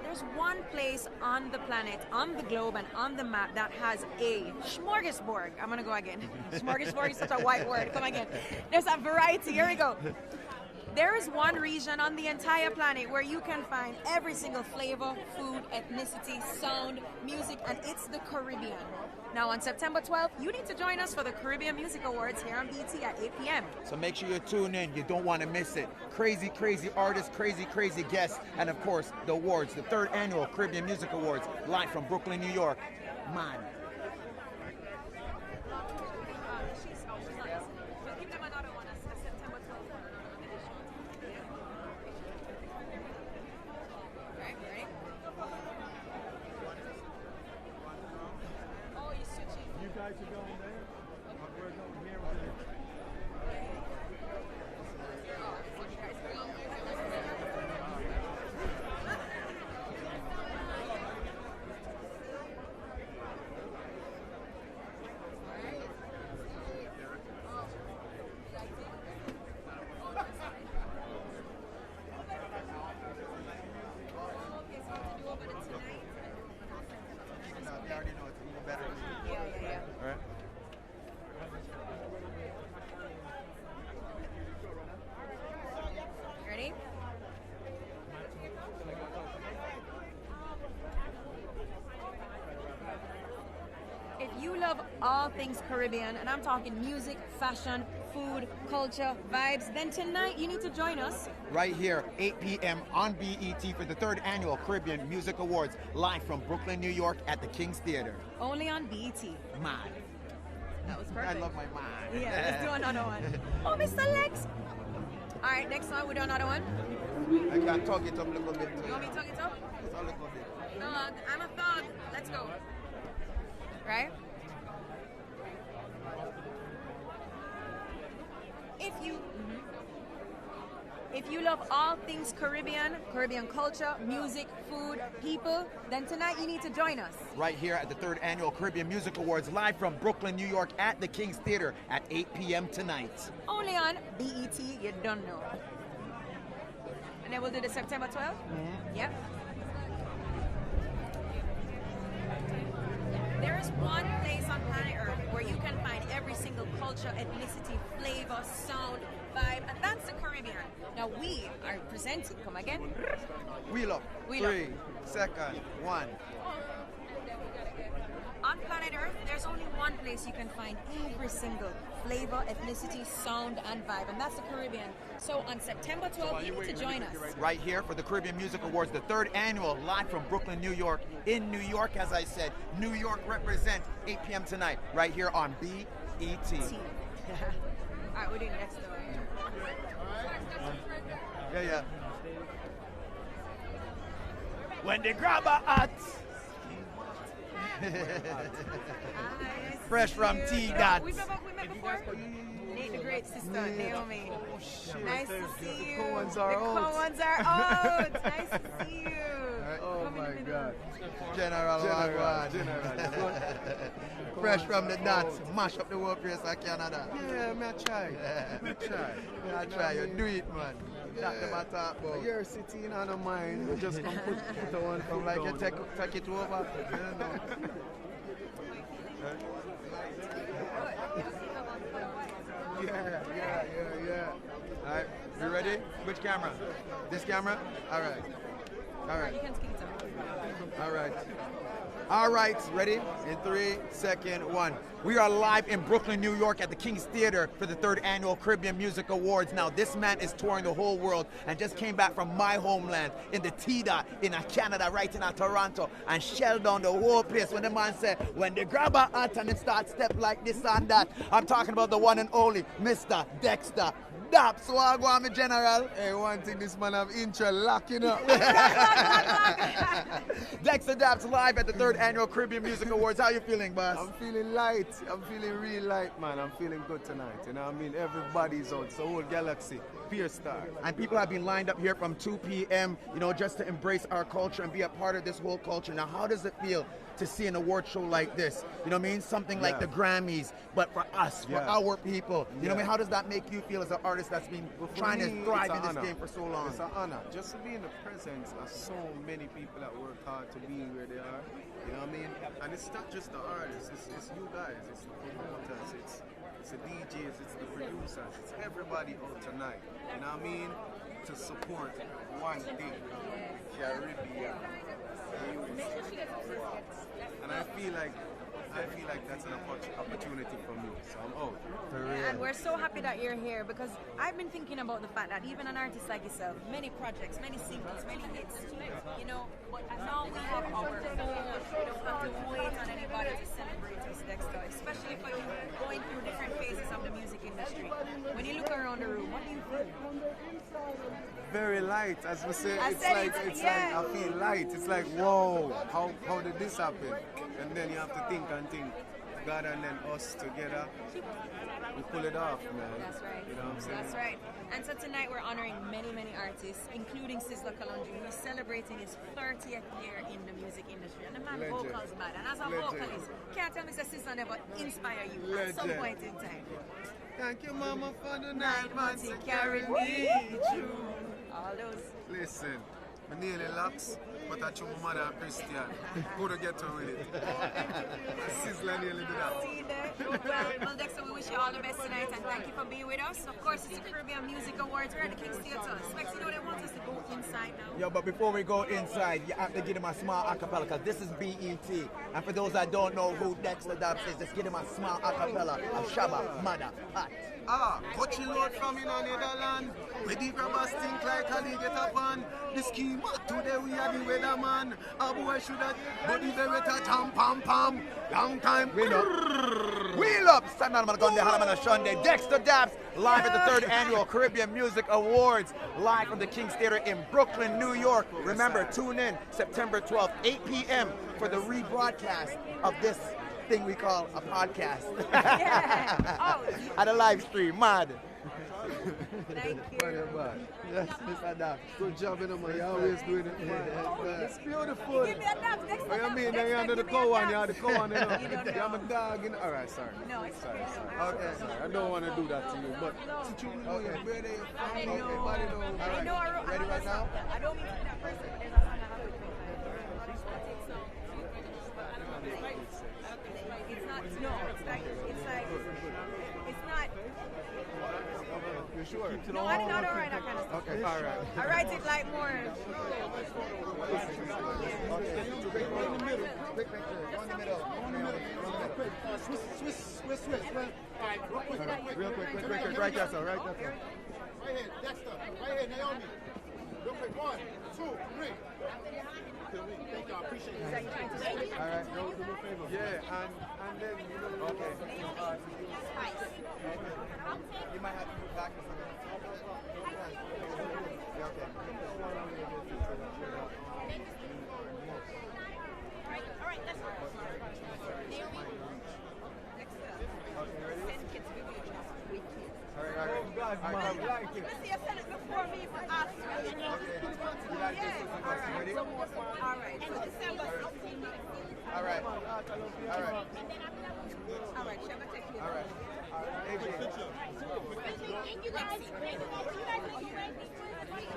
S6: There's one place on the planet, on the globe, and on the map that has a smorgasbord. I'm gonna go again. Smorgasbord is such a white word. Come again. There's a variety. Here we go. There is one region on the entire planet where you can find every single flavor, food, ethnicity, sound, music, and it's the Caribbean. Now on September 12th, you need to join us for the Caribbean Music Awards here on BT at 8 p.m.
S9: So make sure you tune in. You don't want to miss it. Crazy, crazy artists, crazy, crazy guests, and of course, the awards, the 3rd Annual Caribbean Music Awards, live from Brooklyn, New York. Man.
S8: You guys are going there? We're going here with it.
S9: They already know it's even better.
S6: Yeah.
S9: All right.
S6: Ready? If you love all things Caribbean, and I'm talking music, fashion, food, culture, vibes, then tonight you need to join us.
S9: Right here, 8 p.m. on BET for the 3rd Annual Caribbean Music Awards, live from Brooklyn, New York at the King's Theater.
S6: Only on BET.
S9: Man.
S6: That was perfect.
S9: I love my mind.
S6: Yeah, let's do another one. Oh, Mr. Lex. All right, next one, we do another one.
S9: I can talk it up a little bit.
S6: You want me to talk it up?
S9: Just a little bit.
S6: Thug. I'm a thug. Let's go. Right? if you love all things Caribbean, Caribbean culture, music, food, people, then tonight you need to join us.
S9: Right here at the 3rd Annual Caribbean Music Awards, live from Brooklyn, New York at the King's Theater at 8 p.m. tonight.
S6: Only on BET, you don't know. And then we'll do the September 12th? Yep. There is one place on planet Earth where you can find every single culture, ethnicity, flavor, sound, vibe, and that's the Caribbean. Now we are presenting, come again?
S9: Wheel up.
S6: Wheel up.
S9: 3, 2nd, 1.
S6: On planet Earth, there's only one place you can find every single flavor, ethnicity, sound, and vibe, and that's the Caribbean. So on September 12th, you need to join us.
S9: Right here for the Caribbean Music Awards, the 3rd Annual, live from Brooklyn, New York. In New York, as I said, New York represent 8 p.m. tonight, right here on BET.
S6: All right, we're doing next door.
S9: Yeah. When they grab a hat. Fresh from T-Dot.
S6: We met before? Nate, the great sister, Naomi. Nice to see you.
S18: The co-ones are out.
S6: Nice to see you.
S18: Oh my God.
S9: General. Fresh from the dots, mash up the world place of Canada.
S18: Yeah, me try.
S9: I try, you do it, man. That's the matter about.
S18: You're sitting on a mind. You just come put one
S9: from like you take it over.
S18: Yeah.
S9: All right, you ready? Which camera? This camera? All right.
S6: You can skeet them.
S9: All right, ready? In 3, 2nd, 1. We are live in Brooklyn, New York at the King's Theater for the 3rd Annual Caribbean Music Awards. Now, this man is touring the whole world and just came back from my homeland in the T-Dot in Canada, right in Toronto, and shelled down the whole place when the man said, when they grab a hat and it starts step like this and that. I'm talking about the one and only Mr. Dexter Daps. So I go on, my general.
S18: Hey, one thing this man have intro locking up.
S9: Dexter Daps live at the 3rd Annual Caribbean Music Awards. How you feeling, boss?
S18: I'm feeling light. I'm feeling real light, man. I'm feeling good tonight. You know what I mean? Everybody's out. It's the whole galaxy. Pure star.
S9: And people have been lined up here from 2 p.m., just to embrace our culture and be a part of this whole culture. Now, how does it feel to see an award show like this? You know what I mean? Something like the Grammys, but for us, for our people. You know what I mean? How does that make you feel as an artist that's been trying to thrive in this game for so long?
S18: It's an honor. Just to be in the presence of so many people that work hard to be where they are. You know what I mean? And it's not just the artists. It's you guys. It's the promoters. It's the DJs. It's the producers. It's everybody out tonight. You know what I mean? To support one thing. Caribbean. And I feel like that's an opportunity for me, so I'm out.
S6: And we're so happy that you're here because I've been thinking about the fact that even an artist like yourself, many projects, many singles, many hits, but now we have our own. We don't have to wait on anybody to celebrate us, Dexter, especially for you going through different phases of the music industry. When you look around the room, what do you feel?
S18: Very light, as we say.
S6: I
S18: feel light. It's like, whoa, how did this happen? And then you have to think, God and then us together, we pull it off, man.
S6: That's right.
S18: You know what I'm saying?
S6: That's right. And so tonight we're honoring many artists, including Sizzler who's celebrating his 30th year in the music industry. And the man vocals bad. And as a vocalist, can't tell me that Sizzler never inspire you at some point in time.
S18: Thank you, Mama, for the 9 months
S6: you carried me through. All those.
S18: Listen, I nearly laps, but I chose my mother Christian. Go to get on with it. Sizzler nearly did that.
S6: See there? Well, Dexter, we wish you all the best tonight and thank you for being with us. Of course, it's the Caribbean Music Awards. We're at the King's Theater. Specs, they want us to go inside now.
S9: Yo, but before we go inside, you have to give him a small acapella because this is BET. And for those that don't know who Dexter Daps is, just give him a small acapella of Shabba, Mother, Hot.
S18: Coachy load from in Netherlands. Where the grabbers think like how they get up on the scheme. Today we are the weatherman. A boy should have, but the better jam pam pam. Long time.
S9: Wheel up! Stand on the gun, the Halaman Sunday. Dexter Daps, live at the 3rd Annual Caribbean Music Awards, live from the King's Theater in Brooklyn, New York. Remember, tune in September 12th, 8 p.m. for the rebroadcast of this thing we call a podcast. And a live stream, mad.
S6: Thank you.
S16: Yes, Mr. Daps. Good job, you know, man. You're always doing it. It's beautiful.
S6: Give me a dab. Next
S16: What you
S6: time,
S16: mean?
S6: next
S16: You're
S6: time,
S16: under the
S6: give me a
S16: co-one.
S6: dab.
S16: You're the co-one, you know.
S6: You don't know.
S16: I'm a dog, you know. All right, sorry.
S6: No, it's
S16: sorry.
S6: okay.
S16: Okay, sorry. I don't want to do that to you, but since you know your birthday,
S6: I know.
S16: everybody knows. All right.
S6: I know.
S16: Ready right now?
S6: I don't mean to be that person, but there's a song I have to play. It's not. No, it's like. It's not.
S16: You sure?
S6: No, I did not write that kind of stuff.
S16: Okay, all right.
S6: I write it like more.
S16: Okay, go in the middle. Quick picture. Go in the middle. Go in the middle. Swiss. Real quick. Right there, sir. Right there, sir.
S8: Right here, Dexter. Right here, Naomi. Real quick. 1, 2, 3. Thank you. I appreciate it.
S16: All right. Do me a favor. Yeah, and then you know. Okay. You might have to move back a second. Yeah, okay.
S6: All right, that's
S16: All right.
S6: Let's see, I said it before me for us. Ready? All right. And December 16th.
S16: All right.
S6: Shabba, take you.
S16: All right. AJ.
S6: Thank you guys.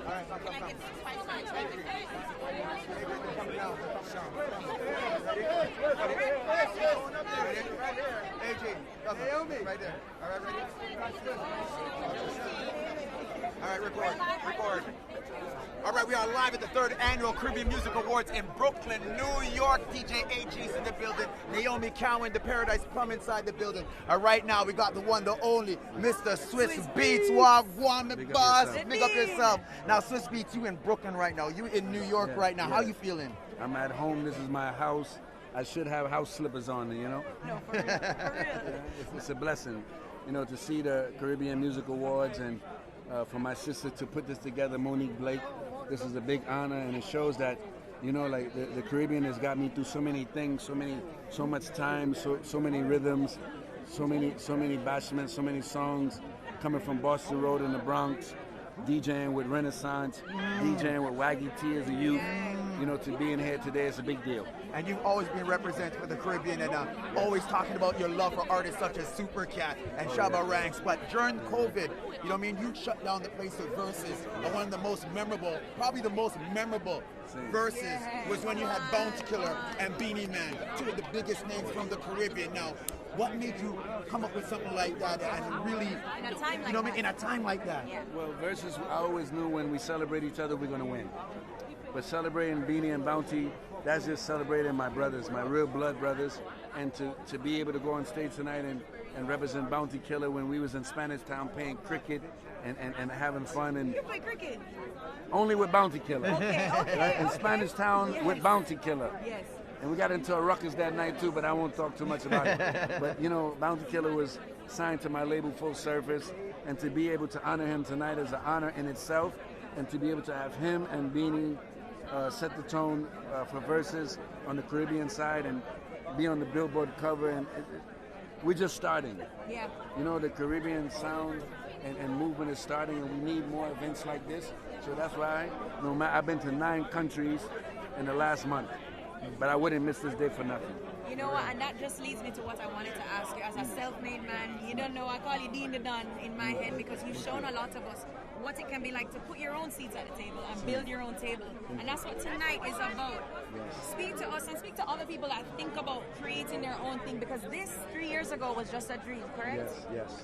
S16: All right, come. AJ, Naomi. Right there. All right, ready?
S2: All right, record. All right, we are live at the 3rd Annual Caribbean Music Awards in Brooklyn, New York. DJ AG's in the building. Naomi Cowan, the Paradise Plum inside the building. Right now, we got the one, the only, Mr. Swiss Beats. Wagwan, the boss. Big up yourself. Now, Swiss Beats, you in Brooklyn right now. You in New York right now. How you feeling?
S14: I'm at home. This is my house. I should have house slippers on, you know?
S6: No, for real.
S14: It's a blessing, you know, to see the Caribbean Music Awards and for my sister to put this together, Monique Blake. This is a big honor, and it shows that, you know, like the Caribbean has got me through so many things, so much time, so many rhythms, so many bashments, so many songs coming from Boston Road in the Bronx, DJing with Renaissance, DJing with Waggy T as a youth. You know, to be in here today is a big deal.
S2: And you've always been represented for the Caribbean and always talking about your love for artists such as Supercat and Shabba Ranks. But during COVID, you know what I mean, you shut down the place with verses. And one of the most memorable, probably the most memorable verses was when you had Bounty Killer and Beanie Man, two of the biggest names from the Caribbean. Now, what made you come up with something like that and really,
S6: in a time like
S2: you know what I mean, in a time like that?
S6: Yeah.
S14: Well, verses, I always knew when we celebrate each other, we're going to win. But celebrating Beanie and Bounty, that's just celebrating my brothers, my real blood brothers. And to be able to go on stage tonight and represent Bounty Killer when we was in Spanish Town playing cricket and having fun. And
S6: you play cricket?
S14: Only with Bounty Killer.
S6: Okay.
S14: Right? In Spanish Town with Bounty Killer.
S6: Yes.
S14: And we got into a ruckus that night too, but I won't talk too much about it. But you know, Bounty Killer was signed to my label Full Surface, and to be able to honor him tonight is an honor in itself, and to be able to have him and Beanie set the tone for verses on the Caribbean side and be on the Billboard cover, and we're just starting.
S6: Yeah.
S14: You know, the Caribbean sound and movement is starting, and we need more events like this. So that's why, I've been to 9 countries in the last month, but I wouldn't miss this day for nothing.
S6: You know what, and that just leads me to what I wanted to ask you. As a self-made man, you don't know, I call you Dean the Don in my head, because you've shown a lot of us what it can be like to put your own seats at the table and build your own table. And that's what tonight is about. Speak to us and speak to other people that think about creating their own thing, because this 3 years ago was just a dream, correct?
S14: Yes.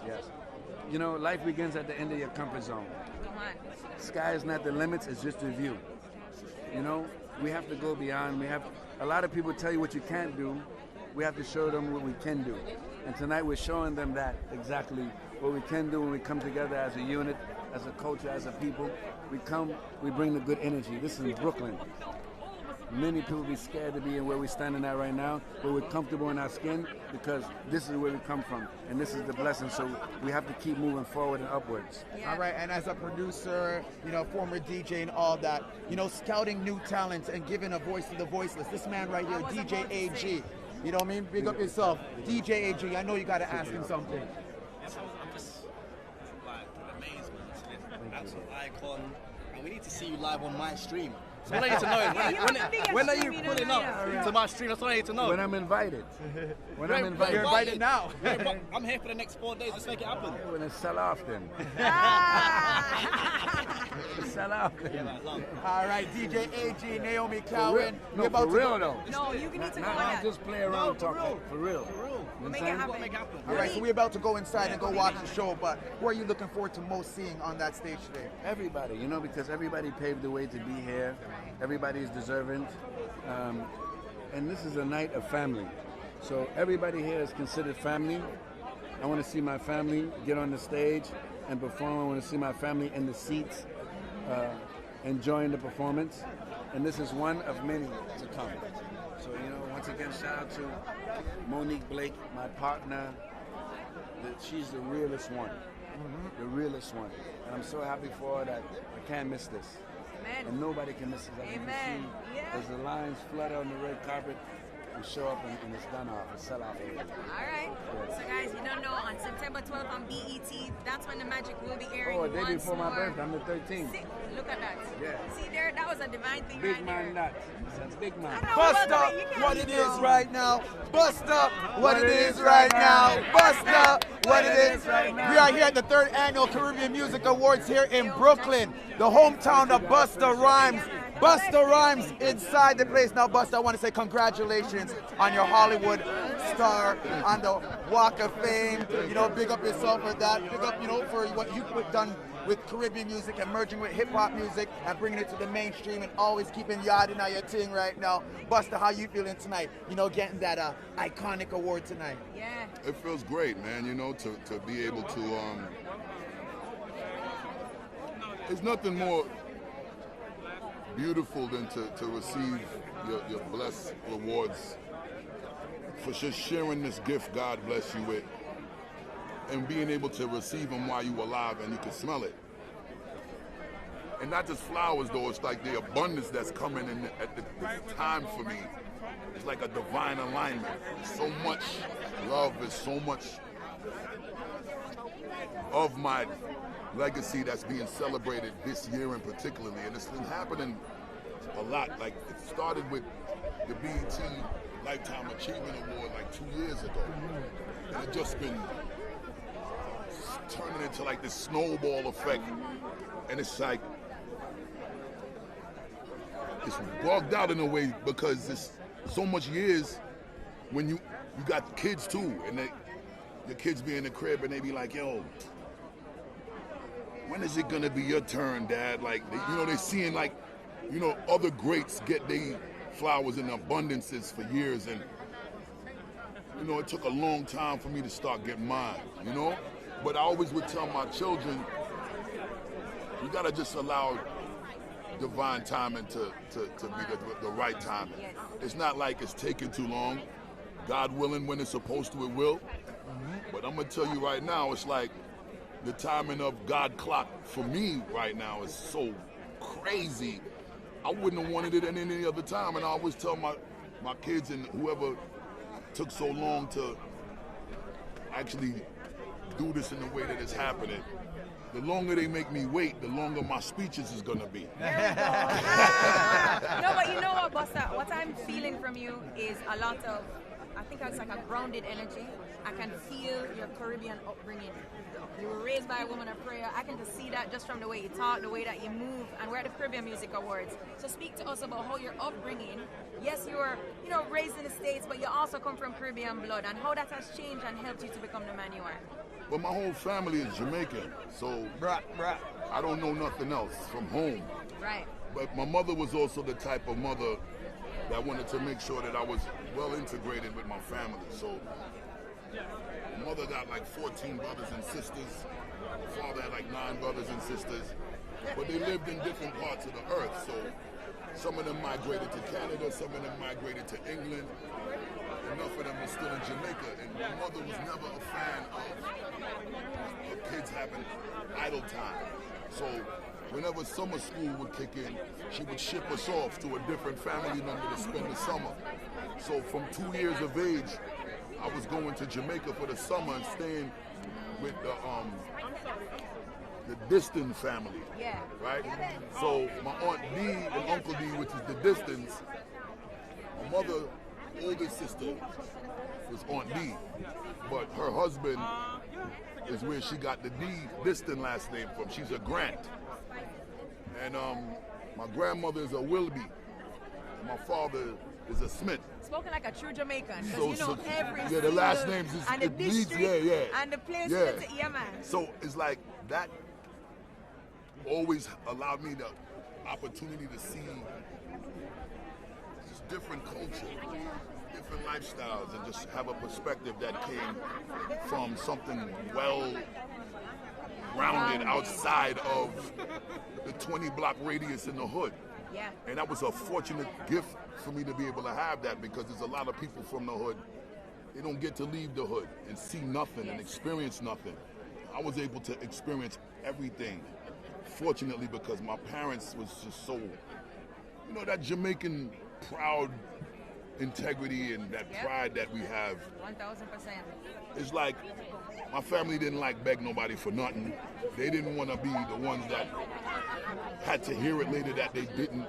S14: You know, life begins at the end of your comfort zone.
S6: Come on.
S14: Sky is not the limits, it's just the view. You know, we have to go beyond. A lot of people tell you what you can't do. We have to show them what we can do. And tonight we're showing them that exactly what we can do when we come together as a unit, as a culture, as a people. We bring the good energy. This is Brooklyn. Many people be scared to be in where we're standing at right now, but we're comfortable in our skin because this is where we come from, and this is the blessing. So we have to keep moving forward and upwards.
S2: All right, and as a producer, you know, former DJ and all that, you know, scouting new talents and giving a voice to the voiceless. This man right here, DJ AG. You know what I mean? Big up yourself. DJ AG, I know you got to ask him something.
S3: I'm just
S19: absolute icon, and we need to see you live on my stream. So what I need to know is when are you pulling up to my stream? That's what I need to know.
S14: When I'm invited. When I'm invited.
S19: You're invited now. I'm here for the next 4 days. Let's make it happen.
S14: We're gonna sell off then. Sell off then.
S9: All right, DJ AG, Naomi Cowan.
S14: No, for real though.
S6: No, you need to go on
S14: Not
S6: that.
S14: just play around talking. For real.
S6: We'll make it happen.
S9: All right, so we're about to go inside and go watch the show, but who are you looking forward to most seeing on that stage today?
S14: Everybody, you know, because everybody paved the way to be here. Everybody is deserving. And this is a night of family. So everybody here is considered family. I want to see my family get on the stage and perform. I want to see my family in the seats enjoying the performance. And this is one of many to come. So, you know, once again, shout out to Monique Blake, my partner. She's the realest one. The realest one. And I'm so happy for her that I can't miss this.
S6: Amen.
S14: And nobody can miss this. As you can see, as the lines flutter on the red carpet, we show up and it's done off, it's sell off.
S6: All right. So guys, you don't know, on September 12th on BET, that's when the magic will be airing.
S14: Oh, a day before my birthday, I'm the 13th.
S6: Look at that.
S14: Yeah.
S6: See there, that was a divine thing
S14: Big
S6: right
S14: man
S6: there.
S14: That's big man.
S9: Bust up what it is right now. Bust up what it is right now. Bust up what it is right now. We are here at the 3rd Annual Caribbean Music Awards here in Brooklyn, the hometown of Busta Rhymes. Busta Rhymes inside the place. Now, Busta, I want to say congratulations on your Hollywood star, on the Walk of Fame. You know, big up yourself for that. Big up, you know, for what you've done with Caribbean music and merging with hip-hop music and bringing it to the mainstream and always keeping yarding on your thing right now. Busta, how you feeling tonight? You know, getting that iconic award tonight.
S6: Yeah.
S20: It feels great, man, you know, to be able to, there's nothing more beautiful than to receive your blessed rewards for just sharing this gift God bless you with and being able to receive them while you're alive and you can smell it. And not just flowers though, it's like the abundance that's coming in at the time for me. It's like a divine alignment. So much love, is so much of my legacy that's being celebrated this year in particularly, and it's been happening a lot. Like, it started with the BET Lifetime Achievement Award like 2 years ago, and it's just been turning into like this snowball effect, and it's like it's bugged out in a way because it's so much years when you got kids too, and your kids be in the crib and they be like, yo, when is it gonna be your turn, Dad? Like, you know, they seeing like, you know, other greats get their flowers in abundances for years, and you know, it took a long time for me to start getting mine, you know? But I always would tell my children, you gotta just allow divine timing to be the right timing. It's not like it's taking too long. God willing, when it's supposed to, it will. But I'm gonna tell you right now, it's like the timing of God clock for me right now is so crazy. I wouldn't have wanted it at any other time, and I always tell my kids and whoever took so long to actually do this in the way that it's happening, the longer they make me wait, the longer my speeches is gonna be.
S6: No, but you know what, Busta? What I'm feeling from you is a lot of, I think it's like a grounded energy. I can feel your Caribbean upbringing. You were raised by a woman of prayer. I can just see that just from the way you talk, the way that you move, and we're at the Caribbean Music Awards. So speak to us about how your upbringing, yes, you were, you know, raised in the States, but you also come from Caribbean blood, and how that has changed and helped you to become the man you are.
S20: Well, my whole family is Jamaican, so I don't know nothing else from home.
S6: Right.
S20: But my mother was also the type of mother that wanted to make sure that I was well integrated with my family. So my mother got like 14 brothers and sisters. My father had like 9 brothers and sisters. But they lived in different parts of the earth. So some of them migrated to Canada, some of them migrated to England. Enough of them were still in Jamaica. And my mother was never a fan of kids having idle time. So whenever summer school would kick in, she would ship us off to a different family member to spend the summer. So from 2 years of age, I was going to Jamaica for the summer and staying with the Distant family.
S6: Yeah.
S20: Right? So my Aunt D and Uncle D, which is the Distance, my mother, oldest sister, was Aunt D. But her husband is where she got the D Distant last name from. She's a Grant. And my grandmother is a Wilby. And my father is a Smith.
S6: Spoken like a true Jamaican, because
S20: So-
S6: you know
S20: so-
S6: every
S20: yeah, the last
S6: single-
S20: names is-
S6: and the
S20: it leads-
S6: district
S20: yeah.
S6: and the place.
S20: Yeah.
S6: Yeah, man.
S20: So it's like that always allowed me the opportunity to see just different culture, different lifestyles, and just have a perspective that came from something well-rounded outside of the 20-block radius in the hood.
S6: Yeah.
S20: And that was a fortunate gift for me to be able to have that, because there's a lot of people from the hood, they don't get to leave the hood and see nothing and experience nothing. I was able to experience everything, fortunately, because my parents was just so, you know, that Jamaican proud integrity and that pride that we have.
S6: 1000%.
S20: It's like my family didn't like beg nobody for nothing. They didn't want to be the ones that had to hear it later that they didn't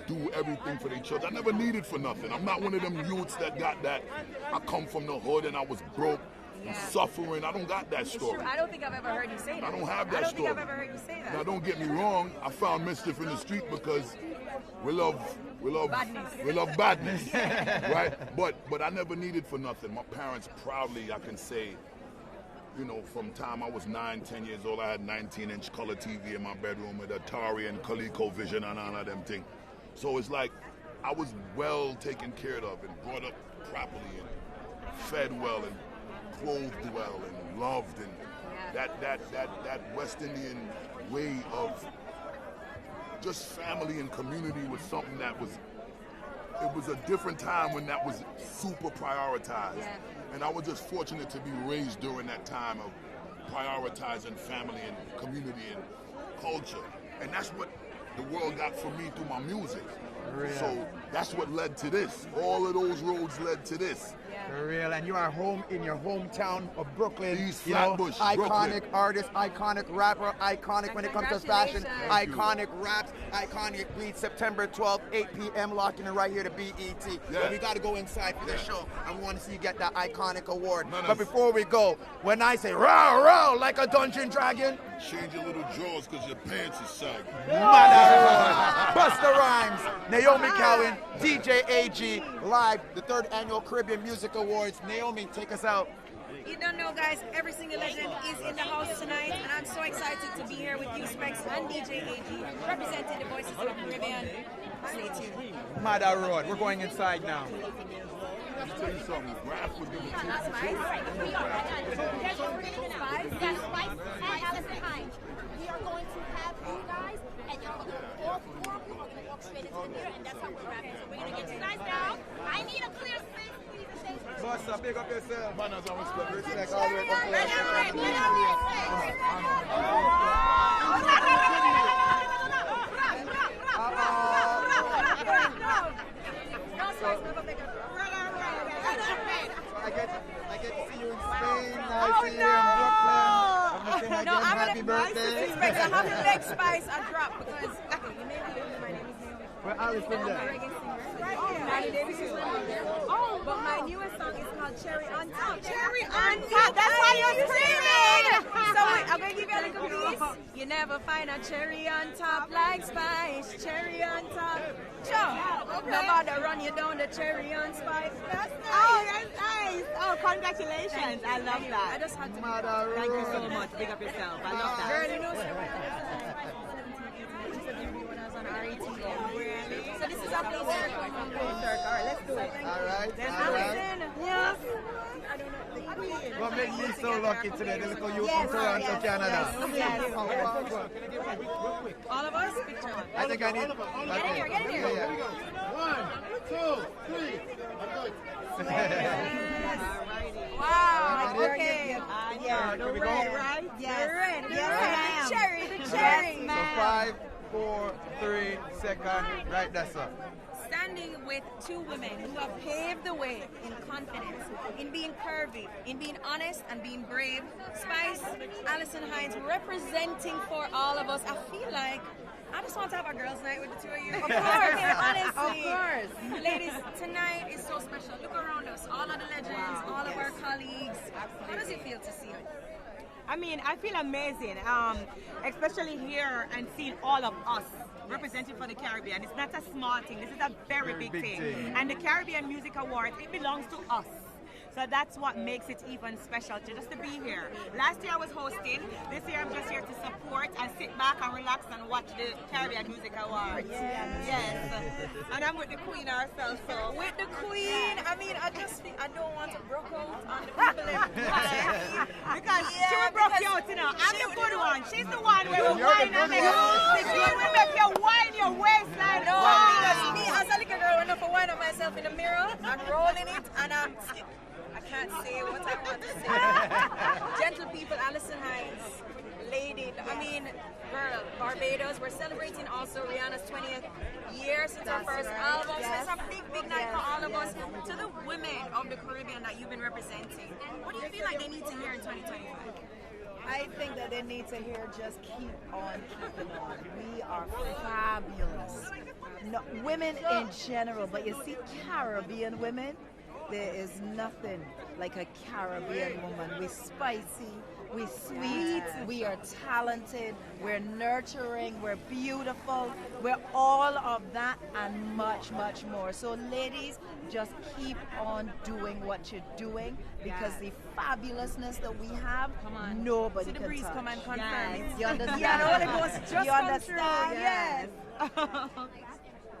S20: do everything for their children. I never needed for nothing. I'm not one of them youths that got that. I come from the hood and I was broke and suffering. I don't got that
S6: It's
S20: story.
S6: true. I don't think I've ever heard you say that.
S20: I don't have that
S6: I don't
S20: story.
S6: think I've ever heard you say that.
S20: Now don't get me wrong. I found mischief in the street because we love badness, right? But I never needed for nothing. My parents proudly, I can say, you know, from time I was 9, 10 years old, I had 19-inch color TV in my bedroom with Atari and ColecoVision and all of them things. So it's like I was well taken care of and brought up properly and fed well and clothed well and loved, and that West Indian way of just family and community was something that was, it was a different time when that was super prioritized.
S6: Yeah.
S20: And I was just fortunate to be raised during that time of prioritizing family and community and culture. And that's what the world got from me through my music. So that's what led to this. All of those roads led to this.
S9: For real, and you are home in your hometown of Brooklyn.
S20: East
S9: You know,
S20: Flatbush,
S9: iconic
S20: Brooklyn.
S9: artist, iconic rapper, iconic when it comes to fashion, iconic raps, iconic beats. September 12th, 8 p.m. locking it right here to BET.
S20: Yeah.
S9: But we got to go inside for the show, and we want to see you get that iconic award.
S20: No, no.
S9: But before we go, when I say row, row like a dungeon dragon,
S20: Change your little drawers because your pants are sagging.
S9: Busta Rhymes, Naomi Cowan, DJ AG, live, the 3rd Annual Caribbean Music Awards. Naomi, take us out.
S6: You don't know, guys, every single legend is in the house tonight, and I'm so excited to be here with you, Specs, and DJ AG, representing the voices of the Caribbean. Stay tuned.
S9: Mother Road, we're going inside now.
S20: Let me tell you something. Rap would do it too.
S11: That's spice. And Allison Hines. We are going to have you guys, and you're going to all 4 of you are going to walk straight into the mirror, and that's how we're rapping. So we're going to get you guys down. I need a clear space, please.
S9: Busta, big up yourself.
S20: Manners and respect.
S9: Respect all the way up I get to see you in Spain, I see you in Brooklyn.
S6: No, I'm
S9: happy birthday.
S6: Specs, I have to leg spice a drop because okay, you may not know my name is Naomi.
S9: Where Alice from
S6: I'm a
S9: there?
S6: reggae singer. Oh, but my newest song is called Cherry on Top. Cherry on Top. That's why you're screaming. So wait, I'm gonna give you a little piece. You never find a cherry on top like spice. Cherry on top. Sure. Nobody run you down the cherry on spice. That's nice.
S21: Oh, that's nice. Oh, congratulations. I love that.
S6: I just had to.
S21: Thank you so much. Big up yourself. I love that.
S6: Girl, you know, when I was on RET. So this is our play circle. All right, let's do it.
S9: All right.
S6: Then
S9: All right.
S6: yes.
S9: What makes me so lucky today? The little youth from Toronto, Canada.
S6: Yes. All of us? Picture.
S9: I think I need.
S6: Get in here, get in here.
S9: Yeah.
S8: 1, 2, 3.
S6: Wow. Okay.
S9: Yeah. Can we go?
S6: Right? Yes. You're ready. Yes,
S9: Right.
S6: I am. Cherry, the cherry.
S9: So 5, 4, 3, 2, right, that's up.
S6: standing with two women who have paved the way in confidence, in being curvy, in being honest and being brave. Spice, Alison Hines, representing for all of us. I feel like I just want to have a girls' night with the two of you. Of course, honestly.
S4: Of course.
S6: Ladies, tonight is so special. Look around us, all of the legends, all of our colleagues. How does it feel to see it?
S4: I mean, I feel amazing, especially here and seeing all of us representing for the Caribbean. It's not a small thing. This is a very big thing. And the Caribbean Music Awards, it belongs to us. So that's what makes it even special just to be here. Last year I was hosting. This year I'm just here to support and sit back and relax and watch the Caribbean Music Awards. Yes. And I'm with the Queen herself. So
S6: with the Queen, I mean, I don't want to broke out on the people every time.
S4: Because she will broke you out, you know. I'm the good one. She's the one where we whine and make she will make you whine your waistline.
S6: No, because me as a little girl, when I whine on myself in the mirror, I'm rolling it and I can't say what I want to say. Gentle people, Alison Hines, lady, I mean, girl, Barbados, we're celebrating also Rihanna's 20th year since our first album. So it's a big, big night for all of us. To the women of the Caribbean that you've been representing, what do you feel like they need to hear in 2025?
S10: I think that they need to hear just keep on keeping on. We are fabulous. No, women in general, but you see Caribbean women, there is nothing like a Caribbean woman. We're spicy, we're sweet, we are talented, we're nurturing, we're beautiful, we're all of that and much, much more. So ladies, just keep on doing what you're doing because the fabulousness that we have, nobody
S6: See the
S10: can
S6: breeze
S10: touch.
S6: come and confirm
S10: Yes.
S6: it.
S10: You understand?
S6: Yeah, the Holy Ghost just
S10: you
S6: come
S10: understand?
S6: through.
S10: Yes.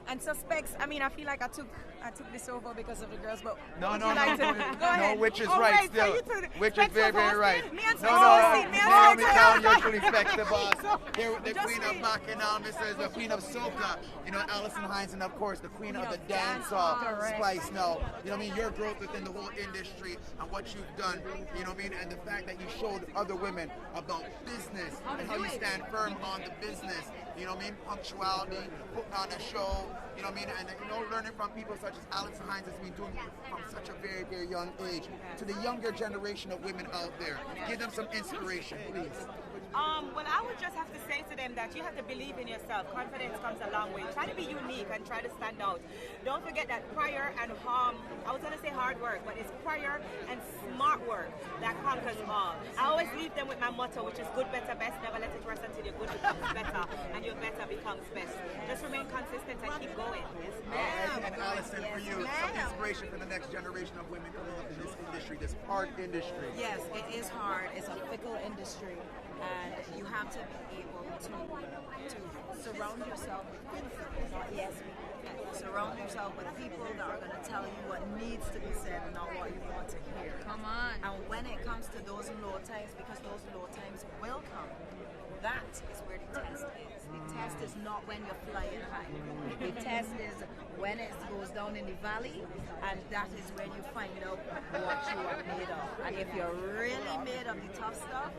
S6: And suspects, I mean, I feel like I took this over because of the girls, but
S9: No,
S6: would
S9: no,
S6: you
S9: no,
S6: like to,
S9: no,
S6: go ahead.
S9: which is
S6: Oh,
S9: right
S6: wait,
S9: still.
S6: so you took
S9: Which is
S6: Specs
S9: very,
S6: was
S9: very right.
S6: hosting? Me and
S9: No,
S6: Specs
S9: no,
S6: hosting. Me and
S9: Naomi
S6: Specs
S9: Town, you're
S6: hosting.
S9: truly Specs the boss. Here with the
S6: Just
S9: Queen
S6: me.
S9: of Bacchanal, Mrs. the Queen of Soca, you know, Alison Hines, and of course the Queen of the Dancehall, Spice. Now, you know what I mean, your growth within the whole industry and what you've done, you know what I mean, and the fact that you showed other women about business and how you stand firm on the business, you know what I mean, punctuality, putting on a show, you know what I mean, and you know, learning from people such as Alison Hines has been doing from such a very, very young age to the younger generation of women out there. Give them some inspiration, please.
S4: Well, I would just have to say to them that you have to believe in yourself. Confidence comes a long way. Try to be unique and try to stand out. Don't forget that prayer and I was going to say hard work, but it's prayer and smart work that conquers all. I always leave them with my motto, which is good, better, best. Never let it rest until your good becomes better and your better becomes best. Just remain consistent and keep going. Yes, ma'am.
S9: And Alison, for you, some inspiration for the next generation of women coming up in this industry, this art industry.
S6: Yes, it is hard. It's a fickle industry, and you have to be able to surround yourself with people. Surround yourself with people that are going to tell you what needs to be said and not what you want to hear.
S1: Come on.
S6: And when it comes to those low times, because those low times will come, that is where the test is. The test is not when you're flying high. The test is when it goes down in the valley, and that is when you find out what you are made of. And if you're really made of the tough stuff,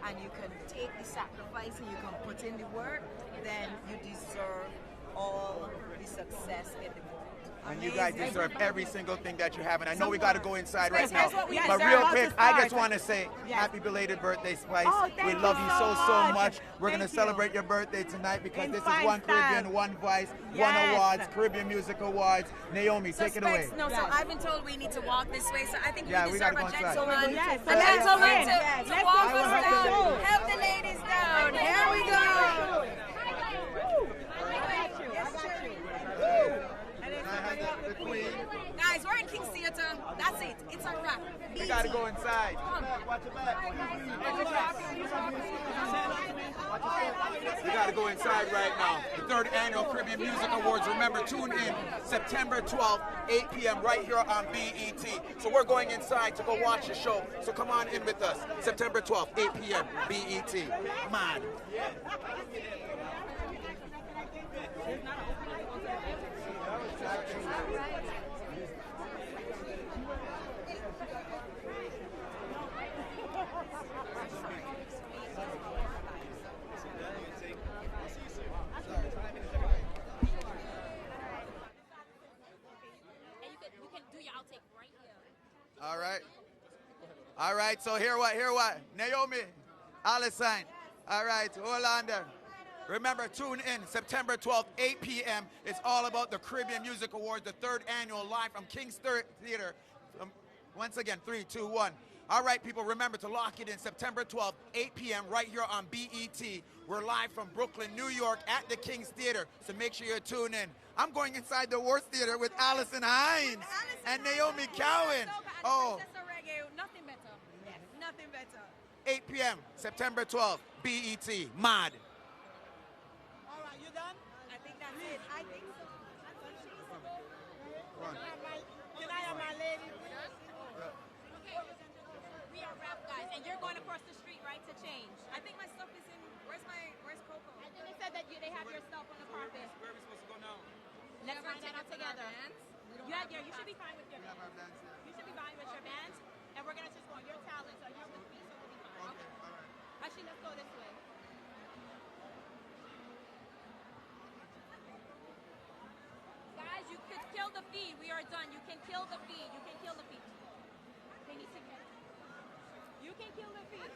S6: and you can take the sacrifice and you can put in the work, then you deserve all the success in the world.
S9: And you guys deserve every single thing that you have. And I know we got to go inside right now.
S6: Yes,
S9: But real quick, I just want to say happy belated birthday, Spice. We love you so much. We're going to celebrate your birthday tonight because this is one Caribbean, one Vice, one Awards, Caribbean Music Awards. Naomi, take it away.
S6: No, so I've been told we need to walk this way, so I think we
S9: we
S6: deserve
S9: gotta
S6: a
S9: go inside.
S6: gentleman.
S4: Yes,
S6: A gentleman to
S4: Let's
S6: walk
S4: go.
S6: us down. Help the ladies down. Here we go. Guys, we're in King's Theater. That's it. It's a wrap.
S9: We got to go inside.
S16: Watch your back.
S2: We got to go inside right now. The 3rd Annual Caribbean Music Awards. Remember, tune in September 12th, 8 p.m. right here on BET. So we're going inside to go watch the show. So come on in with us. September 12th, 8 p.m. BET. Man.
S9: All right, so hear what? Naomi, Allison. All right, hold on there. Remember, tune in September 12th, 8 p.m. It's all about the Caribbean Music Awards, the 3rd annual, live from King's Theater. Once again, 3, 2, 1. All right, people, remember to lock it in September 12th, 8 p.m. right here on BET. We're live from Brooklyn, New York at the King's Theater, so make sure you tune in. I'm going inside the Worst Theater with Allison Hines and Naomi Cowan. Oh,
S6: Nothing better. Yes, nothing better.
S9: 8 p.m., September 12th, BET. Mad.
S21: All right, you done?
S6: I think that's it. I think so.
S21: Can I have my lady?
S6: Okay. We are rap guys, and you're going across the street, right, to change. I think my stuff is in. Where's Coco?
S11: I think they said that they have your stuff on the carpet.
S3: Where are we supposed to go now?
S11: Let's find that out together.
S6: You should be fine with your bands. You should be fine with your bands, and we're gonna just go on your talent. So you're with me, so we'll be fine. Okay. All right. Actually, let's go this way. Guys, you could kill the feed. We are done. You can kill the feed. You can kill the feed. They need to get. You can kill the feed.